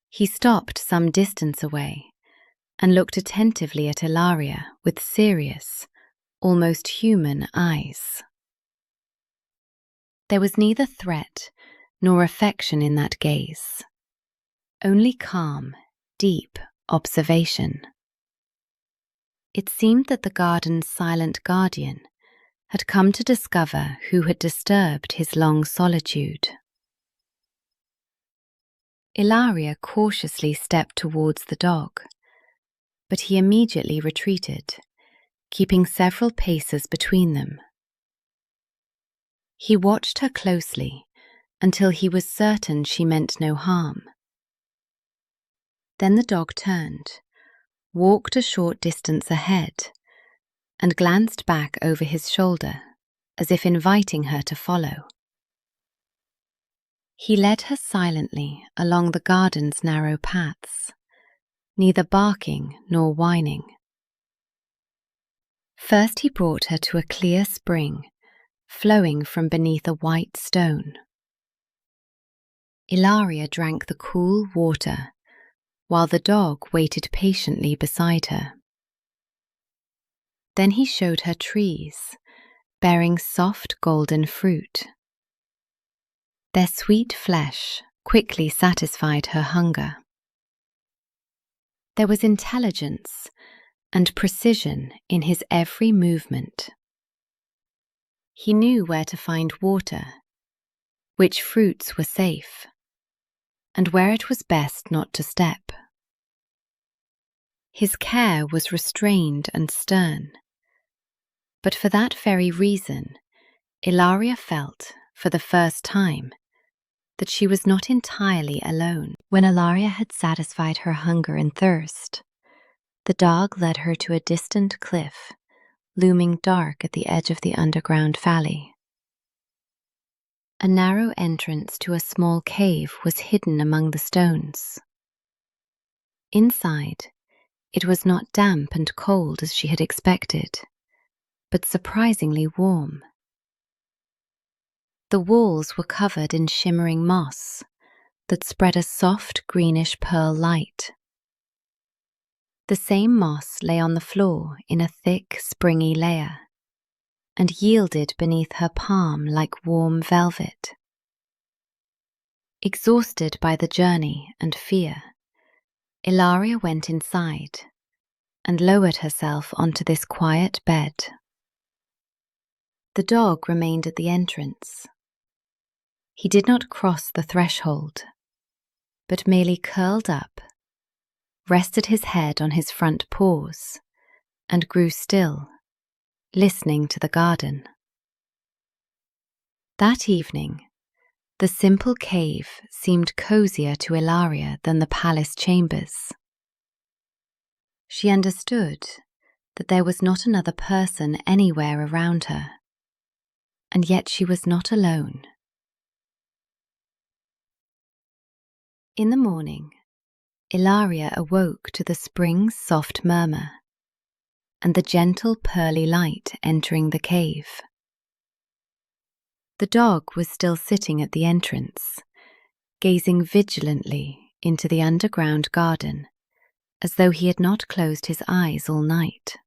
He stopped some distance away and looked attentively at Ilaria with serious, almost human eyes. There was neither threat nor affection in that gaze, only calm, deep observation. It seemed that the garden's silent guardian had come to discover who had disturbed his long solitude. Ilaria cautiously stepped towards the dog, but he immediately retreated, keeping several paces between them. He watched her closely until he was certain she meant no harm. Then the dog turned, walked a short distance ahead, and glanced back over his shoulder, as if inviting her to follow. He led her silently along the garden's narrow paths, neither barking nor whining. First he brought her to a clear spring, flowing from beneath a white stone. Ilaria drank the cool water, while the dog waited patiently beside her. Then he showed her trees, bearing soft golden fruit. Their sweet flesh quickly satisfied her hunger. There was intelligence, and precision in his every movement. He knew where to find water, which fruits were safe, and where it was best not to step. His care was restrained and stern, but for that very reason, Ilaria felt, for the first time, that she was not entirely alone. When Ilaria had satisfied her hunger and thirst, the dog led her to a distant cliff, looming dark at the edge of the underground valley. A narrow entrance to a small cave was hidden among the stones. Inside, it was not damp and cold as she had expected, but surprisingly warm. The walls were covered in shimmering moss that spread a soft greenish pearl light. The same moss lay on the floor in a thick, springy layer, and yielded beneath her palm like warm velvet. Exhausted by the journey and fear, Ilaria went inside and lowered herself onto this quiet bed. The dog remained at the entrance. He did not cross the threshold, but merely curled up, rested his head on his front paws, and grew still, listening to the garden. That evening, the simple cave seemed cozier to Ilaria than the palace chambers. She understood that there was not another person anywhere around her, and yet she was not alone. In the morning, Ilaria awoke to the spring's soft murmur and the gentle pearly light entering the cave. The dog was still sitting at the entrance, gazing vigilantly into the underground garden as though he had not closed his eyes all night.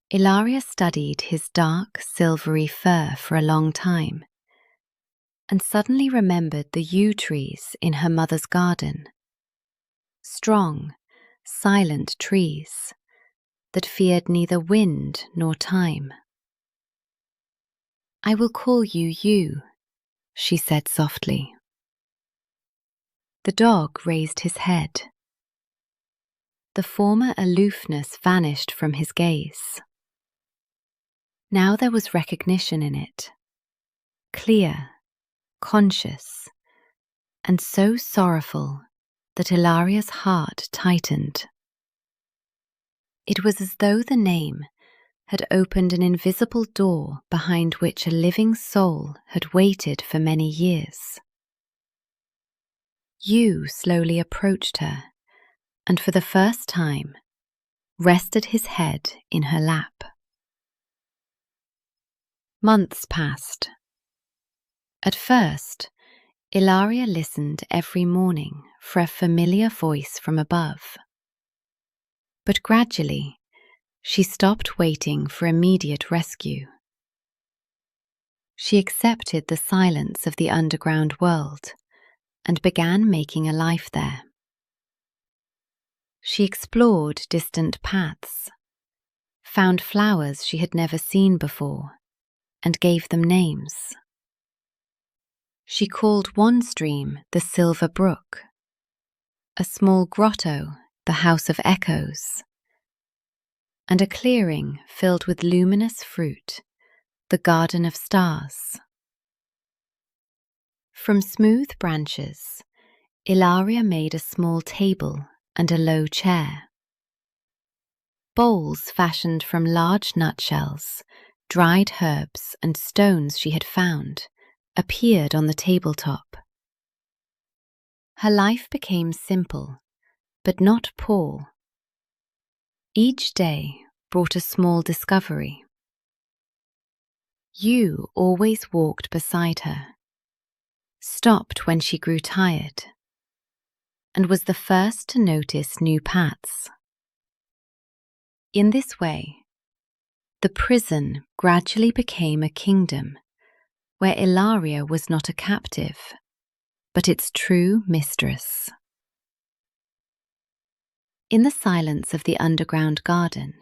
Ilaria studied his dark, silvery fur for a long time, and suddenly remembered the yew trees in her mother's garden. Strong, silent trees that feared neither wind nor time. "I will call you Yew," she said softly. The dog raised his head. The former aloofness vanished from his gaze. Now there was recognition in it, clear, conscious, and so sorrowful that Ilaria's heart tightened. It was as though the name had opened an invisible door behind which a living soul had waited for many years. Yew slowly approached her, and for the first time rested his head in her lap. Months passed. At first, Ilaria listened every morning for a familiar voice from above. But gradually, she stopped waiting for immediate rescue. She accepted the silence of the underground world and began making a life there. She explored distant paths, found flowers she had never seen before, and gave them names. She called one stream the Silver Brook, a small grotto the House of Echoes, and a clearing filled with luminous fruit the Garden of Stars. From smooth branches, Ilaria made a small table and a low chair. Bowls fashioned from large nutshells, dried herbs, and stones she had found appeared on the tabletop. Her life became simple, but not poor. Each day brought a small discovery. Yew always walked beside her, stopped when she grew tired, and was the first to notice new paths. In this way, the prison gradually became a kingdom where Ilaria was not a captive, but its true mistress. In the silence of the underground garden,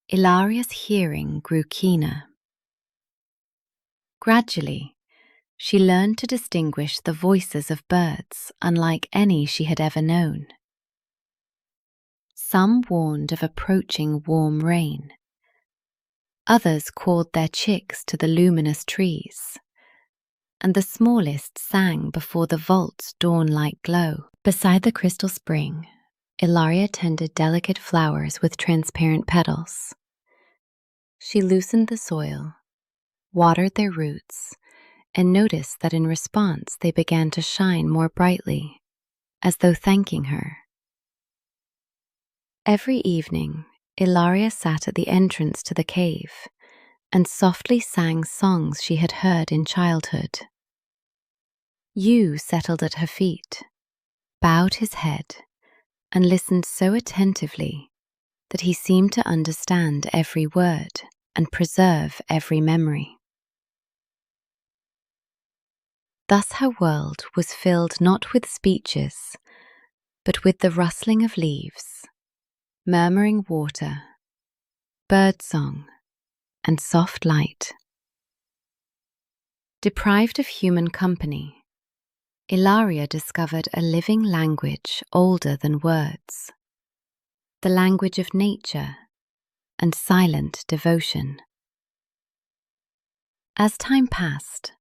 Ilaria's hearing grew keener. Gradually, she learned to distinguish the voices of birds unlike any she had ever known. Some warned of approaching warm rain. Others called their chicks to the luminous trees, and the smallest sang before the vault's dawn-like glow. Beside the crystal spring, Ilaria tended delicate flowers with transparent petals. She loosened the soil, watered their roots, and noticed that in response they began to shine more brightly, as though thanking her. Every evening, Ilaria sat at the entrance to the cave and softly sang songs she had heard in childhood. Yu settled at her feet, bowed his head, and listened so attentively that he seemed to understand every word and preserve every memory. Thus her world was filled not with speeches, but with the rustling of leaves, murmuring water, birdsong, and soft light. Deprived of human company, Ilaria discovered a living language older than words, the language of nature and silent devotion. As time passed,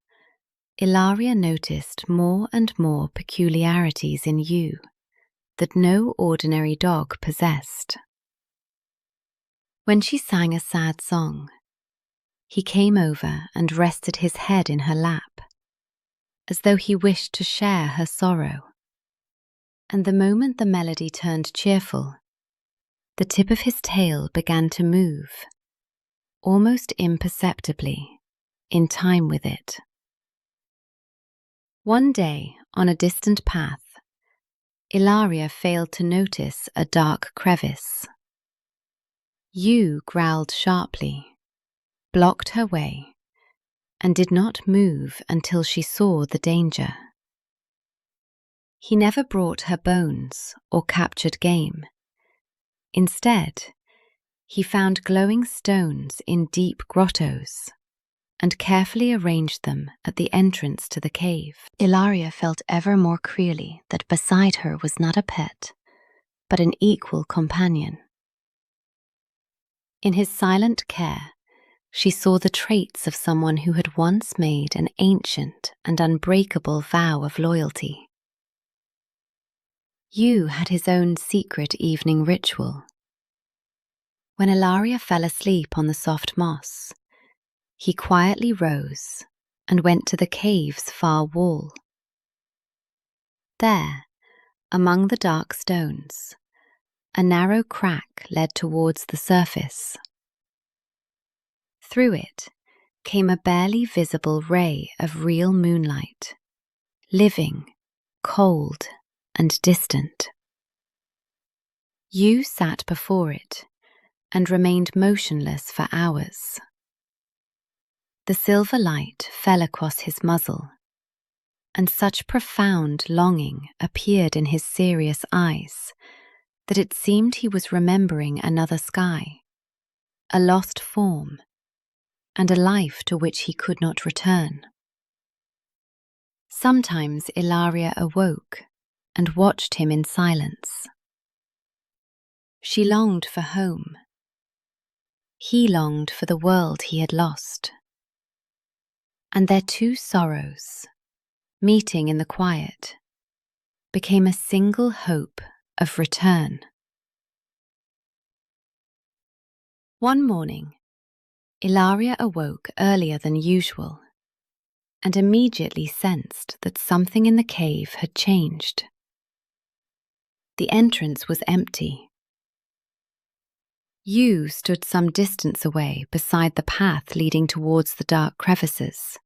Ilaria noticed more and more peculiarities in Yu that no ordinary dog possessed. When she sang a sad song, he came over and rested his head in her lap, as though he wished to share her sorrow. And the moment the melody turned cheerful, the tip of his tail began to move, almost imperceptibly, in time with it. One day, on a distant path, Ilaria failed to notice a dark crevice. Yu growled sharply, blocked her way, and did not move until she saw the danger. He never brought her bones or captured game. Instead, he found glowing stones in deep grottos and carefully arranged them at the entrance to the cave. Ilaria felt ever more clearly that beside her was not a pet, but an equal companion. In his silent care, she saw the traits of someone who had once made an ancient and unbreakable vow of loyalty. Yu had his own secret evening ritual. When Ilaria fell asleep on the soft moss, he quietly rose and went to the cave's far wall. There, among the dark stones, a narrow crack led towards the surface. Through it came a barely visible ray of real moonlight, living, cold, and distant. Yu sat before it and remained motionless for hours. The silver light fell across his muzzle, and such profound longing appeared in his serious eyes that it seemed he was remembering another sky, a lost form, and a life to which he could not return. Sometimes Ilaria awoke and watched him in silence. She longed for home. He longed for the world he had lost. And their two sorrows, meeting in the quiet, became a single hope of return. One morning, Ilaria awoke earlier than usual and immediately sensed that something in the cave had changed. The entrance was empty. Yu stood some distance away beside the path leading towards the dark crevices,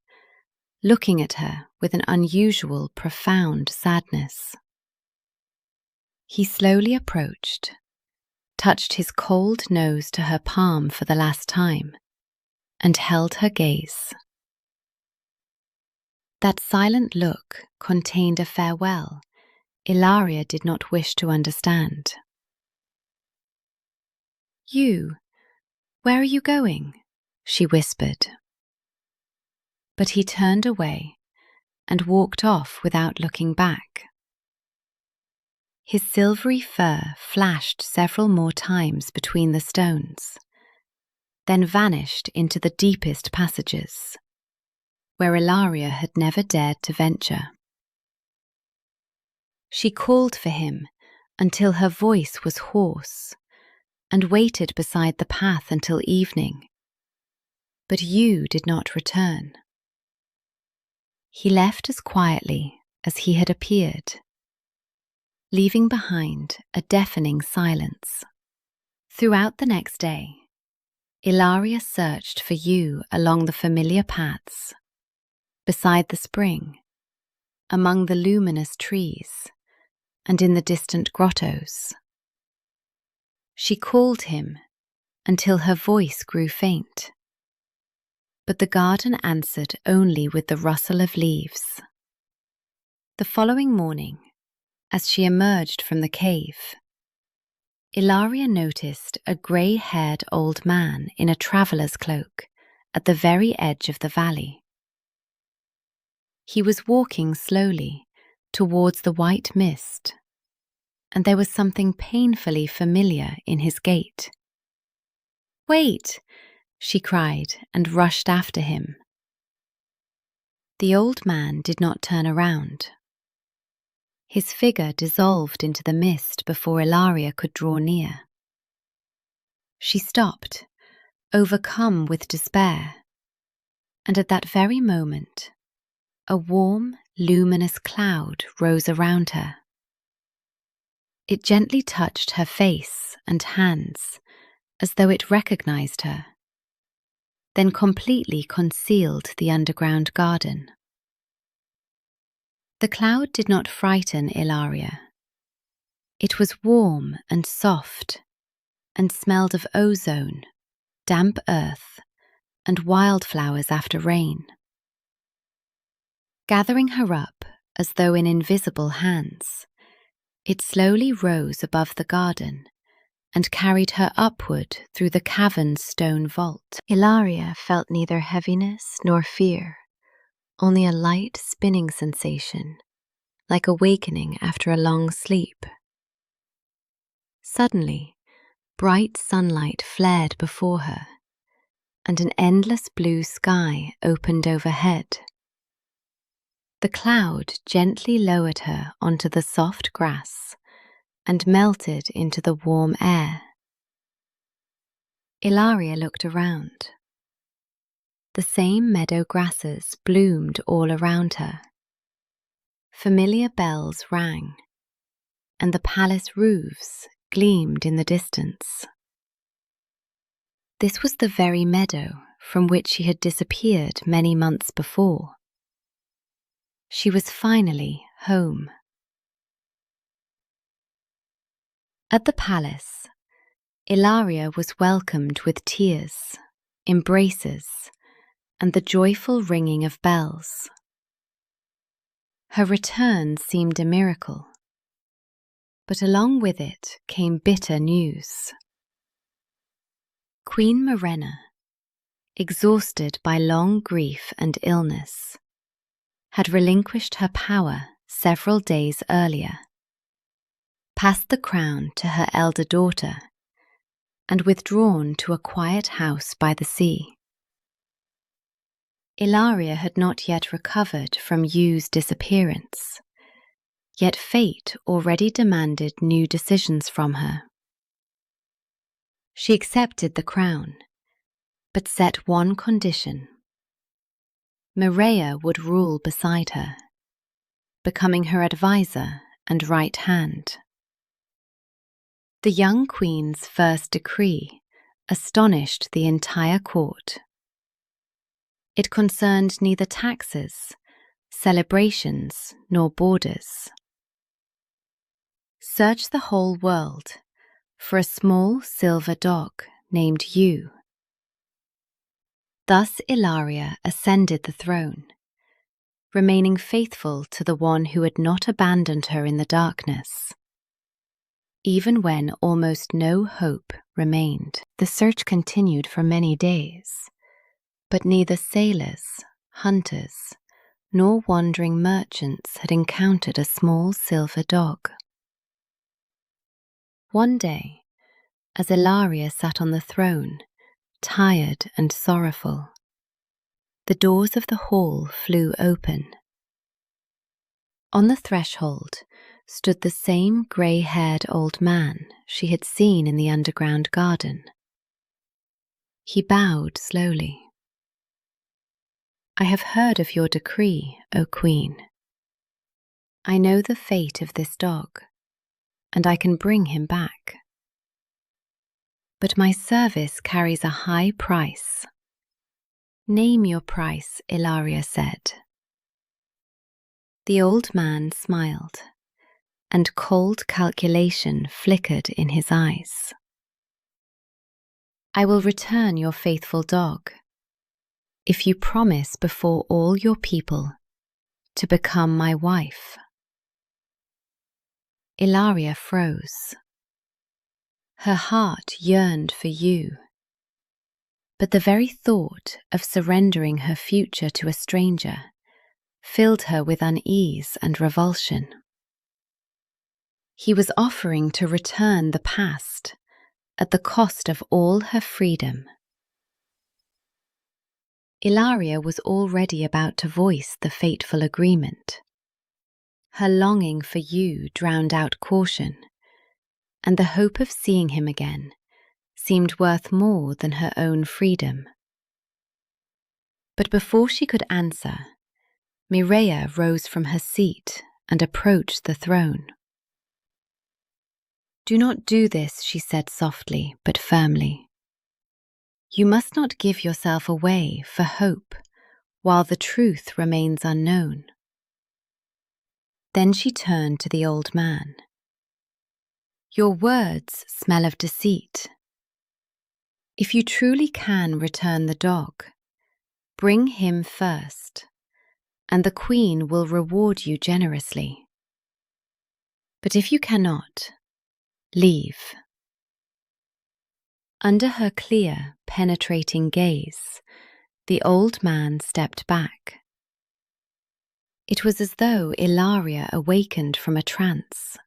looking at her with an unusual, profound sadness. He slowly approached, touched his cold nose to her palm for the last time, and held her gaze. That silent look contained a farewell Ilaria did not wish to understand. "You, where are you going?" she whispered. But he turned away and walked off without looking back. His silvery fur flashed several more times between the stones, then vanished into the deepest passages, where Ilaria had never dared to venture. She called for him until her voice was hoarse, and waited beside the path until evening. But you did not return. He left as quietly as he had appeared, leaving behind a deafening silence. Throughout the next day, Ilaria searched for you along the familiar paths, beside the spring, among the luminous trees, and in the distant grottos. She called him until her voice grew faint, but the garden answered only with the rustle of leaves. The following morning, as she emerged from the cave, Ilaria noticed a grey-haired old man in a traveller's cloak at the very edge of the valley. He was walking slowly towards the white mist, and there was something painfully familiar in his gait. "Wait!" she cried and rushed after him. The old man did not turn around. His figure dissolved into the mist before Ilaria could draw near. She stopped, overcome with despair, and at that very moment, a warm, luminous cloud rose around her. It gently touched her face and hands as though it recognized her, then completely concealed the underground garden. The cloud did not frighten Ilaria. It was warm and soft, and smelled of ozone, damp earth, and wildflowers after rain. Gathering her up as though in invisible hands, it slowly rose above the garden and carried her upward through the cavern's stone vault. Ilaria felt neither heaviness nor fear, only a light spinning sensation, like awakening after a long sleep. Suddenly, bright sunlight flared before her, and an endless blue sky opened overhead. The cloud gently lowered her onto the soft grass and melted into the warm air. Ilaria looked around. The same meadow grasses bloomed all around her. Familiar bells rang, and the palace roofs gleamed in the distance. This was the very meadow from which she had disappeared many months before. She was finally home. At the palace, Ilaria was welcomed with tears, embraces, and the joyful ringing of bells. Her return seemed a miracle, but along with it came bitter news. Queen Morena, exhausted by long grief and illness, had relinquished her power several days earlier, passed the crown to her elder daughter, and withdrawn to a quiet house by the sea. Ilaria had not yet recovered from Yu's disappearance, yet fate already demanded new decisions from her. She accepted the crown, but set one condition. Mireia would rule beside her, becoming her advisor and right hand. The young queen's first decree astonished the entire court. It concerned neither taxes, celebrations, nor borders. Search the whole world for a small silver dog named Yu. Thus Ilaria ascended the throne, remaining faithful to the one who had not abandoned her in the darkness, even when almost no hope remained. The search continued for many days, but neither sailors, hunters, nor wandering merchants had encountered a small silver dog. One day, as Ilaria sat on the throne, tired and sorrowful, the doors of the hall flew open. On the threshold stood the same grey-haired old man she had seen in the underground garden. He bowed slowly. "I have heard of your decree, O Queen. I know the fate of this dog, and I can bring him back. But my service carries a high price." "Name your price," Ilaria said. The old man smiled, and cold calculation flickered in his eyes. "I will return your faithful dog, if you promise before all your people to become my wife." Ilaria froze. Her heart yearned for you, but the very thought of surrendering her future to a stranger filled her with unease and revulsion. He was offering to return the past at the cost of all her freedom. Ilaria was already about to voice the fateful agreement. Her longing for you drowned out caution, and the hope of seeing him again seemed worth more than her own freedom. But before she could answer, Mireia rose from her seat and approached the throne. "Do not do this," she said softly but firmly. "You must not give yourself away for hope while the truth remains unknown." Then she turned to the old man. "Your words smell of deceit. If you truly can return the dog, bring him first, and the Queen will reward you generously. But if you cannot, leave." Under her clear, penetrating gaze, the old man stepped back. It was as though Ilaria awakened from a trance,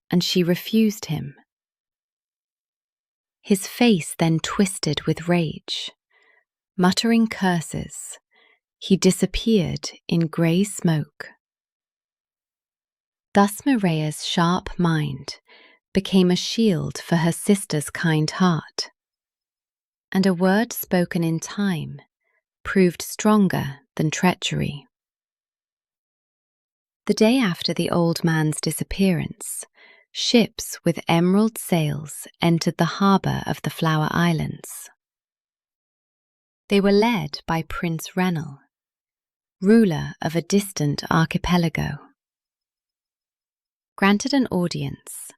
and she refused him. His face then twisted with rage. Muttering curses, he disappeared in grey smoke. Thus Mireia's sharp mind became a shield for her sister's kind heart, and a word spoken in time proved stronger than treachery. The day after the old man's disappearance, ships with emerald sails entered the harbour of the Flower Islands. They were led by Prince Renel, ruler of a distant archipelago. Granted an audience,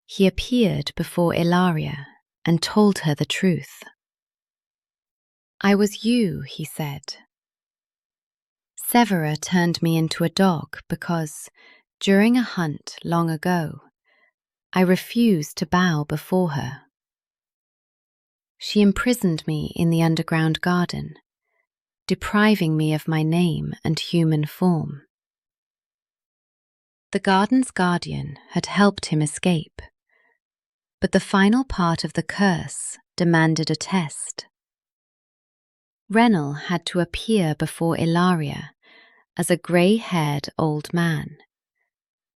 he appeared before Ilaria and told her the truth. "I was you," he said. "Severa turned me into a dog because, during a hunt long ago, I refused to bow before her. She imprisoned me in the underground garden, depriving me of my name and human form. The garden's guardian had helped him escape, but the final part of the curse demanded a test. Renel had to appear before Ilaria as a grey-haired old man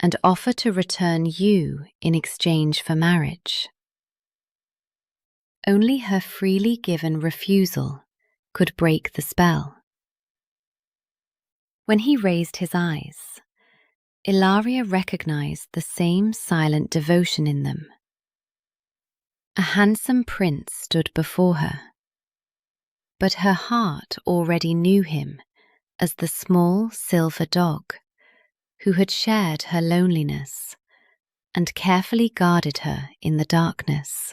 and offer to return you in exchange for marriage. Only her freely given refusal could break the spell. When he raised his eyes, Ilaria recognized the same silent devotion in them. A handsome prince stood before her, but her heart already knew him as the small silver dog who had shared her loneliness and carefully guarded her in the darkness.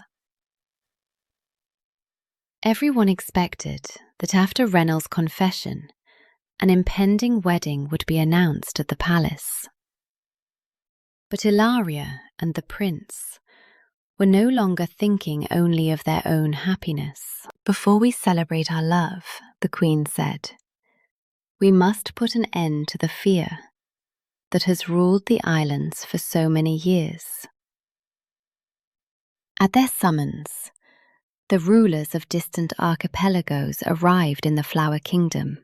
Everyone expected that after Renel's confession, an impending wedding would be announced at the palace. But Ilaria and the prince were no longer thinking only of their own happiness. Before we celebrate our love, the Queen said, we must put an end to the fear that has ruled the islands for so many years. At their summons, the rulers of distant archipelagos arrived in the Flower Kingdom.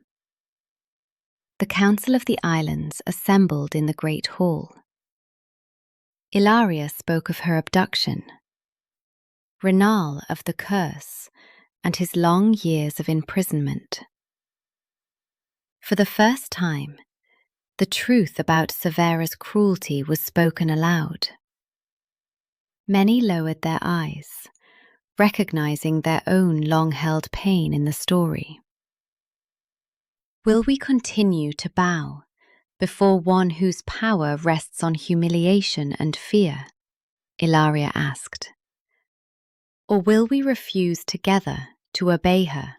The Council of the Islands assembled in the Great Hall. Ilaria spoke of her abduction, Renal of the curse and his long years of imprisonment. For the first time, the truth about Severa's cruelty was spoken aloud. Many lowered their eyes, recognizing their own long-held pain in the story. Will we continue to bow before one whose power rests on humiliation and fear? Ilaria asked. Or will we refuse together to obey her?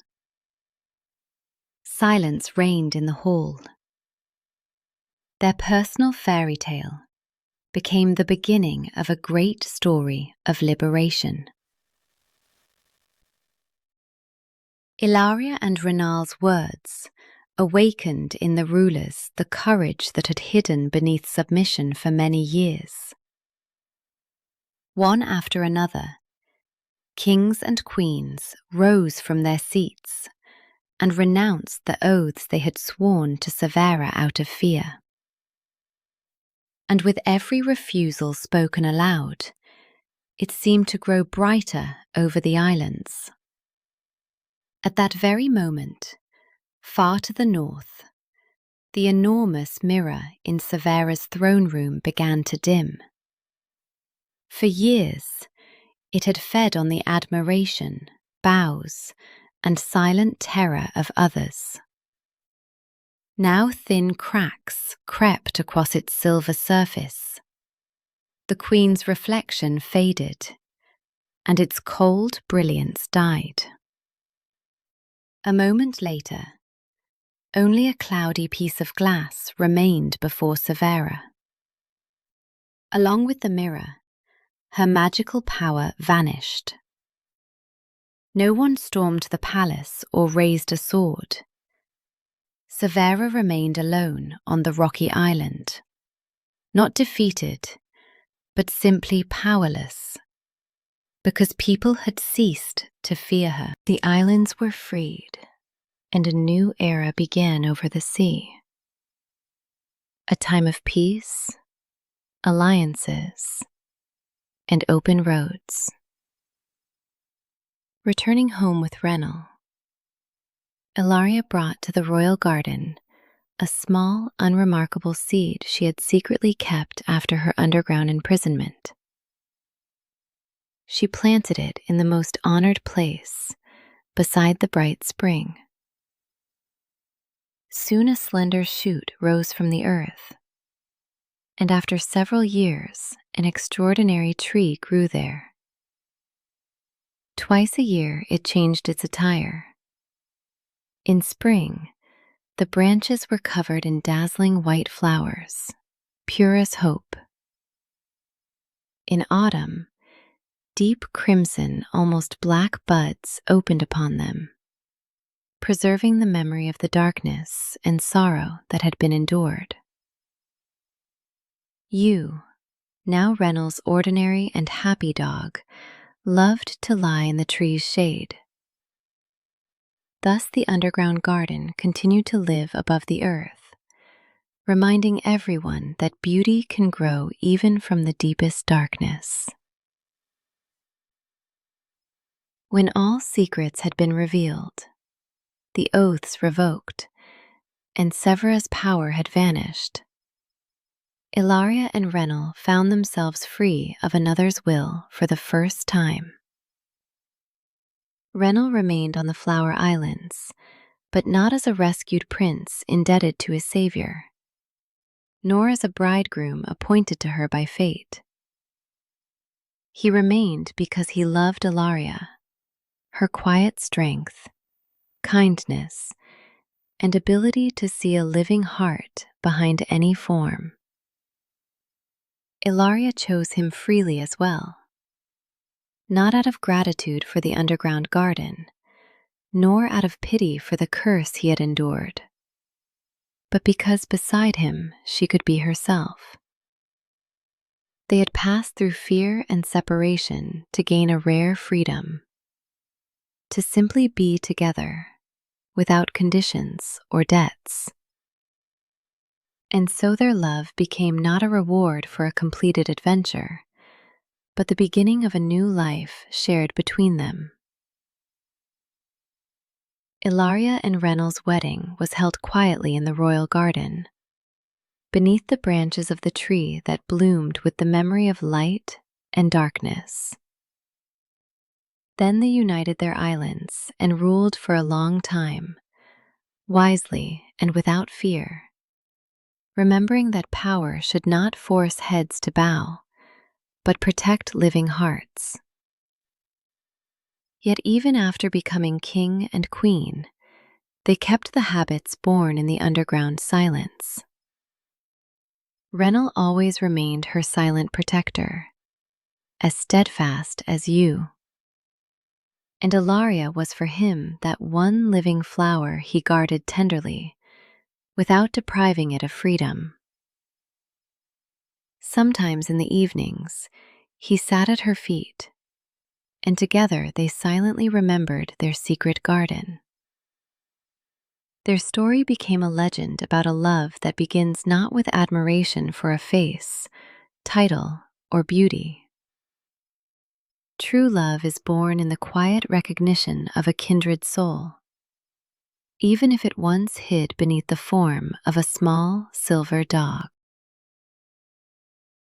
Silence reigned in the hall. Their personal fairy tale became the beginning of a great story of liberation. Ilaria and Renal's words awakened in the rulers the courage that had hidden beneath submission for many years. One after another, kings and queens rose from their seats and renounced the oaths they had sworn to Severa out of fear. And with every refusal spoken aloud, it seemed to grow brighter over the islands. At that very moment, far to the north, the enormous mirror in Severa's throne room began to dim. For years, it had fed on the admiration, bows, and silent terror of others. Now thin cracks crept across its silver surface. The Queen's reflection faded, and its cold brilliance died. A moment later, only a cloudy piece of glass remained before Severa. Along with the mirror, her magical power vanished. No one stormed the palace or raised a sword. Severa remained alone on the rocky island, not defeated, but simply powerless, because people had ceased to fear her. The islands were freed, and a new era began over the sea. A time of peace, alliances, and open roads. Returning home with Renal, Ilaria brought to the royal garden a small, unremarkable seed she had secretly kept after her underground imprisonment. She planted it in the most honored place, beside the bright spring. Soon a slender shoot rose from the earth, and after several years, an extraordinary tree grew there. Twice a year it changed its attire. In spring, the branches were covered in dazzling white flowers, pure as hope. In autumn, deep crimson, almost black buds opened upon them, preserving the memory of the darkness and sorrow that had been endured. You, now Renal's ordinary and happy dog, loved to lie in the tree's shade. Thus the underground garden continued to live above the earth, reminding everyone that beauty can grow even from the deepest darkness. When all secrets had been revealed, the oaths revoked, and Severa's power had vanished, Ilaria and Renal found themselves free of another's will for the first time. Renal remained on the Flower Islands, but not as a rescued prince indebted to his savior, nor as a bridegroom appointed to her by fate. He remained because he loved Ilaria, her quiet strength, kindness, and ability to see a living heart behind any form. Ilaria chose him freely as well. not out of gratitude for the underground garden, nor out of pity for the curse he had endured, but because beside him she could be herself. They had passed through fear and separation to gain a rare freedom, to simply be together, without conditions or debts. And so their love became not a reward for a completed adventure, but the beginning of a new life shared between them. Ilaria and Renel's wedding was held quietly in the royal garden, beneath the branches of the tree that bloomed with the memory of light and darkness. Then they united their islands and ruled for a long time, wisely and without fear, remembering that power should not force heads to bow, but protect living hearts. Yet even after becoming king and queen, they kept the habits born in the underground silence. Renel always remained her silent protector, as steadfast as you. And Ilaria was for him that one living flower he guarded tenderly, without depriving it of freedom. Sometimes in the evenings, he sat at her feet, and together they silently remembered their secret garden. Their story became a legend about a love that begins not with admiration for a face, title, or beauty. True love is born in the quiet recognition of a kindred soul, even if it once hid beneath the form of a small silver dog.